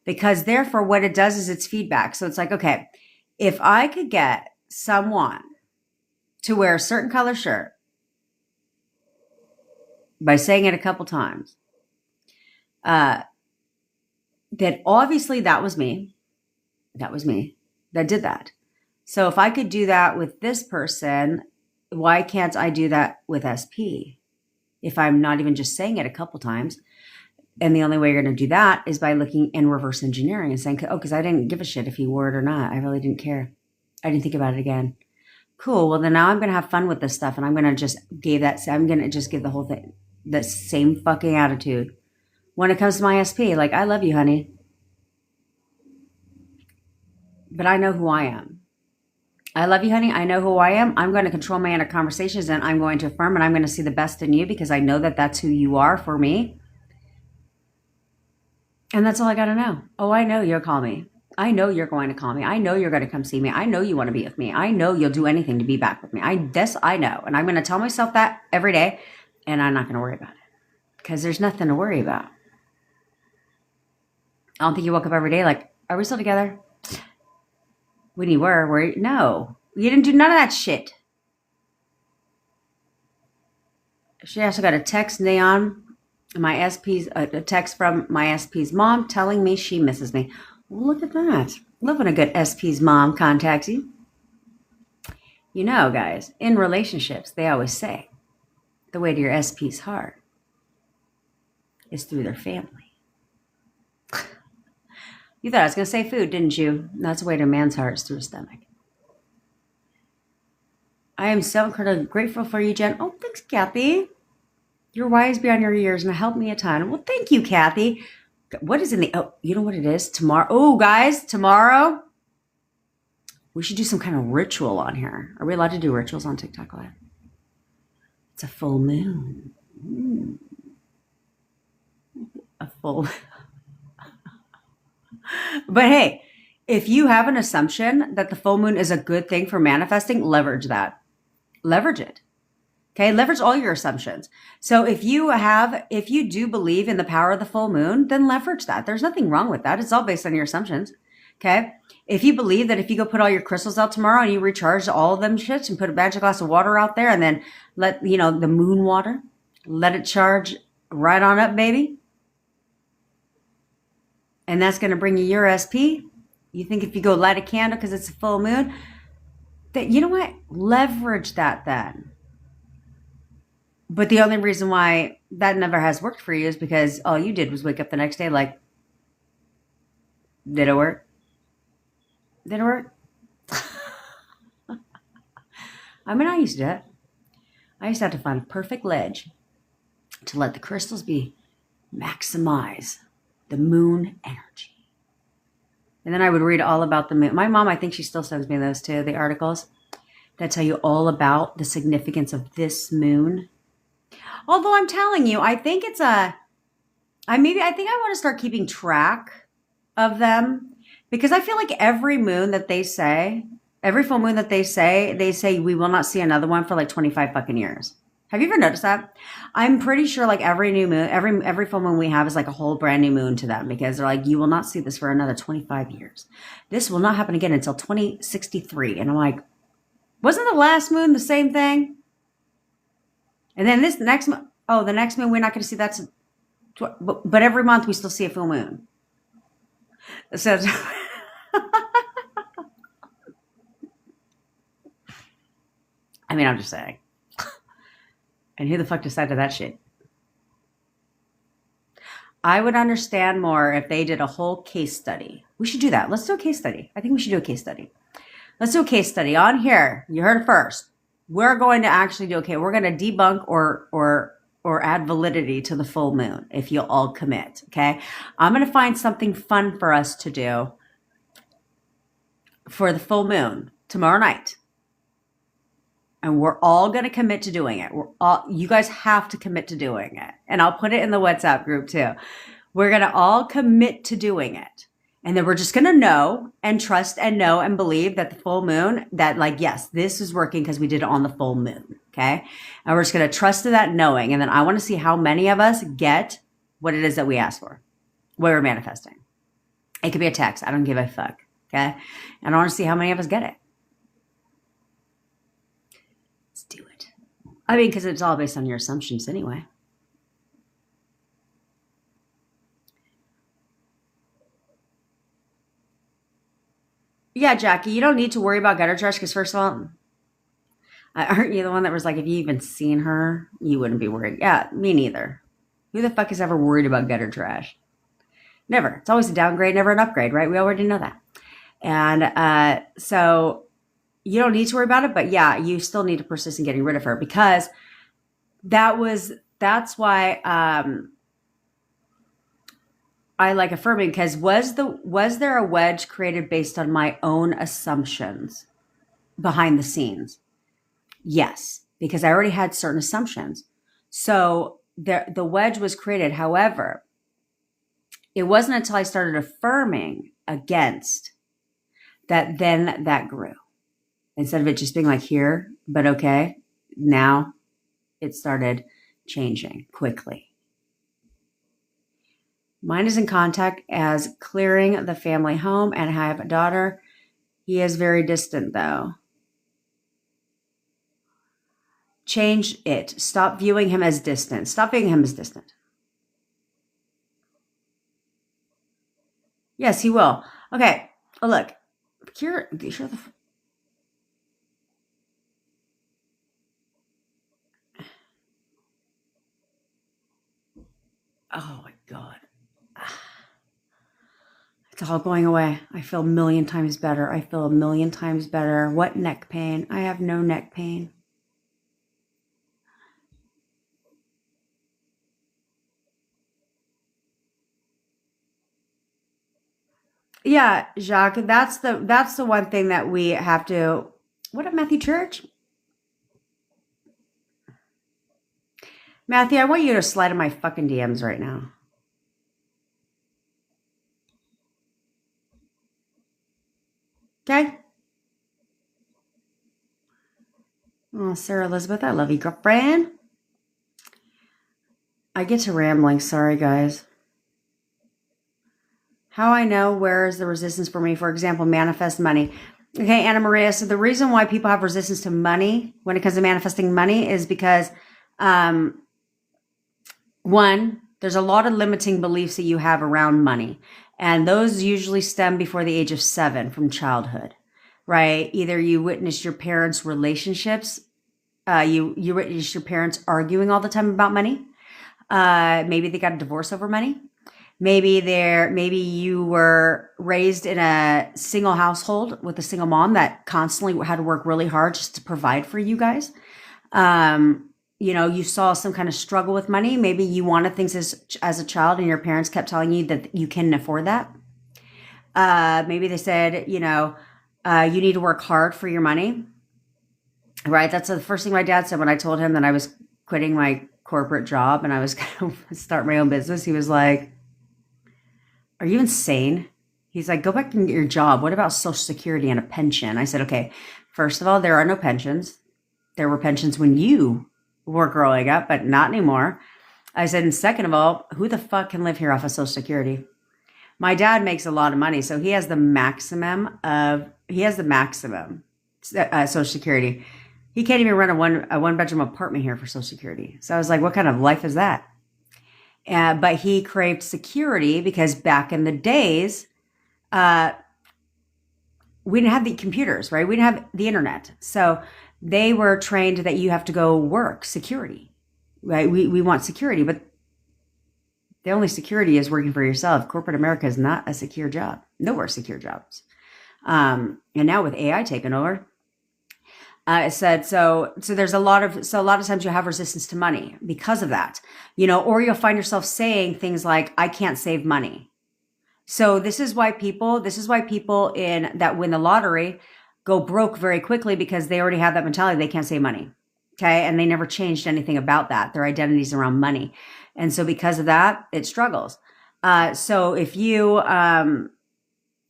Because therefore, what it does is it's feedback. So it's like, okay, if I could get someone to wear a certain color shirt by saying it a couple times, then obviously that was me. That was me that did that. So if I could do that with this person, why can't I do that with SP? If I'm not even just saying it a couple times. And the only way you're going to do that is by looking in reverse engineering and saying, oh, because I didn't give a shit if he wore it or not. I really didn't care. I didn't think about it again. Cool. Well, then now I'm going to have fun with this stuff. And I'm going to just give the whole thing the same fucking attitude. When it comes to my SP, like, I love you, honey. But I know who I am. I love you, honey. I know who I am. I'm going to control my inner conversations and I'm going to affirm and I'm going to see the best in you because I know that that's who you are for me. And that's all I got to know. Oh, I know you'll call me. I know you're going to call me. I know you're going to come see me. I know you want to be with me. I know you'll do anything to be back with me. I know. And I'm going to tell myself that every day and I'm not going to worry about it because there's nothing to worry about. I don't think you woke up every day like, are we still together? When you were no, you didn't do none of that shit. She also got a text, Neon, a text from my SP's mom telling me she misses me. Well, look at that. Love when a good SP's mom contacts you. You know, guys, in relationships, they always say the way to your SP's heart is through their family. You thought I was going to say food, didn't you? That's the way to a man's heart is through his stomach. I am so incredibly grateful for you, Jen. Oh, thanks, Kathy. You're wise beyond your years and helped me a ton. Well, thank you, Kathy. What is in the... Oh, you know what it is? Tomorrow... Oh, guys, tomorrow, we should do some kind of ritual on here. Are we allowed to do rituals on TikTok Live? It's a full moon. A full... But hey, if you have an assumption that the full moon is a good thing for manifesting, leverage that. Leverage it. Okay, leverage all your assumptions. So if you do believe in the power of the full moon, then leverage that. There's nothing wrong with that. It's all based on your assumptions. Okay. If you believe that if you go put all your crystals out tomorrow and you recharge all of them shits and put a magic glass of water out there and then let, the moon water, let it charge right on up, baby. And that's going to bring you your SP. You think if you go light a candle because it's a full moon, that, you know what? Leverage that then. But the only reason why that never has worked for you is because all you did was wake up the next day like, did it work? Did it work? I mean, I used to do it. I used to have to find a perfect ledge to let the crystals maximize the moon energy. And then I would read all about the moon. My mom, I think she still sends me those too, the articles that tell you all about the significance of this moon. Although I'm telling you, I think I think I want to start keeping track of them Because I feel like every moon that they say, every full moon that they say we will not see another one for like 25 fucking years. Have you ever noticed that? I'm pretty sure like every new moon, every full moon we have is like a whole brand new moon to them because they're like, you will not see this for another 25 years. This will not happen again until 2063. And I'm like, wasn't the last moon the same thing? And then this next, the next moon, we're not going to see that. But every month we still see a full moon. So, I mean, I'm just saying. And who the fuck decided that shit? I would understand more if they did a whole case study. We should do that. Let's do a case study. I think we should do a case study. Let's do a case study on here. You heard it first. We're going to actually do, we're going to debunk or add validity to the full moon if you'll all commit. Okay. I'm going to find something fun for us to do for the full moon tomorrow night. And we're all going to commit to doing it. You guys have to commit to doing it. And I'll put it in the WhatsApp group too. We're going to all commit to doing it. And then we're just going to know and trust and know and believe that the full moon, that like, yes, this is working because we did it on the full moon. Okay. And we're just going to trust to that knowing. And then I want to see how many of us get what it is that we asked for, what we're manifesting. It could be a text. I don't give a fuck. Okay. And I want to see how many of us get it. Let's do it. I mean, because it's all based on your assumptions anyway. Yeah, Jackie, you don't need to worry about gutter trash because first of all, aren't you the one that was like, if you even seen her, you wouldn't be worried? Yeah, me neither. Who the fuck is ever worried about gutter trash? Never. It's always a downgrade, never an upgrade, right? We already know that. And so you don't need to worry about it, but yeah, you still need to persist in getting rid of her because that's why I like affirming, because was there a wedge created based on my own assumptions behind the scenes? Yes, because I already had certain assumptions. So the wedge was created. However, it wasn't until I started affirming against that then that grew. Instead of it just being like here, but okay, now it started changing quickly. Mine is in contact as clearing the family home and I have a daughter. He is very distant though. Change it. Stop viewing him as distant. Stop viewing him as distant. Yes, he will. Okay. Oh, look. Here the... Oh my God. It's all going away. I feel a million times better. I feel a million times better. What neck pain? I have no neck pain. Yeah, Jacques, that's the one thing that we have to. What up, Matthew Church? Matthew, I want you to slide in my fucking DMs right now. Okay? Oh, Sarah Elizabeth, I love you, girlfriend. I get to rambling. Sorry, guys. How I know where is the resistance for me? For example, manifest money. Okay, Anna Maria. So the reason why people have resistance to money when it comes to manifesting money is because, one, there's a lot of limiting beliefs that you have around money. And those usually stem before the age of 7 from childhood, right? Either you witnessed your parents' relationships. You witnessed your parents arguing all the time about money. Maybe they got a divorce over money. Maybe you were raised in a single household with a single mom that constantly had to work really hard just to provide for you guys. You saw some kind of struggle with money. Maybe you wanted things as a child and your parents kept telling you that you couldn't afford that. Maybe they said, you need to work hard for your money. Right? That's the first thing my dad said when I told him that I was quitting my corporate job and I was going to start my own business. He was like, "Are you insane?" He's like, go back and get your job. What about Social Security and a pension? I said, okay, first of all, there are no pensions. There were pensions when you were growing up, but not anymore. I said, and second of all, who the fuck can live here off of Social Security? My dad makes a lot of money, so he has the maximum Social Security. He can't even rent a one bedroom apartment here for Social Security. So I was like, what kind of life is that? But he craved security because back in the days, we didn't have the computers, right? We didn't have the internet. So they were trained that you have to go work security, right? We want security, but the only security is working for yourself. Corporate America is not a secure job. Nowhere secure jobs. And now with AI taking over, it said, so there's a lot of times you have resistance to money because of that, or you'll find yourself saying things like, I can't save money. So this is why people in that win the lottery go broke very quickly, because they already have that mentality. They can't save money. Okay. And they never changed anything about that. Their identities around money. And so because of that, it struggles. So if you,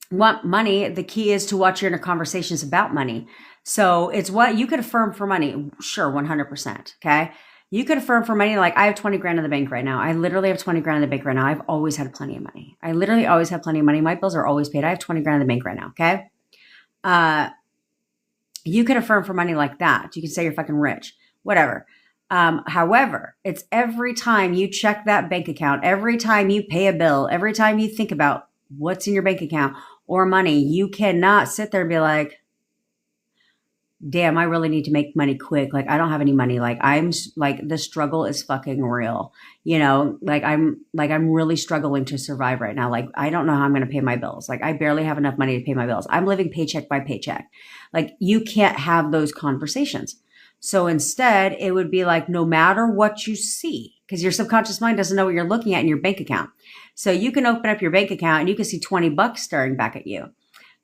want money, the key is to watch your inner conversations about money. So it's what you could affirm for money. Sure. 100%. Okay. You could affirm for money. Like, I have 20 grand in the bank right now. I literally have 20 grand in the bank right now. I've always had plenty of money. I literally always have plenty of money. My bills are always paid. I have 20 grand in the bank right now. Okay. You could affirm for money like that. You can say you're fucking rich, whatever. However, it's every time you check that bank account, every time you pay a bill, every time you think about what's in your bank account or money, you cannot sit there and be like, damn, I really need to make money quick. Like, I don't have any money. Like, I'm like, the struggle is fucking real. I'm really struggling to survive right now. Like, I don't know how I'm going to pay my bills. Like, I barely have enough money to pay my bills. I'm living paycheck by paycheck. Like, you can't have those conversations. So instead, it would be like, no matter what you see, because your subconscious mind doesn't know what you're looking at in your bank account. So you can open up your bank account and you can see $20 staring back at you.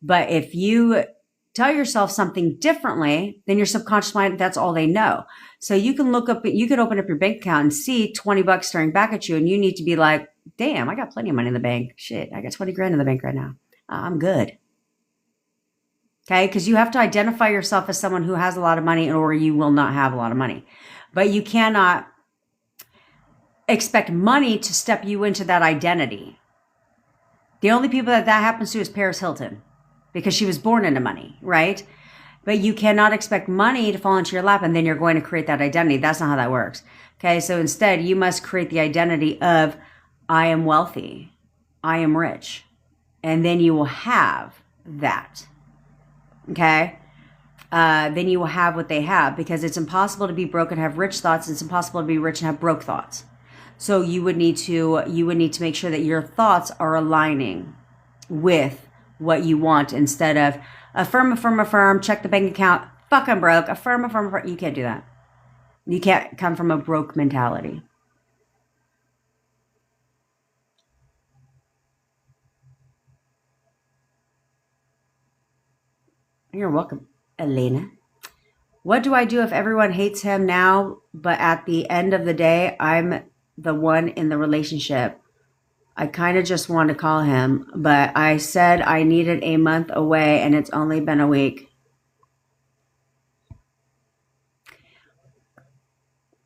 But if you tell yourself something differently, then your subconscious mind, that's all they know. So you can open up your bank account and see $20 staring back at you. And you need to be like, damn, I got plenty of money in the bank. Shit, I got 20 grand in the bank right now. I'm good. Okay. Cause you have to identify yourself as someone who has a lot of money, or you will not have a lot of money. But you cannot expect money to step you into that identity. The only people that happens to is Paris Hilton, because she was born into money, right? But you cannot expect money to fall into your lap and then you're going to create that identity. That's not how that works. Okay. So instead, you must create the identity of, I am wealthy, I am rich. And then you will have that. Okay. Then you will have what they have, because it's impossible to be broke and have rich thoughts. It's impossible to be rich and have broke thoughts. So you would need to make sure that your thoughts are aligning with what you want, instead of affirm, check the bank account, fuck, I'm broke, affirm. You can't do that. You can't come from a broke mentality. You're welcome, Elena. What do I do if everyone hates him now, but at the end of the day, I'm the one in the relationship? I kind of just want to call him, but I said I needed a month away and it's only been a week.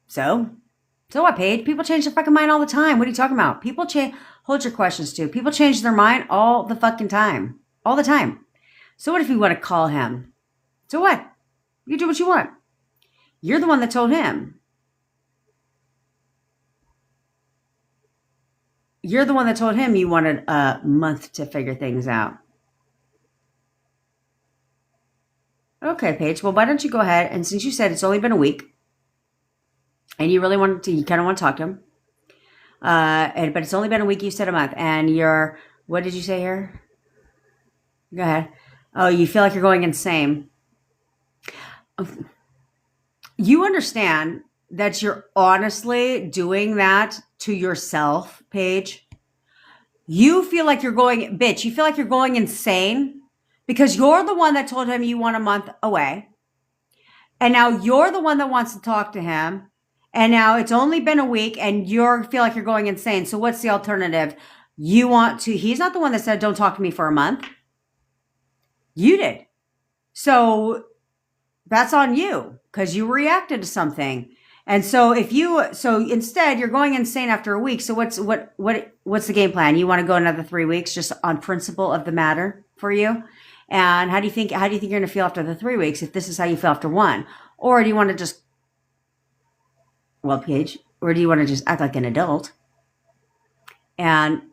So what, Paige? People change their fucking mind all the time. What are you talking about? People change. Hold your questions too. People change their mind all the fucking time. All the time. So what if you want to call him? So what? You do what you want. You're the one that told him. You're the one that told him you wanted a month to figure things out. Okay, Paige. Well, why don't you go ahead, and since you said it's only been a week and you really wanted to, you kind of want to talk to him, but it's only been a week, you said a month, and what did you say here? Go ahead. Oh, you feel like you're going insane. You understand that you're honestly doing that to yourself, Paige. You feel like you're going, bitch, you feel like you're going insane because you're the one that told him you want a month away. And now you're the one that wants to talk to him. And now it's only been a week and you feel like you're going insane. So what's the alternative? You want to, he's not the one that said, don't talk to me for a month. You did. So that's on you because you reacted to something. And so so instead you're going insane after a week. So what's the game plan? You want to go another 3 weeks just on principle of the matter for you? And how do you think you're going to feel after the 3 weeks if this is how you feel after one? Or do you want to just, well, Paige, or do you want to just act like an adult and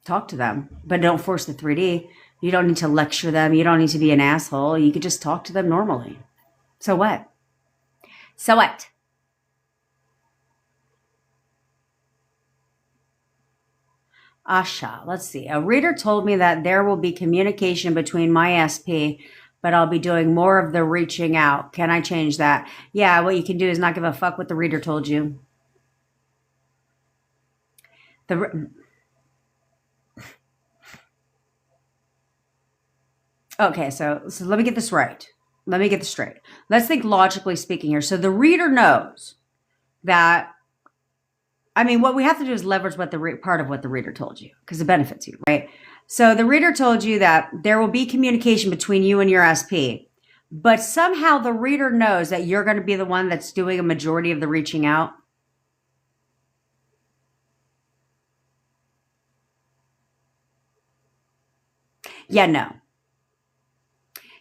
talk to them, but don't force the 3D. You don't need to lecture them. You don't need to be an asshole. You could just talk to them normally. So what? So what? Asha, let's see. A reader told me that there will be communication between my SP, but I'll be doing more of the reaching out. Can I change that? Yeah, what you can do is not give a fuck what the reader told you. Okay, so let me get this right. Let me get this straight. Let's think logically speaking here. So the reader knows that, I mean, what we have to do is leverage what part of what the reader told you because it benefits you, right? So the reader told you that there will be communication between you and your SP, but somehow the reader knows that you're going to be the one that's doing a majority of the reaching out. Yeah, no.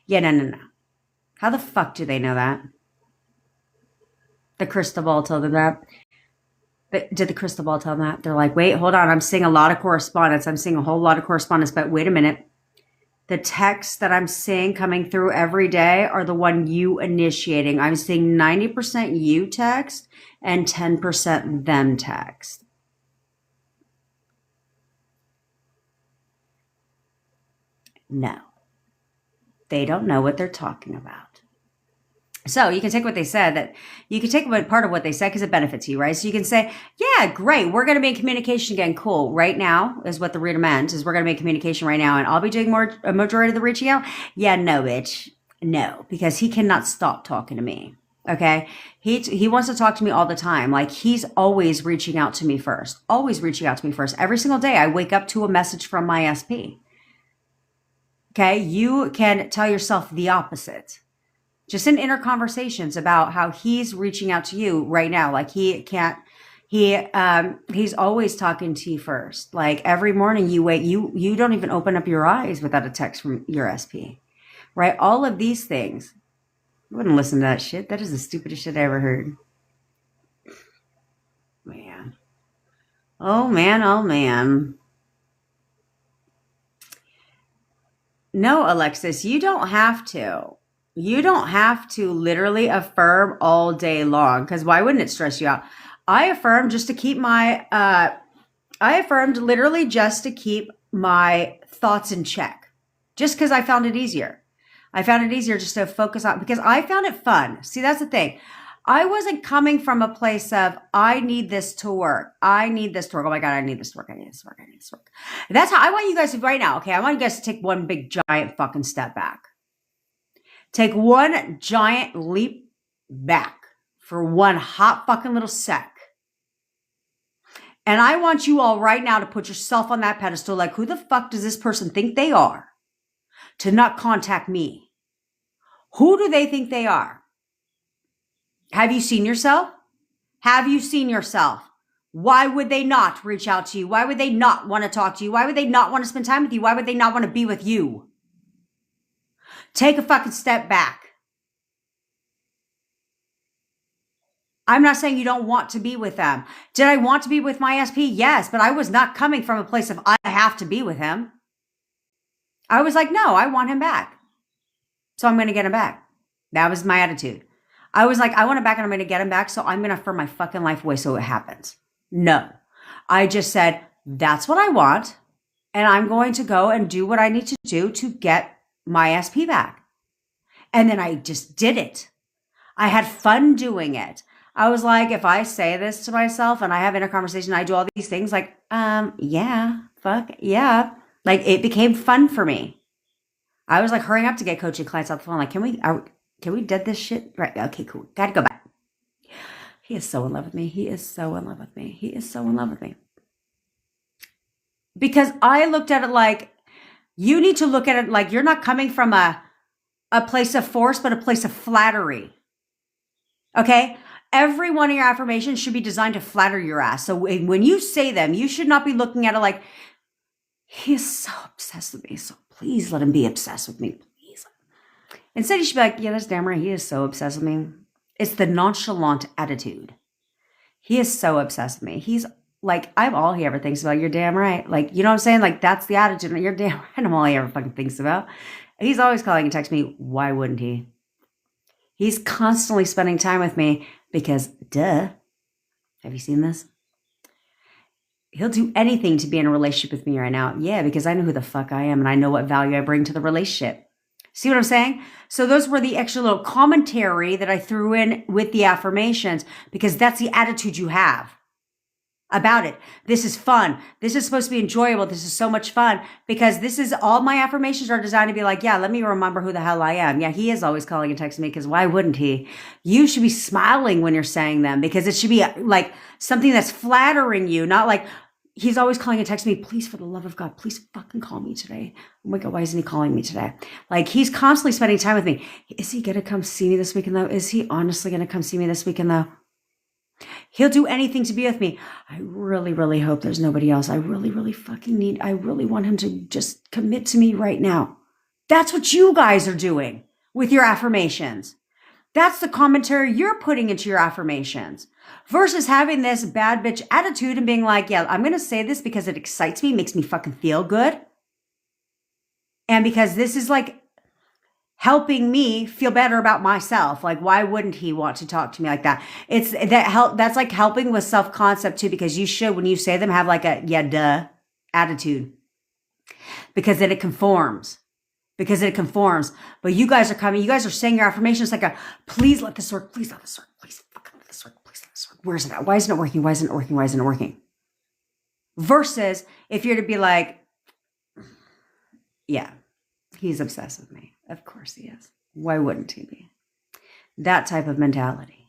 Yeah, no. How the fuck do they know that? The crystal ball told them that. But did the crystal ball tell them that? They're like, wait, hold on. I'm seeing a lot of correspondence. I'm seeing a whole lot of correspondence, but wait a minute. The texts that I'm seeing coming through every day are the one you initiating. I'm seeing 90% you text and 10% them text. No. They don't know what they're talking about. So you can take what they said, that you can take part of what they said because it benefits you, right? So you can say, yeah, great. We're going to be in communication again. Cool. Right now is what the reader meant is we're going to be in communication right now. And I'll be doing a majority of the reaching out. Yeah, no, bitch. No, because he cannot stop talking to me. Okay. He wants to talk to me all the time. Like he's always reaching out to me first, always reaching out to me first. Every single day I wake up to a message from my SP. Okay. You can tell yourself the opposite. Just in inner conversations about how he's reaching out to you right now. Like he's always talking to you first. Like every morning you wake, you don't even open up your eyes without a text from your SP, right? All of these things. I wouldn't listen to that shit. That is the stupidest shit I ever heard. Man. Oh man, oh man. No, Alexis, you don't have to. You don't have to literally affirm all day long because why wouldn't it stress you out? I affirmed just to keep I affirmed literally just to keep my thoughts in check, just because I found it easier. I found it easier just to focus on because I found it fun. See, that's the thing. I wasn't coming from a place of, I need this to work. I need this to work. Oh my God, I need this to work. I need this to work. I need this to work. That's how I want you guys to right now. Okay. I want you guys to take one big giant fucking step back. Take one giant leap back for one hot fucking little sec. And I want you all right now to put yourself on that pedestal. Like, who the fuck does this person think they are to not contact me? Who do they think they are? Have you seen yourself? Have you seen yourself? Why would they not reach out to you? Why would they not want to talk to you? Why would they not want to spend time with you? Why would they not want to be with you? Take a fucking step back. I'm not saying you don't want to be with them. Did I want to be with my SP? Yes, but I was not coming from a place of I have to be with him. I was like, no, I want him back. So I'm going to get him back. That was my attitude. I was like, I want him back and I'm going to get him back. So I'm going to affirm my fucking life away so it happens. No, I just said, that's what I want. And I'm going to go and do what I need to do to get my SP back. And then I just did it. I had fun doing it. I was like, if I say this to myself and I have inner conversation, I do all these things like, yeah, fuck, yeah. Like it became fun for me. I was like hurrying up to get coaching clients off the phone. Like, can we dead this shit? Right. Okay, cool. Gotta go back. He is so in love with me. He is so in love with me. He is so in love with me. Because I looked at it like, you need to look at it like you're not coming from a place of force, but a place of flattery. Okay? Every one of your affirmations should be designed to flatter your ass. So when you say them, you should not be looking at it like, he is so obsessed with me. So please let him be obsessed with me. Please. Instead, you should be like, yeah, that's damn right. He is so obsessed with me. It's the nonchalant attitude. He is so obsessed with me. He's like, I'm all he ever thinks about. You're damn right. Like, you know what I'm saying? Like, that's the attitude. You're damn right. I'm all he ever fucking thinks about. He's always calling and texting me. Why wouldn't he? He's constantly spending time with me because, duh. Have you seen this? He'll do anything to be in a relationship with me right now. Yeah, because I know who the fuck I am and I know what value I bring to the relationship. See what I'm saying? So those were the extra little commentary that I threw in with the affirmations because that's the attitude you have about it. This is fun. This is supposed to be enjoyable. This is so much fun because this is all my affirmations are designed to be like, yeah, let me remember who the hell I am. Yeah, he is always calling and texting me because why wouldn't he? You should be smiling when you're saying them because it should be like something that's flattering you, not like he's always calling and texting me, please, for the love of God, please fucking call me today. Oh my God, why isn't he calling me today? Like he's constantly spending time with me. Is he going to come see me this weekend though? Is he honestly going to come see me this weekend though? He'll do anything to be with me. I really, really hope there's nobody else. I really, really I really want him to just commit to me right now. That's what you guys are doing with your affirmations. That's the commentary you're putting into your affirmations versus having this bad bitch attitude and being like, yeah, I'm going to say this because it excites me, makes me fucking feel good. And because this is like helping me feel better about myself. Like, why wouldn't he want to talk to me like that? It's that help. That's like helping with self-concept too, because you should, when you say them, have like a, yeah, duh attitude because then it conforms. But you guys are saying your affirmations like a, please let this work. Please let this work. Please fucking let this work. Please let this work. Where is it at? Why isn't it working? Why isn't it working? Why isn't it working? Versus if you're to be like, yeah, he's obsessed with me. Of course he is. Why wouldn't he be? That type of mentality.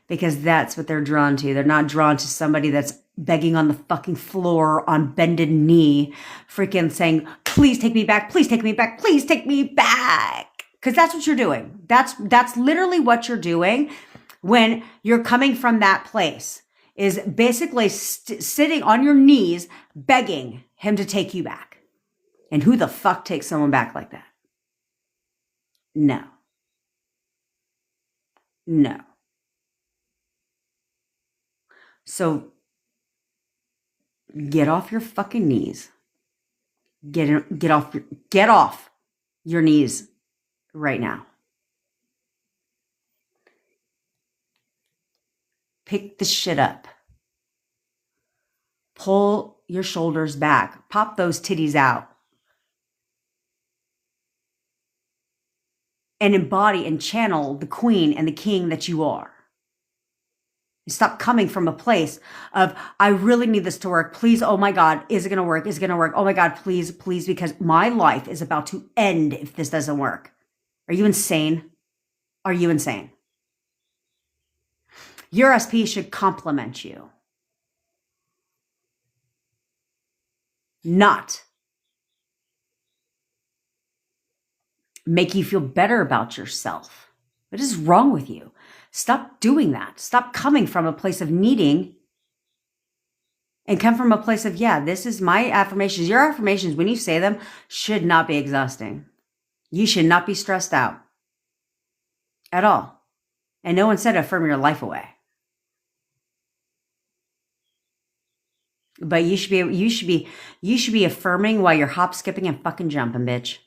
Because that's what they're drawn to. They're not drawn to somebody that's begging on the fucking floor on bended knee, freaking saying, please take me back, please take me back, please take me back. Because that's what you're doing. That's literally what you're doing when you're coming from that place, is basically sitting on your knees begging him to take you back. And who the fuck takes someone back like that? No. So get off your fucking knees. Get off your knees right now. Pick the shit up. Pull your shoulders back. Pop those titties out. And embody and channel the queen and the king that you are. Stop coming from a place of, I really need this to work. Please, oh my God, is it going to work? Is it going to work? Oh my God, please, please, because my life is about to end if this doesn't work. Are you insane? Are you insane? Your SP should compliment you. Not make you feel better about yourself. What is wrong with you? Stop doing that. Stop coming from a place of needing and come from a place of, yeah, this is my affirmations. Your affirmations, when you say them, should not be exhausting. You should not be stressed out at all. And no one said affirm your life away. But you should be affirming while you're hop, skipping, and fucking jumping, bitch.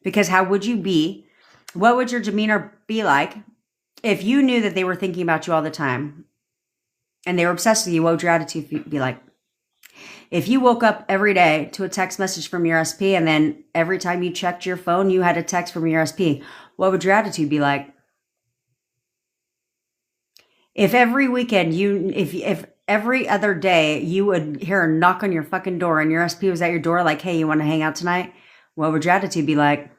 Because how would you be? What would your demeanor be like if you knew that they were thinking about you all the time and they were obsessed with you? What would your attitude be like? If you woke up every day to a text message from your SP and then every time you checked your phone, you had a text from your SP, what would your attitude be like? If every weekend if every other day you would hear a knock on your fucking door and your SP was at your door like, hey, you want to hang out tonight? What would your attitude be like?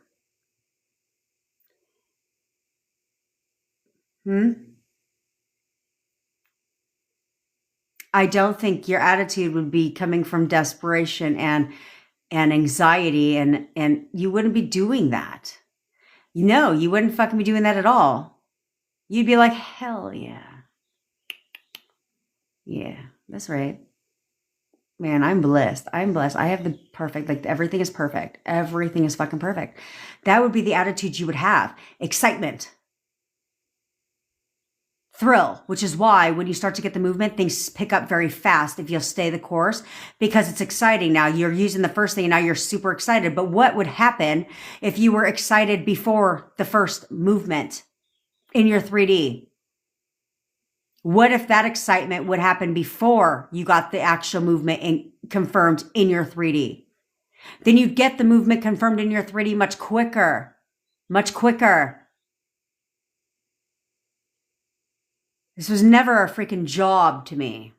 I don't think your attitude would be coming from desperation and anxiety, and you wouldn't be doing that. No, you wouldn't fucking be doing that at all. You'd be like, hell yeah. Yeah, that's right. Man, I'm blessed. I'm blessed. I have the perfect, like everything is perfect. Everything is fucking perfect. That would be the attitude you would have. Excitement. Thrill, which is why when you start to get the movement, things pick up very fast if you'll stay the course because it's exciting. Now you're using the first thing and now you're super excited. But what would happen if you were excited before the first movement in your 3D? What if that excitement would happen before you got the actual movement confirmed in your 3D? Then you'd get the movement confirmed in your 3D much quicker. Much quicker. This was never a freaking job to me.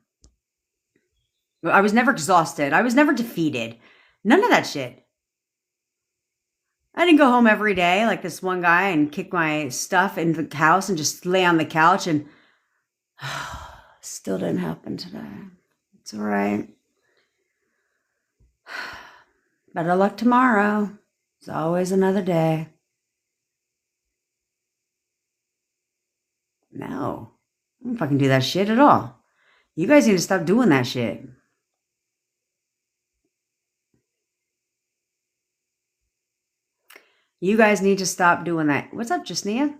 I was never exhausted. I was never defeated. None of that shit. I didn't go home every day like this one guy and kick my stuff into the house and just lay on the couch and still didn't happen today. It's all right. Better luck tomorrow. It's always another day. No, I don't fucking do that shit at all. You guys need to stop doing that shit. You guys need to stop doing that. What's up, Justnia?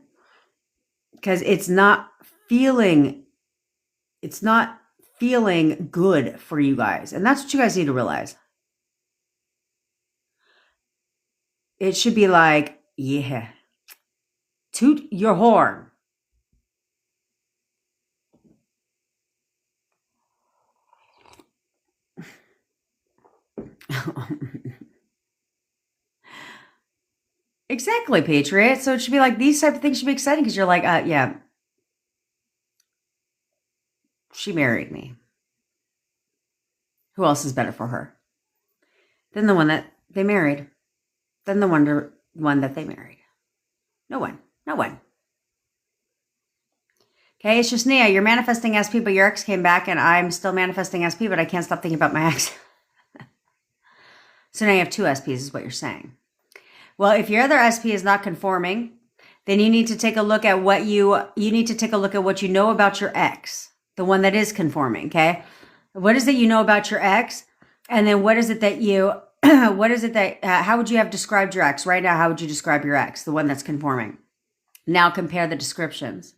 Because it's not feeling good for you guys. And that's what you guys need to realize. It should be like, yeah, toot your horn. Exactly, Patriot. So it should be like these type of things should be exciting because you're like, yeah, she married me. Who else is better for her than the one that they married? Than the one that they married? No one. No one. Okay, it's just Nia. You're manifesting SP, but your ex came back, and I'm still manifesting SP, but I can't stop thinking about my ex. So now you have two SPs, is what you're saying. Well, if your other SP is not conforming, then you need to take a look at what you need to take a look at what you know about your ex, the one that is conforming. Okay, what is it you know about your ex, and then what is it that you what is it that how would you have described your ex right now? How would you describe your ex, the one that's conforming? Now compare the descriptions.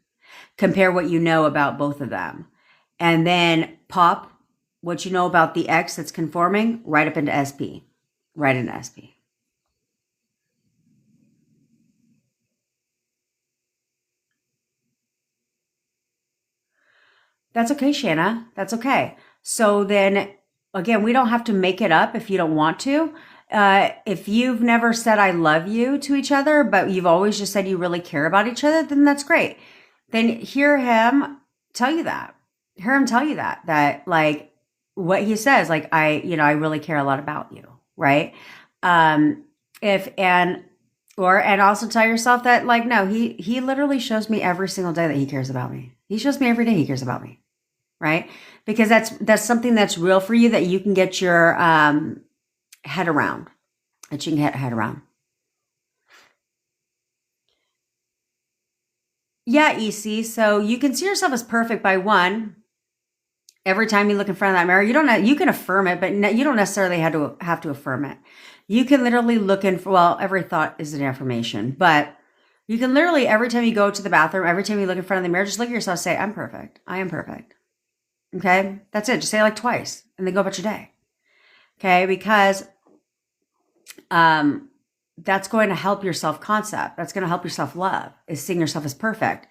Compare what you know about both of them, and then pop what you know about the ex that's conforming right up into SP, right into SP. That's okay, Shanna. That's okay. So then, again, we don't have to make it up if you don't want to. If you've never said I love you to each other, but you've always just said you really care about each other, then that's great. Then hear him tell you that. Hear him tell you that like what he says, like I really care a lot about you, right? And also tell yourself that like, no, he literally shows me every single day that he cares about me. He shows me every day he cares about me. Right? Because that's something that's real for you that you can get your head around. That you can get head around. Yeah, EC. So you can see yourself as perfect by one. Every time you look in front of that mirror, you can affirm it, but you don't necessarily have to affirm it. You can literally look in for, well, every thought is an affirmation, but you can literally, every time you go to the bathroom, every time you look in front of the mirror, just look at yourself, say, I'm perfect. I am perfect. Okay, that's it. Just say it like twice and then go about your day. Okay, because that's going to help your self-concept. That's going to help your self-love, is seeing yourself as perfect.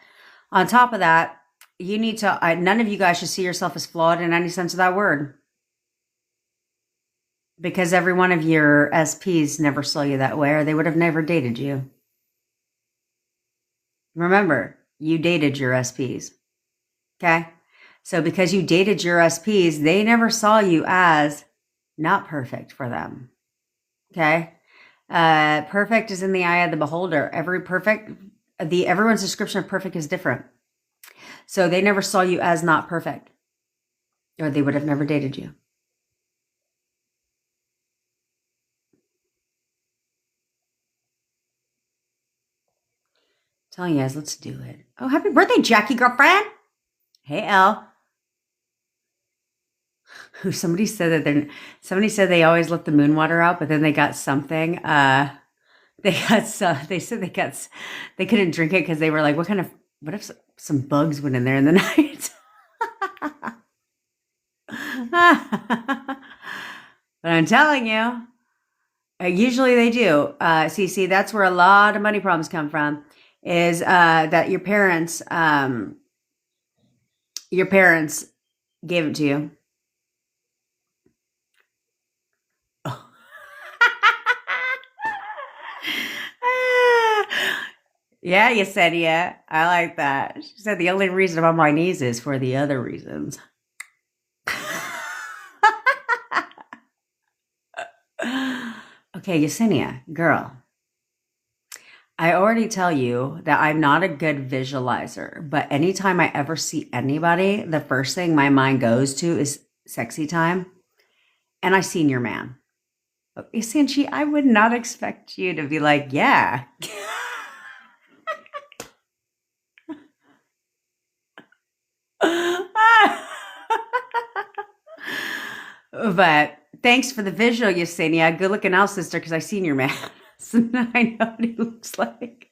On top of that, you need to, none of you guys should see yourself as flawed in any sense of that word. Because every one of your SPs never saw you that way, or they would have never dated you. Remember, you dated your SPs. Okay? So because you dated your SPs, they never saw you as not perfect for them. Okay? Perfect is in the eye of the beholder. Everyone's description of perfect is different. So they never saw you as not perfect. Or they would have never dated you. Telling you guys, let's do it. Oh, happy birthday, Jackie, girlfriend. Hey, Elle. Somebody said they always let the moon water out, but then they got something. They said they couldn't drink it because they were like, what if some bugs went in there in the night? But I'm telling you, usually they do. See, that's where a lot of money problems come from. Is that your parents gave it to you? Yeah, you said yeah. I like that. She said the only reason I'm on my knees is for the other reasons. Okay, Yesenia, girl. I already tell you that I'm not a good visualizer, but anytime I ever see anybody, the first thing my mind goes to is sexy time. And I seen your man. Sanchi, I would not expect you to be like, yeah. But thanks for the visual, Yesenia. Good looking out, sister, because I seen your man. So now I know what he looks like.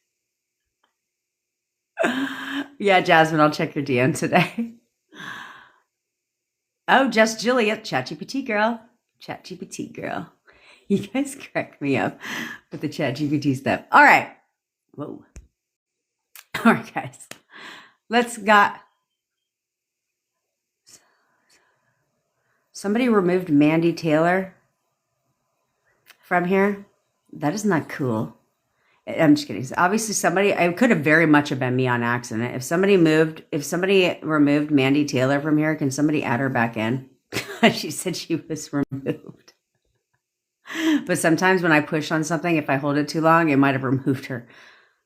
Yeah, Jasmine, I'll check your DM today. Oh, just Julia, ChatGPT girl. ChatGPT girl. You guys crack me up with the ChatGPT stuff. All right. Whoa. All right, guys. Somebody removed Mandy Taylor from here. That is not cool. I'm just kidding. Obviously, it could have very much have been me on accident. If somebody removed Mandy Taylor from here, can somebody add her back in? She said she was removed. But sometimes when I push on something, if I hold it too long, it might have removed her.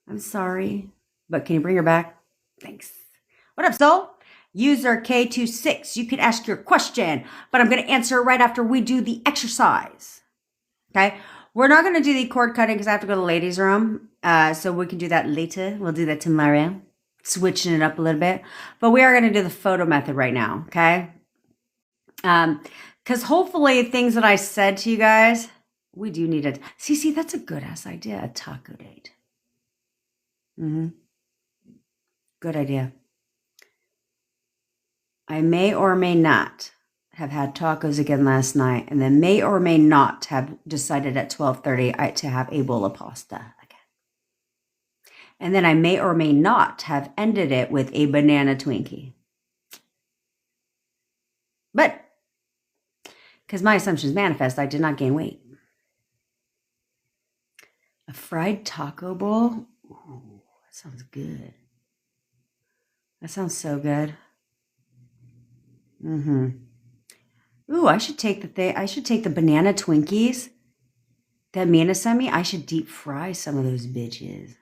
I'm sorry, but can you bring her back? Thanks. What up, Soul? User K26, you can ask your question, but I'm going to answer right after we do the exercise. Okay? We're not going to do the cord cutting because I have to go to the ladies' room. So we can do that later. We'll do that tomorrow. Switching it up a little bit. But we are going to do the photo method right now. Okay? Because hopefully things that I said to you guys, we do need it. See, that's a good-ass idea. A taco date. Good idea. I may or may not have had tacos again last night, and then may or may not have decided at 12:30 to have a bowl of pasta again. And then I may or may not have ended it with a banana Twinkie. But because my assumptions manifest, I did not gain weight. A fried taco bowl? Ooh, that sounds good. That sounds so good. Ooh, I should take the banana Twinkies that Mina sent me. I should deep fry some of those bitches.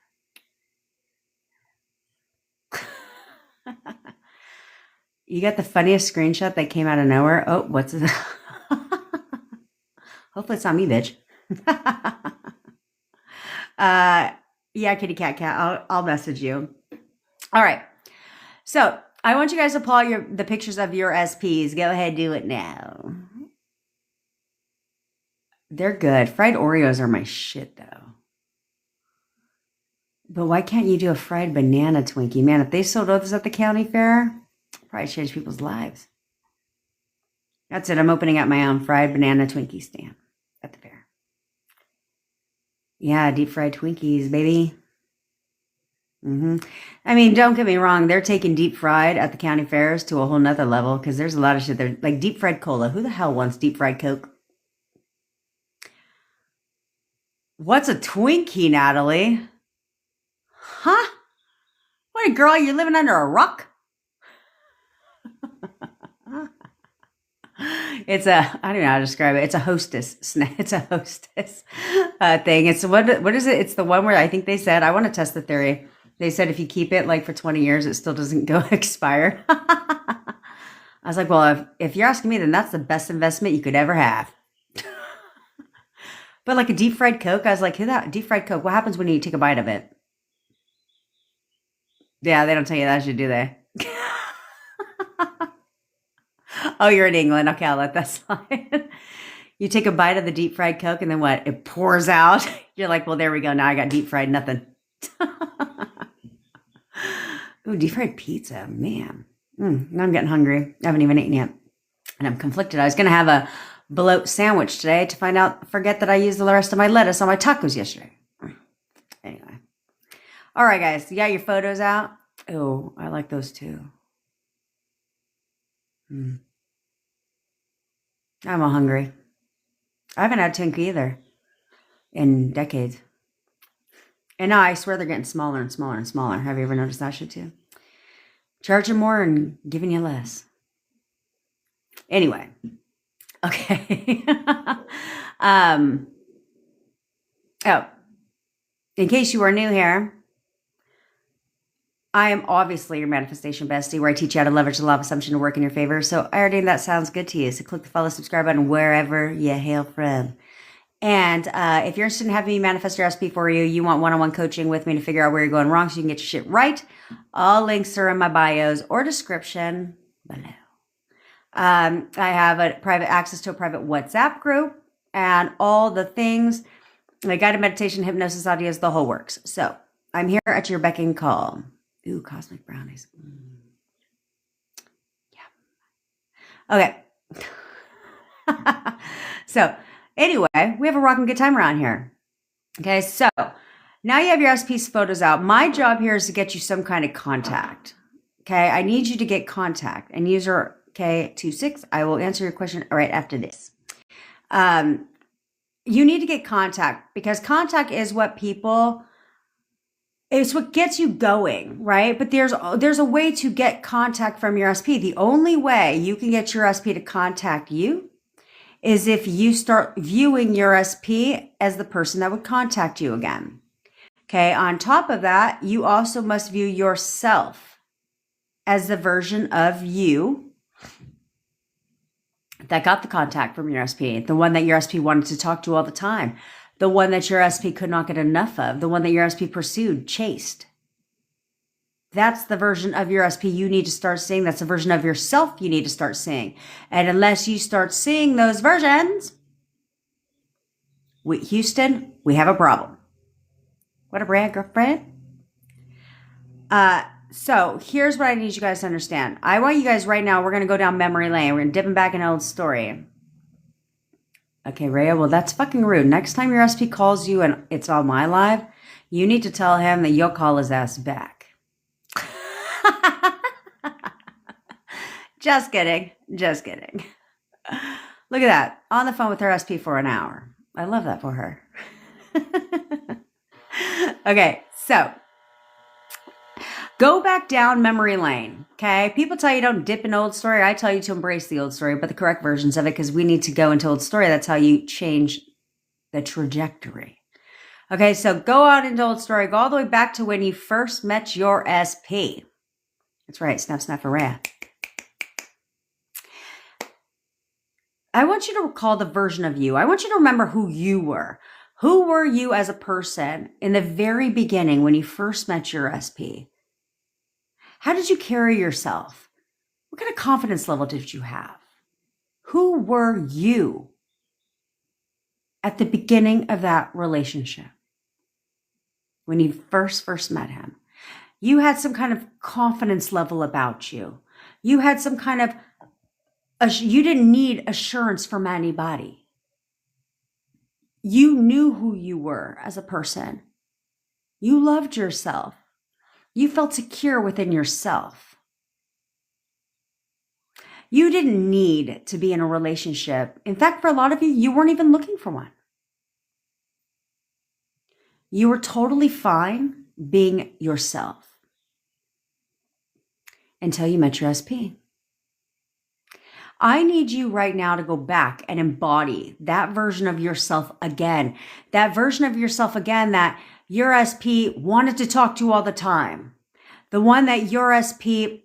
You got the funniest screenshot that came out of nowhere. Oh, what's it? Hopefully it's not me, bitch. Yeah, kitty cat. I'll message you. All right. So I want you guys to pull out the pictures of your SPs. Go ahead, do it now. They're good. Fried Oreos are my shit, though. But why can't you do a fried banana Twinkie? Man, if they sold those at the county fair, probably change people's lives. That's it. I'm opening up my own fried banana Twinkie stand at the fair. Yeah, deep fried Twinkies, baby. I mean, don't get me wrong. They're taking deep fried at the county fairs to a whole nother level because there's a lot of shit there. Like deep fried cola. Who the hell wants deep fried Coke? What's a Twinkie, Natalie? Huh? What, girl, you're living under a rock? I don't know how to describe it. It's a hostess snack. It's a hostess thing. It's what is it? It's the one where I think they said, I want to test the theory. They said if you keep it like for 20 years, it still doesn't go expire. I was like, well, if you're asking me, then that's the best investment you could ever have. But like a deep fried Coke, I was like, that deep fried Coke, what happens when you take a bite of it? Yeah, they don't tell you that shit, do they? Oh, you're in England. Okay, I'll let that slide. You take a bite of the deep fried Coke and then what? It pours out. You're like, well, there we go. Now I got deep fried nothing. Ooh, deep fried pizza. Man. Now I'm getting hungry. I haven't even eaten yet. And I'm conflicted. I was going to have a bloat sandwich today to forget that I used the rest of my lettuce on my tacos yesterday. Anyway. All right, guys. You got your photos out? Oh, I like those too. I'm all hungry. I haven't had Tink either in decades. And now I swear they're getting smaller and smaller and smaller. Have you ever noticed that shit too? Charging more and giving you less. Anyway. Okay. In case you are new here, I am obviously your manifestation bestie, where I teach you how to leverage the law of assumption to work in your favor. So I already know that sounds good to you. So click the follow, subscribe button wherever you hail from. And if you're interested in having me manifest your SP for you, you want one-on-one coaching with me to figure out where you're going wrong so you can get your shit right, all links are in my bios or description below. I have a private access to a private WhatsApp group and all the things, like guided meditation, hypnosis audios, the whole works. So I'm here at your beck and call. Ooh, cosmic brownies. Yeah. Okay. So anyway, we have a rocking good time around here. Okay, so now you have your SP's photos out. My job here is to get you some kind of contact. Okay, I need you to get contact. And user K26, I will answer your question right after this. You need to get contact because contact is what it's what gets you going, right? But there's a way to get contact from your SP. The only way you can get your SP to contact you is if you start viewing your SP as the person that would contact you again. Okay, on top of that, you also must view yourself as the version of you that got the contact from your SP, the one that your SP wanted to talk to all the time, the one that your SP could not get enough of, the one that your SP pursued, chased. That's the version of your SP you need to start seeing. That's the version of yourself you need to start seeing. And unless you start seeing those versions, Houston, we have a problem. What a brand, girlfriend. So here's what I need you guys to understand. I want you guys right now, we're going to go down memory lane. We're going to dip back in an old story. Okay, Rhea, well, that's fucking rude. Next time your SP calls you and it's on my live, you need to tell him that you'll call his ass back. Just kidding. Just kidding. Look at that. On the phone with her SP for an hour. I love that for her. Okay, so go back down memory lane, okay? People tell you don't dip in old story. I tell you to embrace the old story, but the correct versions of it, because we need to go into old story. That's how you change the trajectory. Okay, so go out into old story. Go all the way back to when you first met your SP. That's right, snap, snap, for rat. I want you to recall the version of you. I want you to remember who you were. Who were you as a person in the very beginning when you first met your SP? How did you carry yourself? What kind of confidence level did you have? Who were you at the beginning of that relationship? When you first met him, you had some kind of confidence level about you. You had some kind of, you didn't need assurance from anybody. You knew who you were as a person. You loved yourself. You felt secure within yourself. You didn't need to be in a relationship. In fact, for a lot of you, you weren't even looking for one. You were totally fine being yourself until you met your SP. I need you right now to go back and embody that version of yourself again. That version of yourself again that your SP wanted to talk to all the time. The one that your SP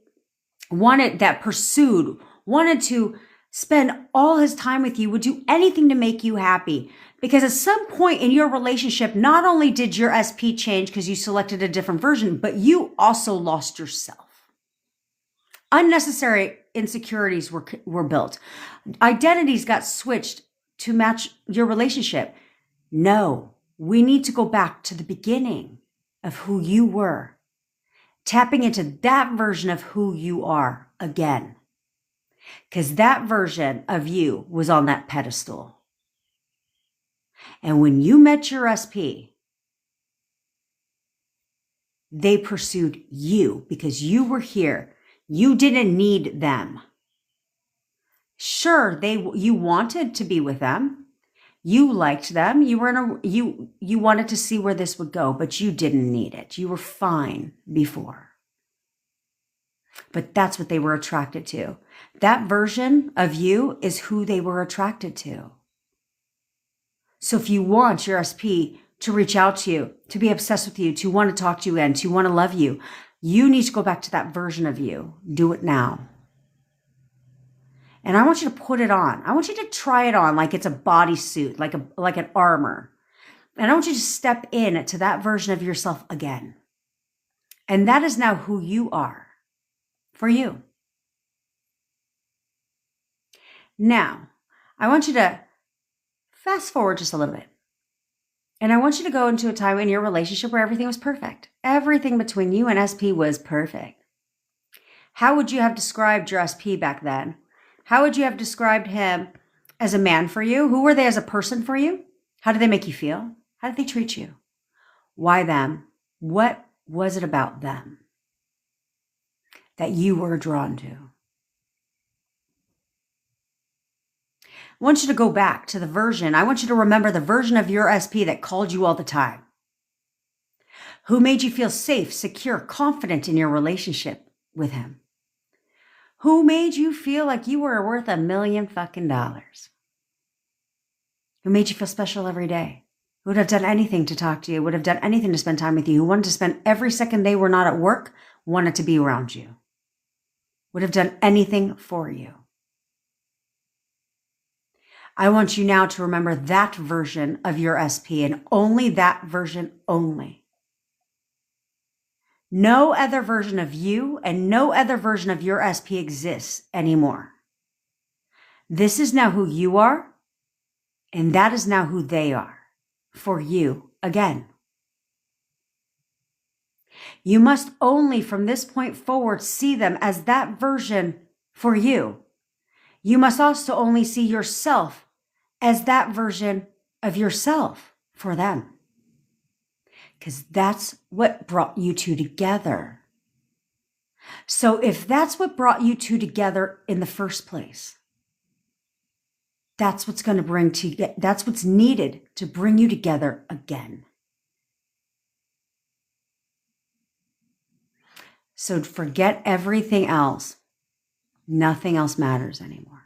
wanted, that pursued, wanted to spend all his time with you, would do anything to make you happy. Because at some point in your relationship, not only did your SP change because you selected a different version, but you also lost yourself. Unnecessary insecurities were built. Identities got switched to match your relationship. No, we need to go back to the beginning of who you were, tapping into that version of who you are again. Because that version of you was on that pedestal. And when you met your SP, they pursued you because you were here. You didn't need them. Sure, you wanted to be with them. You liked them. You were you wanted to see where this would go, but you didn't need it. You were fine before. But that's what they were attracted to. That version of you is who they were attracted to. So if you want your SP to reach out to you, to be obsessed with you, to want to talk to you again, to want to love you, you need to go back to that version of you. Do it now. And I want you to put it on. I want you to try it on like it's a bodysuit, like an armor. And I want you to step in to that version of yourself again. And that is now who you are for you. Now, I want you to fast forward just a little bit. And I want you to go into a time in your relationship where everything was perfect. Everything between you and SP was perfect. How would you have described your SP back then? How would you have described him as a man for you? Who were they as a person for you? How did they make you feel? How did they treat you? Why them? What was it about them that you were drawn to? I want you to go back to the version. I want you to remember the version of your SP that called you all the time. Who made you feel safe, secure, confident in your relationship with him? Who made you feel like you were worth $1 million fucking dollars? Who made you feel special every day? Who would have done anything to talk to you, would have done anything to spend time with you, who wanted to spend every second they were not at work, wanted to be around you, would have done anything for you. I want you now to remember that version of your SP and only that version only. No other version of you and no other version of your SP exists anymore. This is now who you are, and that is now who they are for you again. You must only from this point forward see them as that version for you. You must also only see yourself as that version of yourself for them. Because that's what brought you two together. So if that's what brought you two together in the first place, that's what's going to that's what's needed to bring you together again. So forget everything else. Nothing else matters anymore.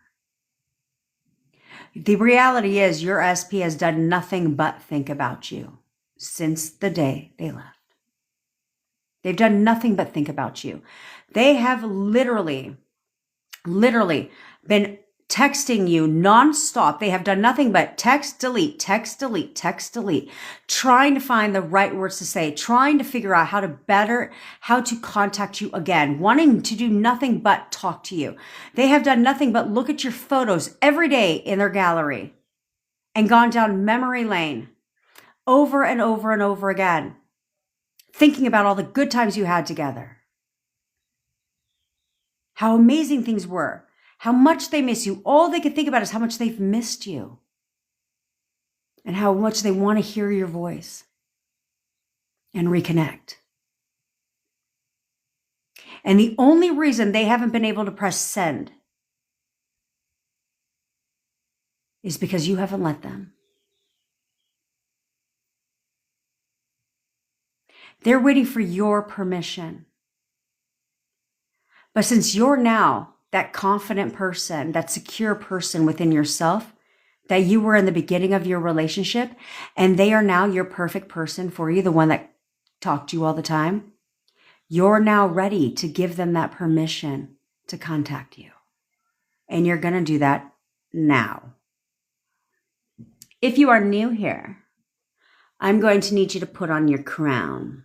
The reality is your SP has done nothing but think about you since the day they left. They've done nothing but think about you. They have literally been texting you nonstop. They have done nothing but text, delete, text, delete, text, delete, trying to find the right words to say, trying to figure out how to contact you again, wanting to do nothing but talk to you. They have done nothing but look at your photos every day in their gallery and gone down memory lane over and over and over again, thinking about all the good times you had together, how amazing things were, how much they miss you. All they can think about is how much they've missed you and how much they want to hear your voice and reconnect. And the only reason they haven't been able to press send is because you haven't let them. They're waiting for your permission. But since you're now that confident person, that secure person within yourself that you were in the beginning of your relationship, and they are now your perfect person for you, the one that talked to you all the time, you're now ready to give them that permission to contact you. And you're going to do that now. If you are new here, I'm going to need you to put on your crown.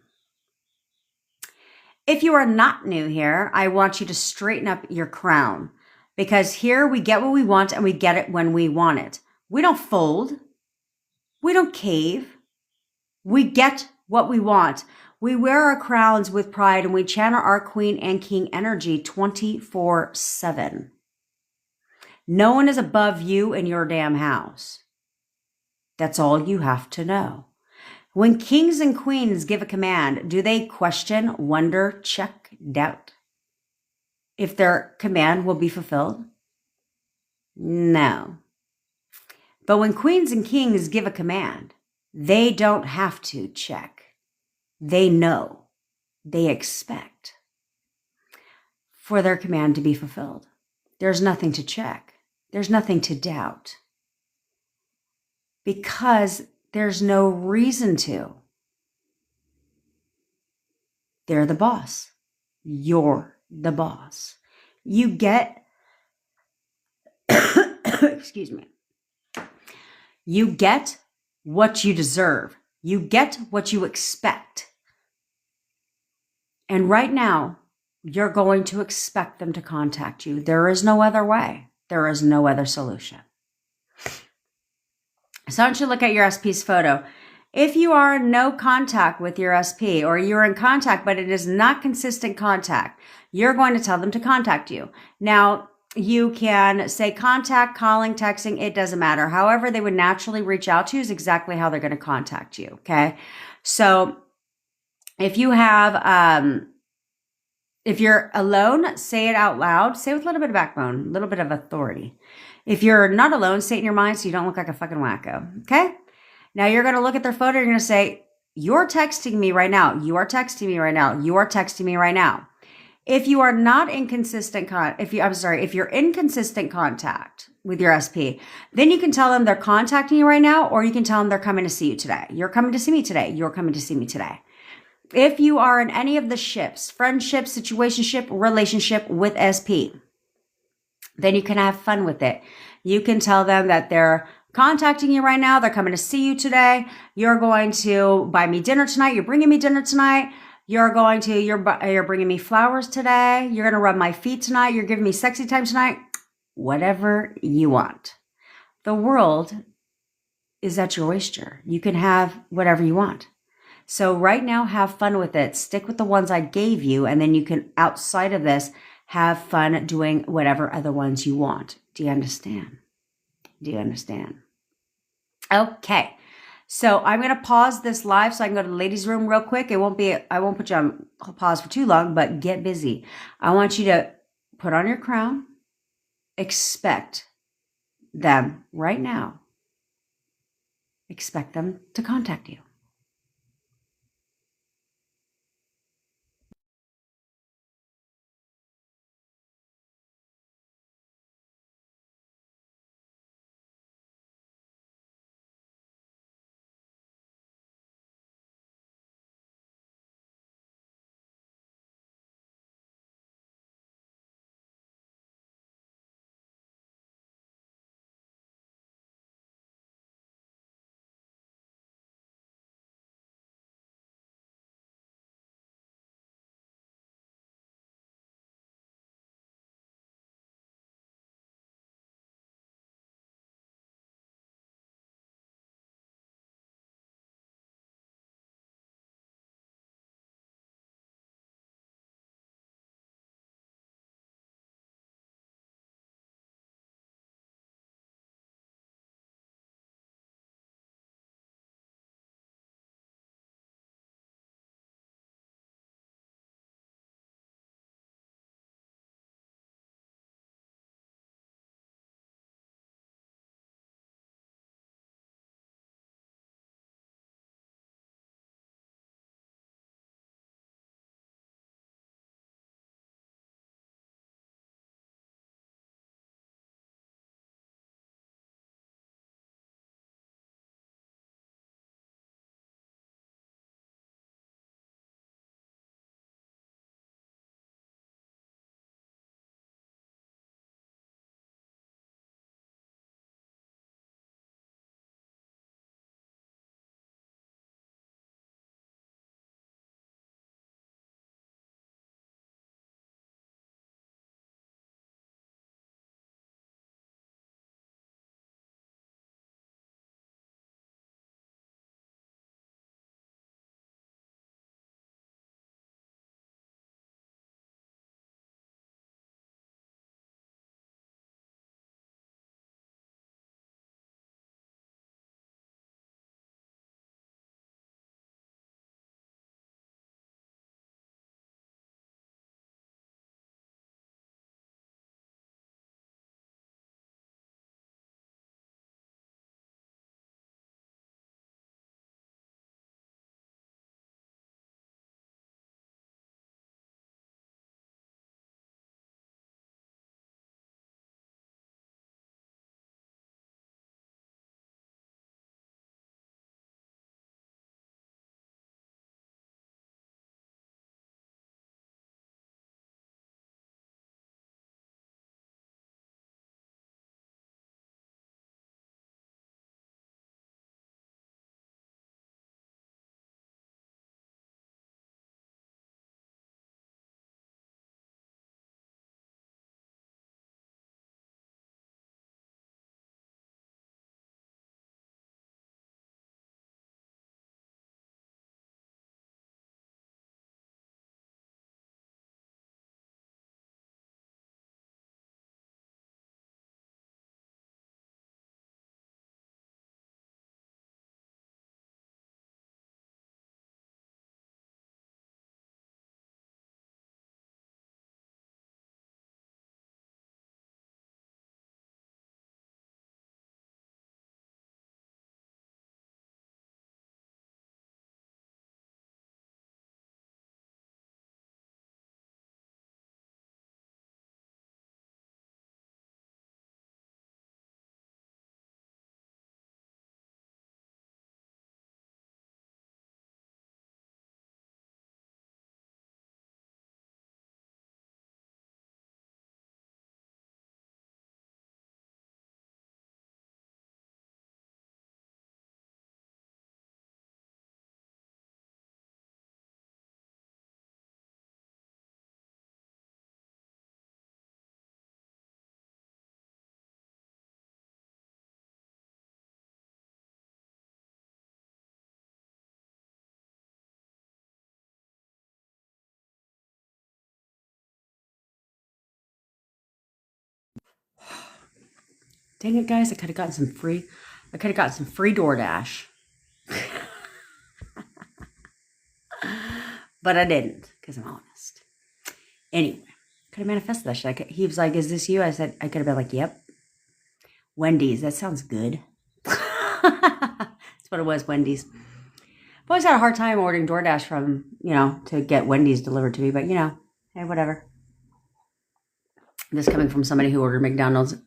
If you are not new here, I want you to straighten up your crown, because here we get what we want and we get it when we want it. We don't fold. We don't cave. We get what we want. We wear our crowns with pride and we channel our queen and king energy 24/7. No one is above you in your damn house. That's all you have to know. When kings and queens give a command, do they question, wonder, check, doubt if their command will be fulfilled? No. But when queens and kings give a command, they don't have to check. They know, they expect for their command to be fulfilled. There's nothing to check. There's nothing to doubt. Because there's no reason to. They're the boss. You're the boss. You get, excuse me, you get what you deserve. You get what you expect. And right now, you're going to expect them to contact you. There is no other way. There is no other solution. So I want you to look at your SP's photo. If you are in no contact with your SP, or you're in contact, but it is not consistent contact, you're going to tell them to contact you. Now, you can say contact, calling, texting, it doesn't matter. However, they would naturally reach out to you is exactly how they're going to contact you. Okay. So if you have, if you're alone, say it out loud. Say it with a little bit of backbone, a little bit of authority. If you're not alone, say it in your mind so you don't look like a fucking wacko. Okay? Now you're going to look at their photo. You're going to say, you're texting me right now. You are texting me right now. You are texting me right now. If you are not in consistent if you're in consistent contact with your SP, then you can tell them they're contacting you right now, or you can tell them they're coming to see you today. You're coming to see me today. You're coming to see me today. If you are in any of the ships, friendship, situationship, relationship with SP, then you can have fun with it. You can tell them that they're contacting you right now. They're coming to see you today. You're going to buy me dinner tonight. You're bringing me dinner tonight. You're bringing me flowers today. You're going to rub my feet tonight. You're giving me sexy time tonight. Whatever you want. The world is at your oyster. You can have whatever you want. So right now, have fun with it. Stick with the ones I gave you. And then you can, outside of this, have fun doing whatever other ones you want. Do you understand? Do you understand? Okay. So I'm going to pause this live so I can go to the ladies' room real quick. I won't put you on pause for too long, but get busy. I want you to put on your crown. Expect them right now. Expect them to contact you. Dang it, guys. I could have gotten some free DoorDash. But I didn't, because I'm honest. Anyway, could have manifested that shit. He was like, is this you? I said, I could have been like, yep. Wendy's. That sounds good. That's what it was, Wendy's. I've always had a hard time ordering DoorDash from, to get Wendy's delivered to me. But, hey, whatever. This coming from somebody who ordered McDonald's.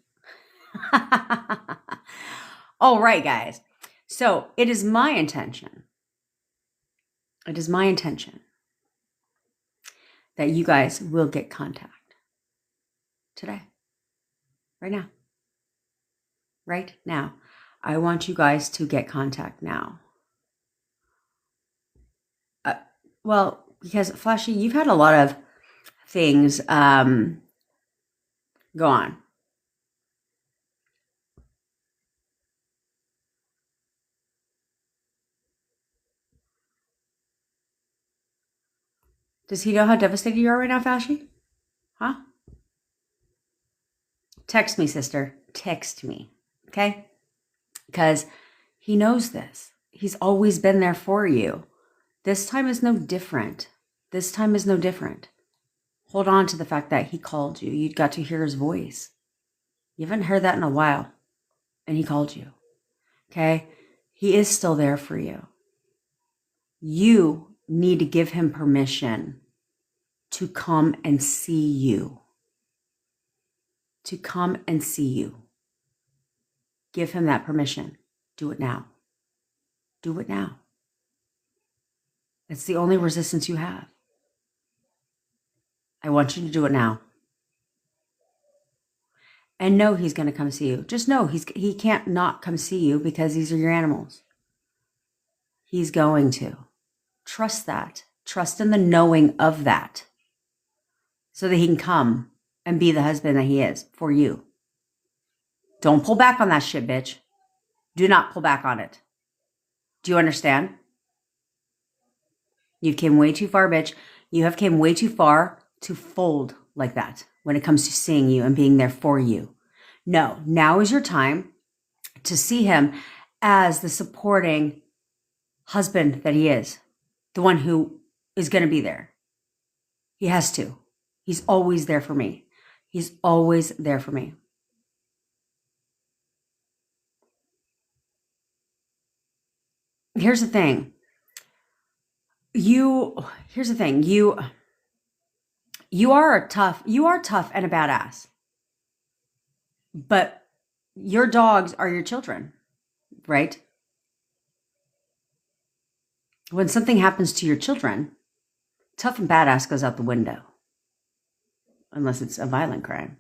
All right, guys. So it is my intention. It is my intention that you guys will get contact today. Right now. Right now. I want you guys to get contact now. Well, because Flashy, you've had a lot of things go on. Does he know how devastated you are right now, Flashy? Huh? Text me, sister. Text me. Okay? Because he knows this. He's always been there for you. This time is no different. This time is no different. Hold on to the fact that he called you. You got to hear his voice. You haven't heard that in a while. And he called you. Okay? He is still there for you. You need to give him permission to come and see you. To come and see you. Give him that permission. Do it now. Do it now. It's the only resistance you have. I want you to do it now. And know he's going to come see you. Just know he can't not come see you because these are your animals. He's going to. Trust that. Trust in the knowing of that. So that he can come and be the husband that he is for you. Don't pull back on that shit, bitch. Do not pull back on it. Do you understand? You've came way too far, bitch. You have came way too far to fold like that when it comes to seeing you and being there for you. No, now is your time to see him as the supporting husband that he is. The one who is going to be there. He has to. He's always there for me. He's always there for me. Here's the thing. You are tough and a badass. But your dogs are your children, right? When something happens to your children, tough and badass goes out the window. Unless it's a violent crime.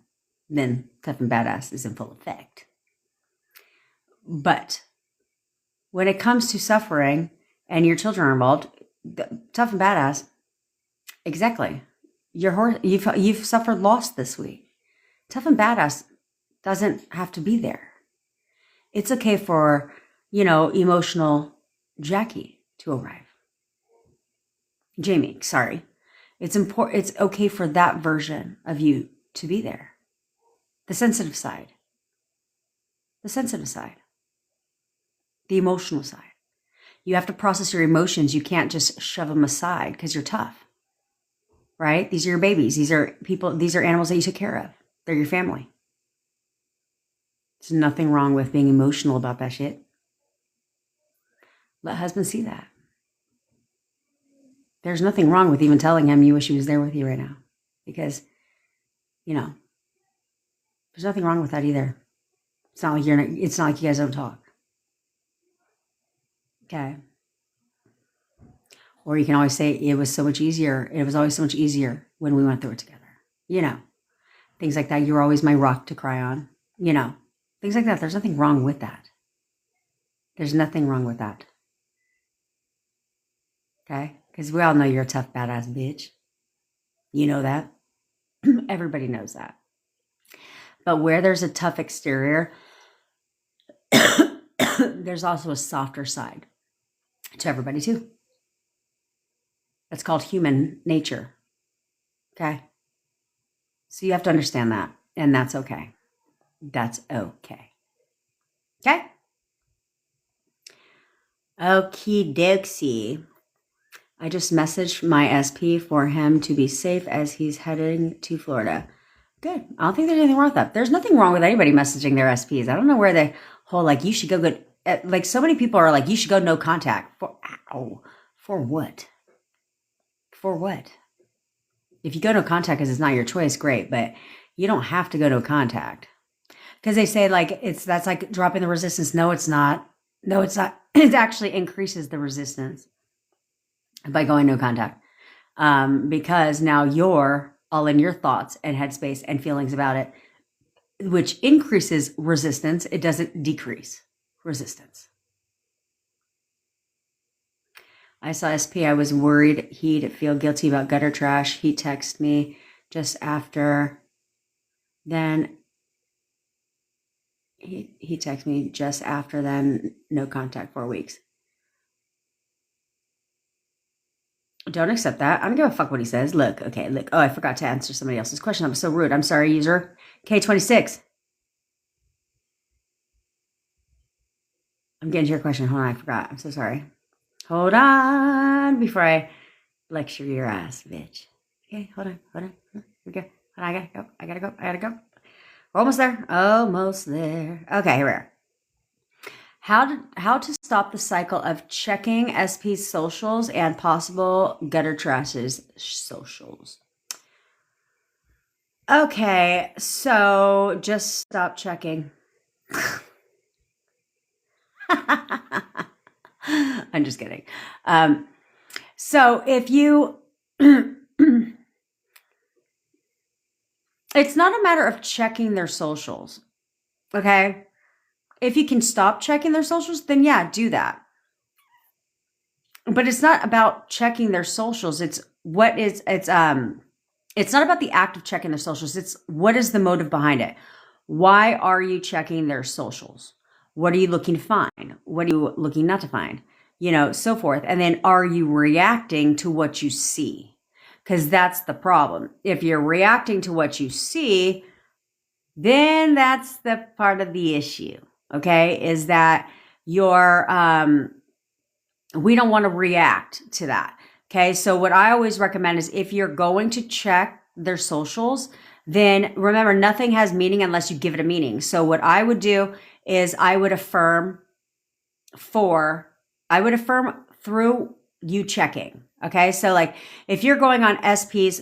Then tough and badass is in full effect. But when it comes to suffering and your children are involved, tough and badass, exactly. You've suffered loss this week. Tough and badass doesn't have to be there. It's okay for, emotional Jackie to arrive. Jamie, sorry. It's important. It's okay for that version of you to be there. The sensitive side. The sensitive side. The emotional side. You have to process your emotions. You can't just shove them aside because you're tough. Right? These are your babies. These are people. These are animals that you took care of. They're your family. There's nothing wrong with being emotional about that shit. Let husband see that. There's nothing wrong with even telling him you wish he was there with you right now. Because, there's nothing wrong with that either. It's not like you guys don't talk. Okay. Or you can always say it was so much easier. It was always so much easier when we went through it together. Things like that. You were always my rock to cry on. Things like that. There's nothing wrong with that. There's nothing wrong with that. Okay? Because we all know you're a tough, badass bitch. You know that. Everybody knows that. But where there's a tough exterior, there's also a softer side to everybody too. That's called human nature. Okay? So you have to understand that. And that's okay. That's okay. Okay? Okie dokie. I just messaged my SP for him to be safe as he's heading to Florida. Good. I don't think there's anything wrong with that. There's nothing wrong with anybody messaging their SPs. I don't know where the whole, like, you should go good. Like, so many people are like, you should go no contact. For what? For what? If you go no contact because it's not your choice, great. But you don't have to go no contact. Because they say, like, that's like dropping the resistance. No, it's not. No, it's not. It actually increases the resistance by going no contact. Because now you're all in your thoughts and headspace and feelings about it, which increases resistance. It doesn't decrease resistance. I saw SP. I was worried he'd feel guilty about gutter trash. He texted me just after. Then he texted me just after then, no contact 4 weeks. Don't accept that. I don't give a fuck what he says. Look. Oh, I forgot to answer somebody else's question. I'm so rude. I'm sorry, user K26. I'm getting to your question. Hold on, I forgot. I'm so sorry. Hold on before I lecture your ass, bitch. Okay, hold on. Here we go. I gotta go. Almost there. Okay, here we are. How to stop the cycle of checking SP's socials and possible gutter trash's socials. Okay, so just stop checking. I'm just kidding. So if you, it's not a matter of checking their socials. Okay. If you can stop checking their socials, then yeah, do that. But it's not about checking their socials. It's not about the act of checking their socials. It's what is the motive behind it? Why are you checking their socials? What are you looking to find? What are you looking not to find? So forth. And then are you reacting to what you see? Because that's the problem. If you're reacting to what you see, then that's the part of the issue. Okay, is that we don't want to react to that. Okay, so what I always recommend is if you're going to check their socials, then remember nothing has meaning unless you give it a meaning. So what I would do is I would affirm through you checking. Okay, so like if you're going on SP's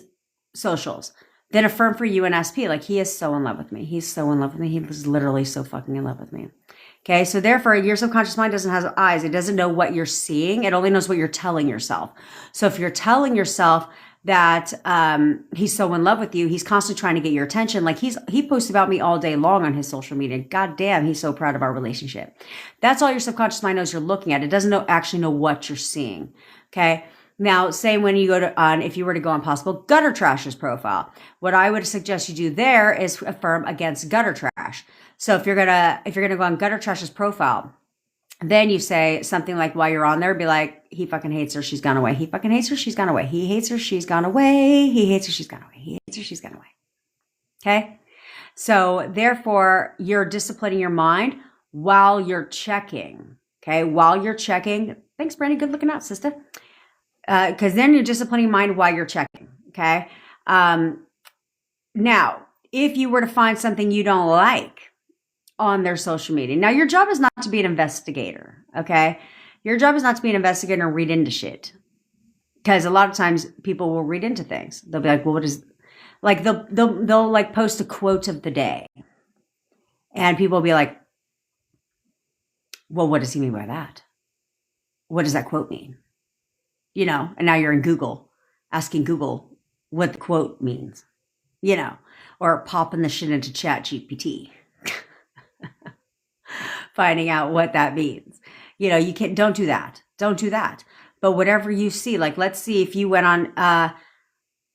socials, then affirm for you and SP, like he is so in love with me. He's so in love with me. He was literally so fucking in love with me. Okay, so therefore your subconscious mind doesn't have eyes. It doesn't know what you're seeing. It only knows what you're telling yourself. So if you're telling yourself that he's so in love with you, he's constantly trying to get your attention. Like he posts about me all day long on his social media. God damn, he's so proud of our relationship. That's all your subconscious mind knows you're looking at. It doesn't actually know what you're seeing. Okay. Now, say when you if you were to go on possible gutter trash's profile, what I would suggest you do there is affirm against gutter trash. So if you're gonna go on gutter trash's profile, then you say something like while you're on there, be like, he fucking hates her, she's gone away. He fucking hates her, she's gone away. He hates her, she's gone away. He hates her, she's gone away. He hates her, she's gone away. Okay? So therefore, you're disciplining your mind while you're checking. Okay? While you're checking. Thanks, Brandy. Good looking out, sister. Because then you're disciplining mind while you're checking. Okay. Now, if you were to find something you don't like on their social media, now your job is not to be an investigator. Okay. Your job is not to be an investigator and read into shit. Because a lot of times people will read into things. They'll be like, well, what is, like, they'll like post a quote of the day. And people will be like, well, what does he mean by that? What does that quote mean? And now you're in Google, asking Google what the quote means, or popping the shit into Chat GPT, finding out what that means. You can't, don't do that. But whatever you see, like, let's see if you went on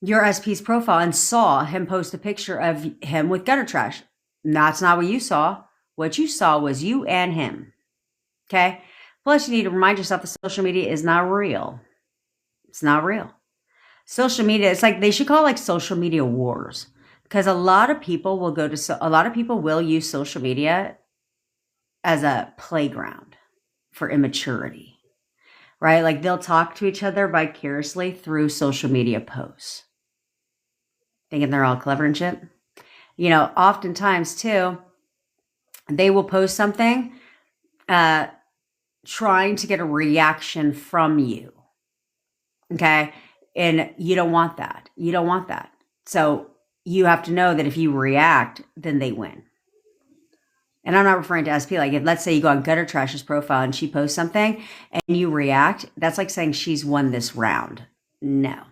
your SP's profile and saw him post a picture of him with gutter trash. That's not what you saw. What you saw was you and him. Okay. Plus, you need to remind yourself that social media is not real. It's not real. Social media, it's like they should call it like social media wars, because a lot of people will use social media as a playground for immaturity, right? Like they'll talk to each other vicariously through social media posts, thinking they're all clever and shit. You know, oftentimes too, they will post something trying to get a reaction from you. Okay. And you don't want that. You don't want that. So you have to know that if you react, then they win. And I'm not referring to SP. Like if let's say you go on Gutter Trash's profile and she posts something and you react, that's like saying she's won this round. No.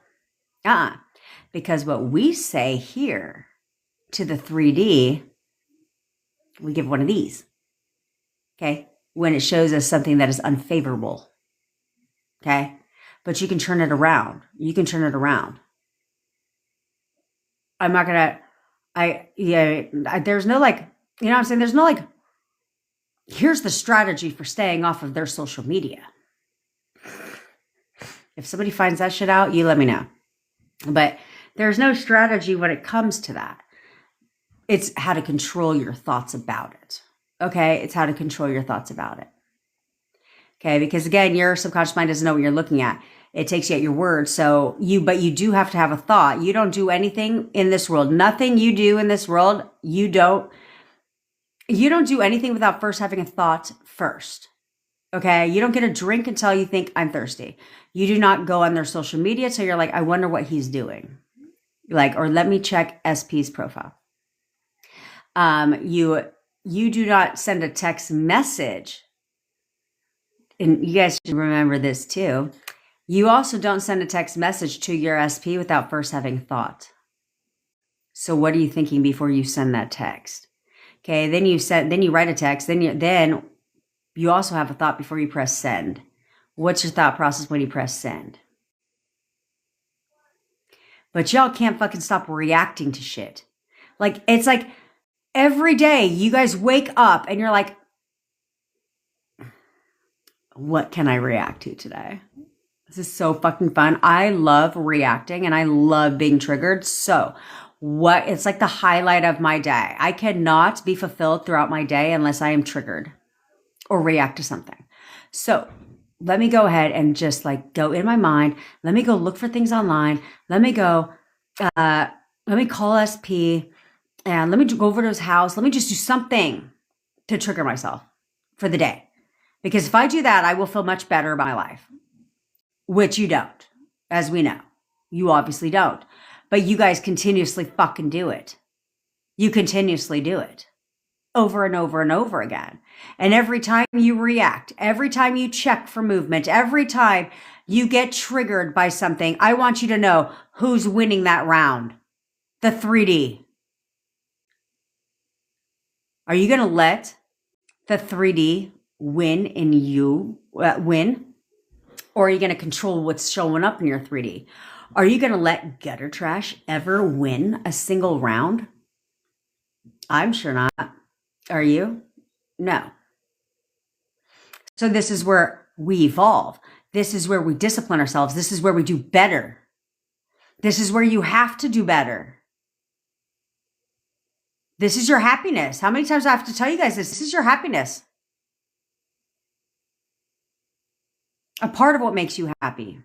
Because what we say here to the 3D, we give one of these. Okay. When it shows us something that is unfavorable. Okay. But you can turn it around. You can turn it around. I'm not going to, there's no like, you know what I'm saying? There's no like, here's the strategy for staying off of their social media. If somebody finds that shit out, you let me know. But there's no strategy when it comes to that. It's how to control your thoughts about it. Okay? It's how to control your thoughts about it. Okay? Because again, your subconscious mind doesn't know what you're looking at. It takes you at your word. So but you do have to have a thought. You don't do anything in this world. Nothing you do in this world, you don't do anything without first having a thought first. Okay? You don't get a drink until you think I'm thirsty. You do not go on their social media till you're like, I wonder what he's doing. Like, or let me check SP's profile. You do not send a text message. And you guys should remember this too. You also don't send a text message to your SP without first having thought. So what are you thinking before you send that text? Okay, then you write a text, then you also have a thought before you press send. What's your thought process when you press send? But y'all can't fucking stop reacting to shit. Like, it's like every day you guys wake up and you're like, what can I react to today? This is so fucking fun. I love reacting and I love being triggered. So it's like the highlight of my day. I cannot be fulfilled throughout my day unless I am triggered or react to something. So let me go ahead and just like go in my mind. Let me go look for things online. Let me call SP and let me go over to his house. Let me just do something to trigger myself for the day. Because if I do that, I will feel much better about my life, which you don't, as we know. You obviously don't. But you guys continuously fucking do it. You continuously do it over and over and over again. And every time you react, every time you check for movement, every time you get triggered by something, I want you to know who's winning that round. The 3D. Are you going to let the 3D win in you, win? Or are you going to control what's showing up in your 3D? Are you going to let Gutter Trash ever win a single round? I'm sure not. Are you? No. So this is where we evolve. This is where we discipline ourselves. This is where we do better. This is where you have to do better. This is your happiness. How many times do I have to tell you guys this? This is your happiness. A part of what makes you happy.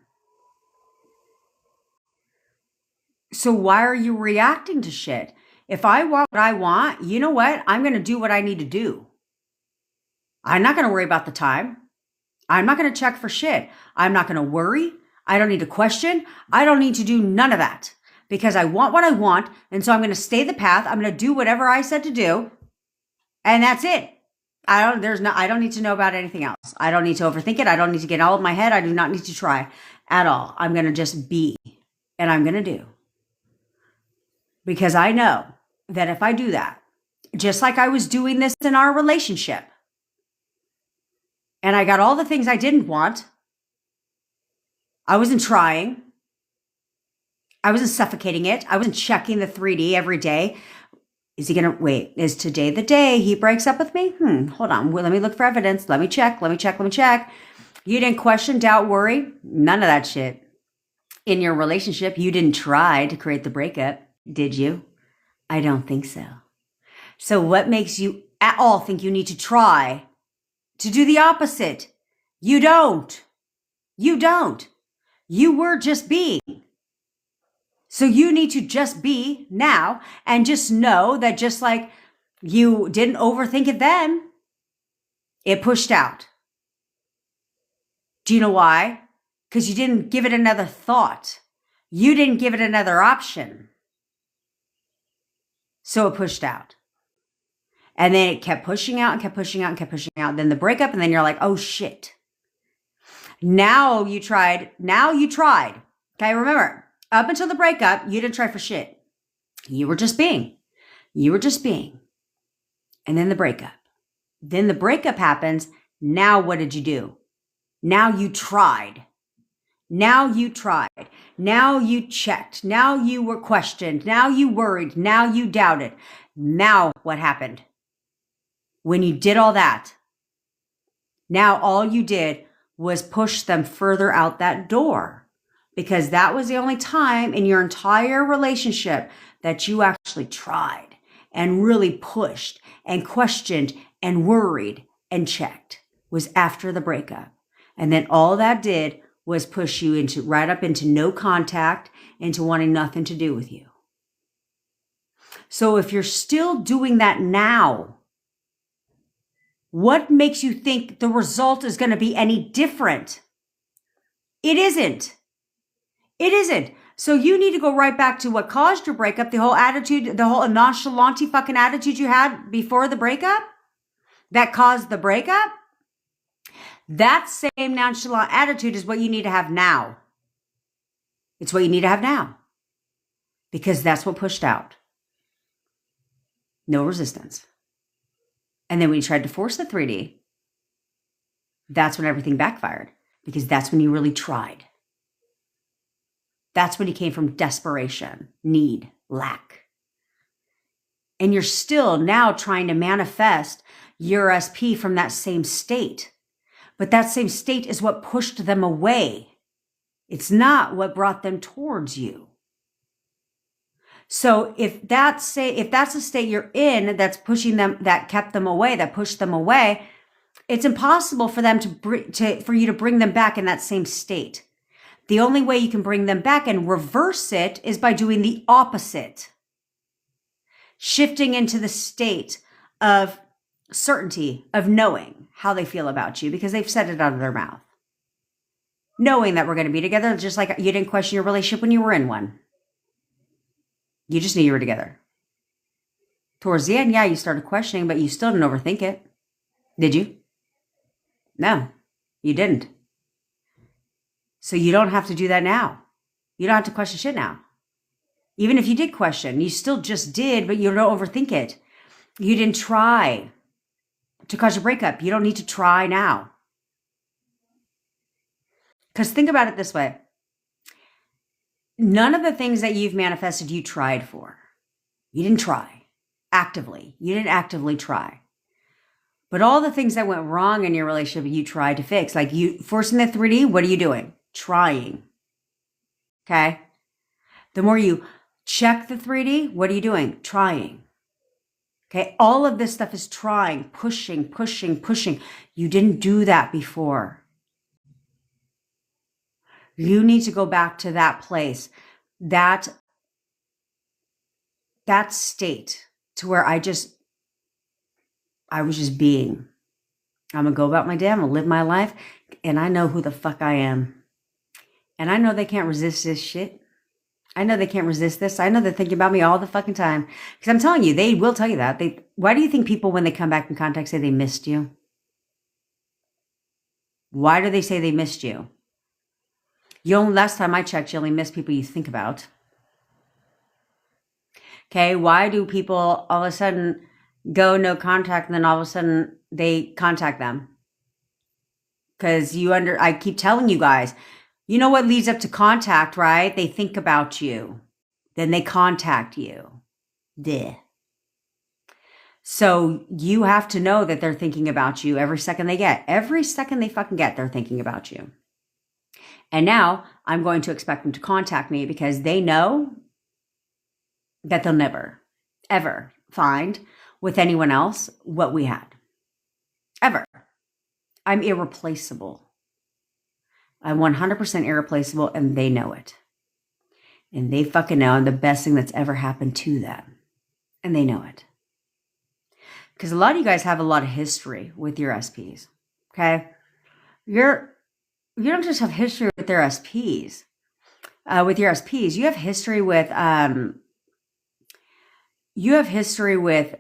So why are you reacting to shit? If I want what I want, you know what? I'm going to do what I need to do. I'm not going to worry about the time. I'm not going to check for shit. I'm not going to worry. I don't need to question. I don't need to do none of that because I want what I want. And so I'm going to stay the path. I'm going to do whatever I said to do. And that's it. I don't need to know about anything else. I don't need to overthink it. I don't need to get all in my head. I do not need to try at all. I'm going to just be, and I'm going to do. Because I know that if I do that, just like I was doing this in our relationship, and I got all the things I didn't want, I wasn't trying. I wasn't suffocating it. I wasn't checking the 3D every day. Is he going to wait? Is today the day he breaks up with me? Hold on. Well, let me look for evidence. Let me check. You didn't question, doubt, worry. None of that shit. In your relationship, you didn't try to create the breakup. Did you? I don't think so. So what makes you at all think you need to try to do the opposite. You don't. You don't. You were just being. So you need to just be now and just know that just like you didn't overthink it then, it pushed out. Do you know why? Because you didn't give it another thought. You didn't give it another option. So it pushed out. And then it kept pushing out and kept pushing out and kept pushing out. Then the breakup, and then you're like, oh shit. Now you tried. Okay, remember, up until the breakup, you didn't try for shit. You were just being. And then the breakup. Then the breakup happens. Now what did you do? Now you tried. Now you checked. Now you were questioned. Now you worried. Now you doubted. Now what happened? When you did all that, now all you did was push them further out that door, because that was the only time in your entire relationship that you actually tried and really pushed and questioned and worried and checked, was after the breakup. And then all that did was push you into right up into no contact, into wanting nothing to do with you. So if you're still doing that now, what makes you think the result is going to be any different? It isn't. So you need to go right back to what caused your breakup, the whole attitude, the whole nonchalant fucking attitude you had before the breakup that caused the breakup. That same nonchalant attitude is what you need to have now. It's what you need to have now, because that's what pushed out. No resistance. And then when you tried to force the 3D, that's when everything backfired, because that's when you really tried. That's when you came from desperation, need, lack. And you're still now trying to manifest your SP from that same state. But that same state is what pushed them away. It's not what brought them towards you. So if that's the state you're in that's pushing them, that kept them away, that pushed them away, it's impossible for them for you to bring them back in that same state. The only way you can bring them back and reverse it is by doing the opposite. Shifting into the state of certainty, of knowing how they feel about you, because they've said it out of their mouth. Knowing that we're going to be together, just like you didn't question your relationship when you were in one. You just knew you were together. Towards the end, yeah, you started questioning, but you still didn't overthink it. Did you? No, you didn't. So you don't have to do that now. You don't have to question shit now. Even if you did question, you still just did, but you don't overthink it. You didn't try to cause a breakup. You don't need to try now. Because think about it this way. None of the things that you've manifested, you tried for. You didn't try actively. You didn't actively try. But all the things that went wrong in your relationship, you tried to fix. Like you forcing the 3D, what are you doing? Trying. Okay? The more you check the 3D, what are you doing? Trying. Okay? All of this stuff is trying, pushing. You didn't do that before. You need to go back to that place, that state to where I was just being. I'm going to go about my day. I'm going to live my life. And I know who the fuck I am. And I know they can't resist this shit. I know they can't resist this. I know they're thinking about me all the fucking time. Because I'm telling you, they will tell you that. Why do you think people, when they come back in contact, say they missed you? Why do they say they missed you? Last time I checked, you only miss people you think about. Okay, why do people all of a sudden go no contact and then all of a sudden they contact them? Because I keep telling you guys, you know what leads up to contact, right? They think about you. Then they contact you. Duh. So you have to know that they're thinking about you every second they get. Every second they fucking get, they're thinking about you. And now I'm going to expect them to contact me because they know that they'll never, ever find with anyone else what we had. Ever. I'm irreplaceable. I'm 100% irreplaceable, and they know it. And they fucking know I'm the best thing that's ever happened to them. And they know it. Because a lot of you guys have a lot of history with your SPs. Okay? You don't just have history with their SPs. With your SPs, you have history with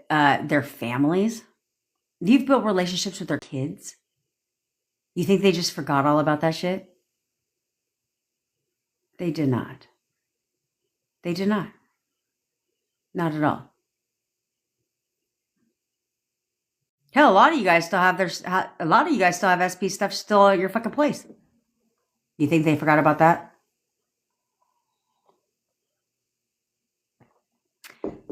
their families. You've built relationships with their kids. You think they just forgot all about that shit? They did not. They did not. Not at all. Hell, a lot of you guys still have SP stuff still at your fucking place. You think they forgot about that?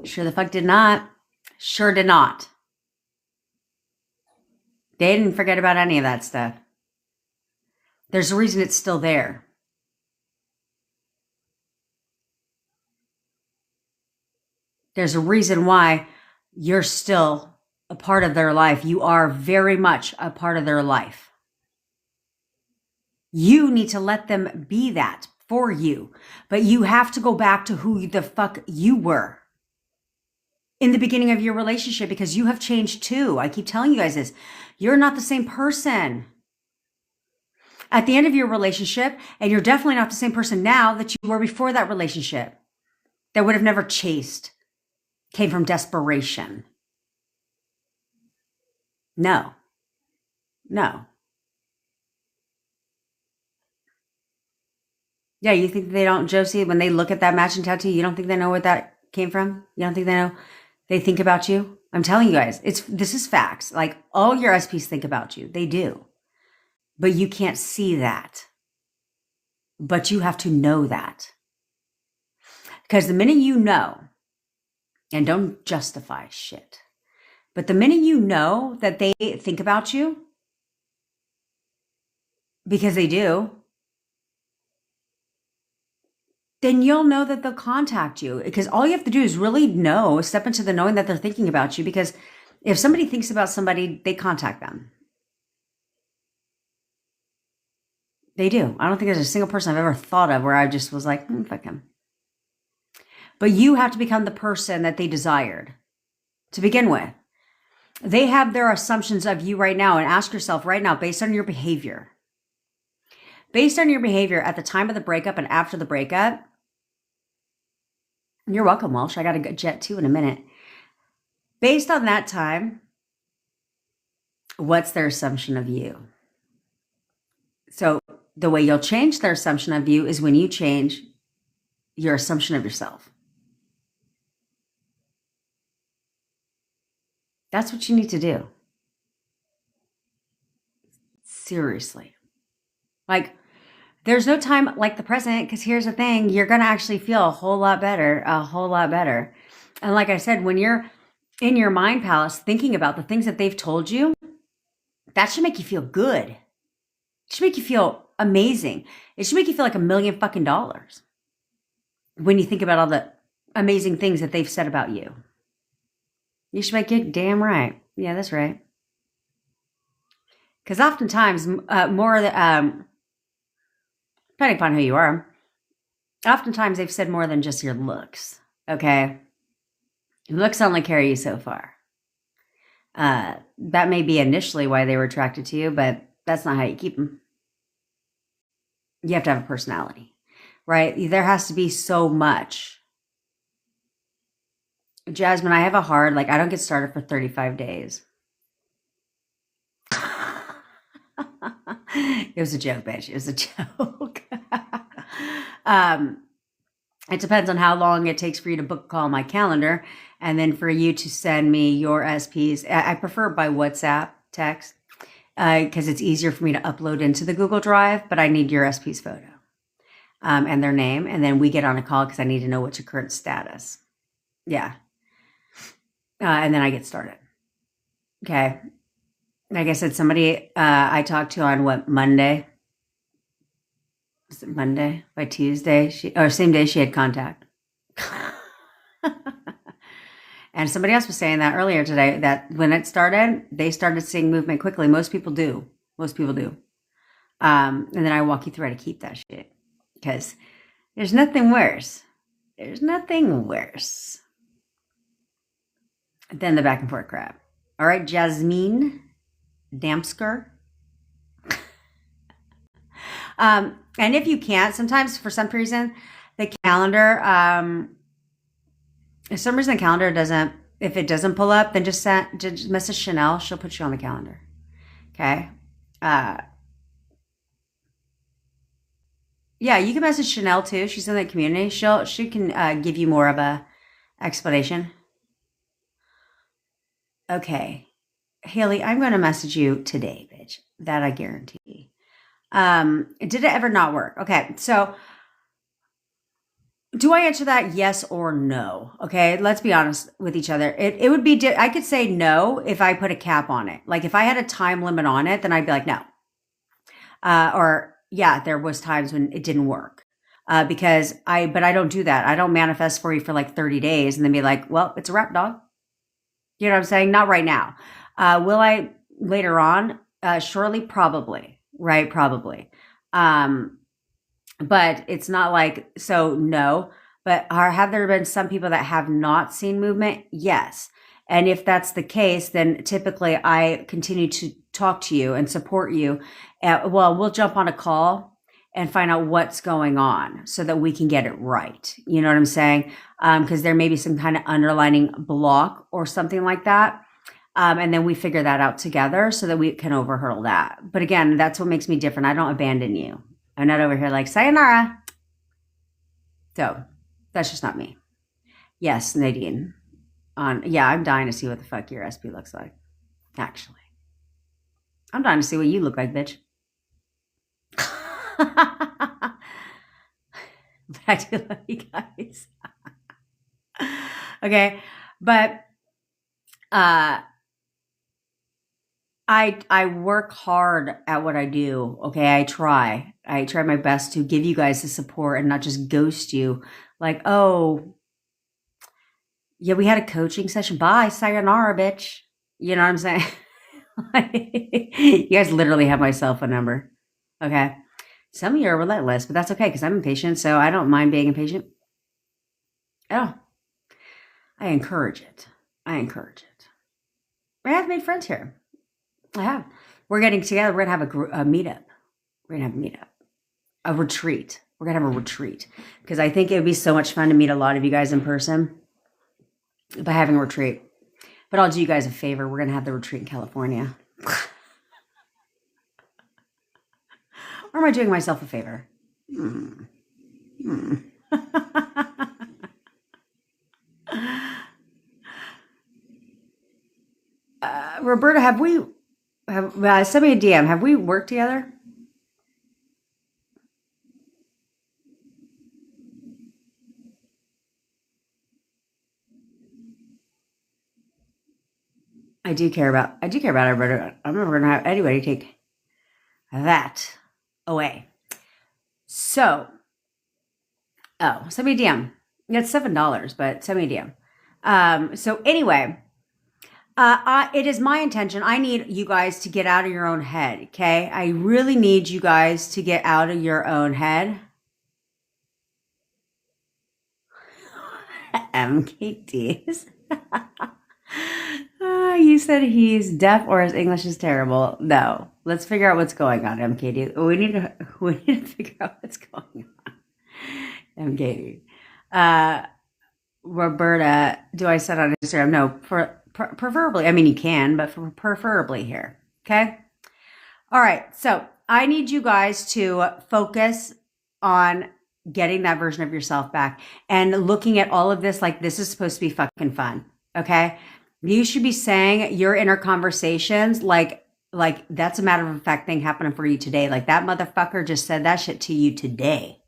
Sure the fuck did not. Sure did not. They didn't forget about any of that stuff. There's a reason it's still there. There's a reason why you're still a part of their life. You are very much a part of their life. You need to let them be that for you. But you have to go back to who the fuck you were in the beginning of your relationship, because you have changed too. I keep telling you guys this. You're not the same person at the end of your relationship, and you're definitely not the same person now that you were before that relationship that would have never chased, came from desperation. No. Yeah, you think they don't, Josie, when they look at that matching tattoo, you don't think they know where that came from? You don't think they know? They think about you? I'm telling you guys, this is facts. Like, all your SPs think about you. They do. But you can't see that. But you have to know that. Because the minute you know, and don't justify shit, but the minute you know that they think about you, because they do, then you'll know that they'll contact you. Because all you have to do is really step into the knowing that they're thinking about you. Because if somebody thinks about somebody, they contact them. They do. I don't think there's a single person I've ever thought of where I just was like, fuck him. But you have to become the person that they desired to begin with. They have their assumptions of you right now, and ask yourself right now, based on your behavior. Based on your behavior at the time of the breakup and after the breakup. You're welcome, Welsh. I got to jet too in a minute. Based on that time, what's their assumption of you? So the way you'll change their assumption of you is when you change your assumption of yourself. That's what you need to do. Seriously. Like, there's no time like the present, because here's the thing, you're going to actually feel a whole lot better. And like I said, when you're in your mind palace thinking about the things that they've told you, that should make you feel good. It should make you feel amazing. It should make you feel like $1 million fucking dollars when you think about all the amazing things that they've said about you. You should make it damn right. Yeah, that's right. Because oftentimes, depending upon who you are, oftentimes they've said more than just your looks. Okay? Looks only carry you so far. That may be initially why they were attracted to you, but that's not how you keep them. You have to have a personality, right? There has to be so much. Jasmine, I have a hard, I don't get started for 35 days. It was a joke, bitch. It was a joke. It depends on how long it takes for you to book a call on my calendar, and then for you to send me your SPs. I prefer by WhatsApp text because it's easier for me to upload into the Google Drive, but I need your SP's photo and their name, and then we get on a call because I need to know what's your current status. Yeah. And then I get started. Okay. Like I said, somebody I talked to on Monday? Was it Monday? By Tuesday? Same day she had contact. And somebody else was saying that earlier today, that when it started, they started seeing movement quickly. Most people do. Most people do. And then I walk you through how to keep that shit. Because there's nothing worse. There's nothing worse than the back and forth crap. All right, Jasmine Damsker. And if you can't, sometimes for some reason, the calendar, if some reason the calendar doesn't, if it doesn't pull up, then just message Chanel. She'll put you on the calendar. Okay. Yeah, you can message Chanel too. She's in the community. She can give you more of a explanation. Okay. Haley, I'm going to message you today, bitch. That I guarantee. Did it ever not work? Okay. So do I answer that yes or no? Okay. Let's be honest with each other. It would be, I could say no if I put a cap on it. Like if I had a time limit on it, then I'd be like, no. Or yeah, there was times when it didn't work. But I don't do that. I don't manifest for you for like 30 days and then be like, well, it's a wrap, dog. You know what I'm saying? Not right now. Will I later on? Surely, probably, right? Probably. But it's not like, so no, but have there been some people that have not seen movement? Yes. And if that's the case, then typically I continue to talk to you and support you. We'll jump on a call and find out what's going on so that we can get it right. You know what I'm saying? Because there may be some kind of underlining block or something like that. And then we figure that out together so that we can overhurdle that. But again, that's what makes me different. I don't abandon you. I'm not over here like, sayonara. So that's just not me. Yes, Nadine. Yeah, I'm dying to see what the fuck your SP looks like. Actually. I'm dying to see what you look like, bitch. But I do love you guys. Okay. But I work hard at what I do. Okay. I try my best to give you guys the support and not just ghost you like, oh, yeah, we had a coaching session. Bye. Sayonara, bitch. You know what I'm saying? You guys literally have my cell phone number. Okay. Some of you are relentless, but that's okay because I'm impatient, so I don't mind being impatient. Oh, I encourage it. I have made friends here. I have. We're getting together. We're going to have a meetup. A retreat. We're going to have a retreat because I think it would be so much fun to meet a lot of you guys in person by having a retreat. But I'll do you guys a favor. We're going to have the retreat in California. Or am I doing myself a favor? Roberta, send me a DM. Have we worked together? I do care about Roberta. I'm never going to have anybody take that away. So, send me a DM. It's $7, but send me a DM. So anyway, it is my intention. I need you guys to get out of your own head. Okay. I really need you guys to get out of your own head. MKTs. You said he's deaf or his English is terrible. No, let's figure out what's going on, MKD. We need to figure out what's going on, MKD. Roberta, do I set on Instagram? No, preferably. I mean, you can, but preferably here. Okay. All right. So I need you guys to focus on getting that version of yourself back and looking at all of this like this is supposed to be fucking fun. Okay. You should be saying your inner conversations like that's a matter of fact thing happening for you today. Like that motherfucker just said that shit to you today.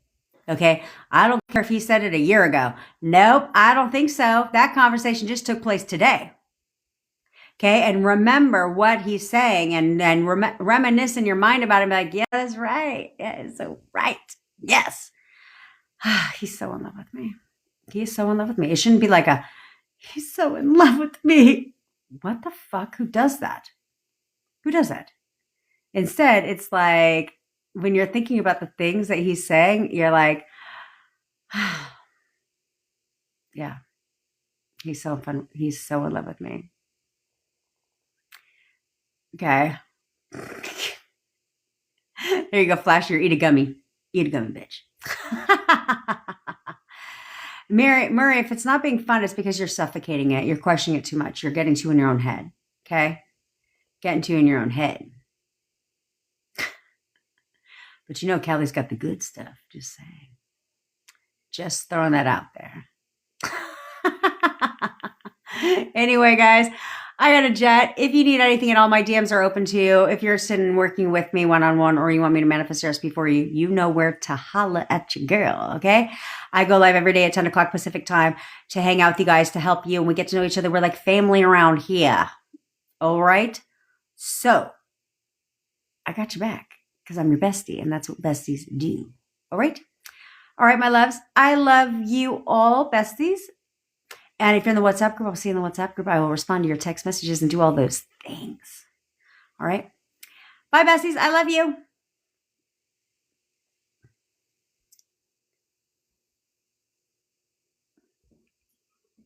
Okay. I don't care if he said it a year ago. Nope. I don't think so. That conversation just took place today. Okay. And remember what he's saying and reminisce in your mind about it. And be like, yeah, that's right. Yeah, it's so right. Yes. He's so in love with me. He's so in love with me. It shouldn't be like he's so in love with me. What the fuck? Who does that? Who does that? Instead, it's like when you're thinking about the things that he's saying, you're like, yeah, he's so fun. He's so in love with me. Okay. There you go, Flash. Eat a gummy. Eat a gummy, bitch. Murray, if it's not being fun, it's because you're suffocating it. You're questioning it too much. You're getting too in your own head. Okay? Getting too in your own head. But you know, Callie's got the good stuff. Just saying. Just throwing that out there. Anyway, guys, I got a jet. If you need anything at all, my DMs are open to you. If you're interested in working with me one-on-one or you want me to manifest your recipe for you, you know where to holla at your girl, okay? I go live every day at 10 o'clock Pacific time to hang out with you guys, to help you, and we get to know each other. We're like family around here, all right? So, I got your back because I'm your bestie, and that's what besties do, all right? All right, my loves. I love you all, besties. And if you're in the WhatsApp group, I'll see you in the WhatsApp group. I will respond to your text messages and do all those things. All right. Bye, besties. I love you.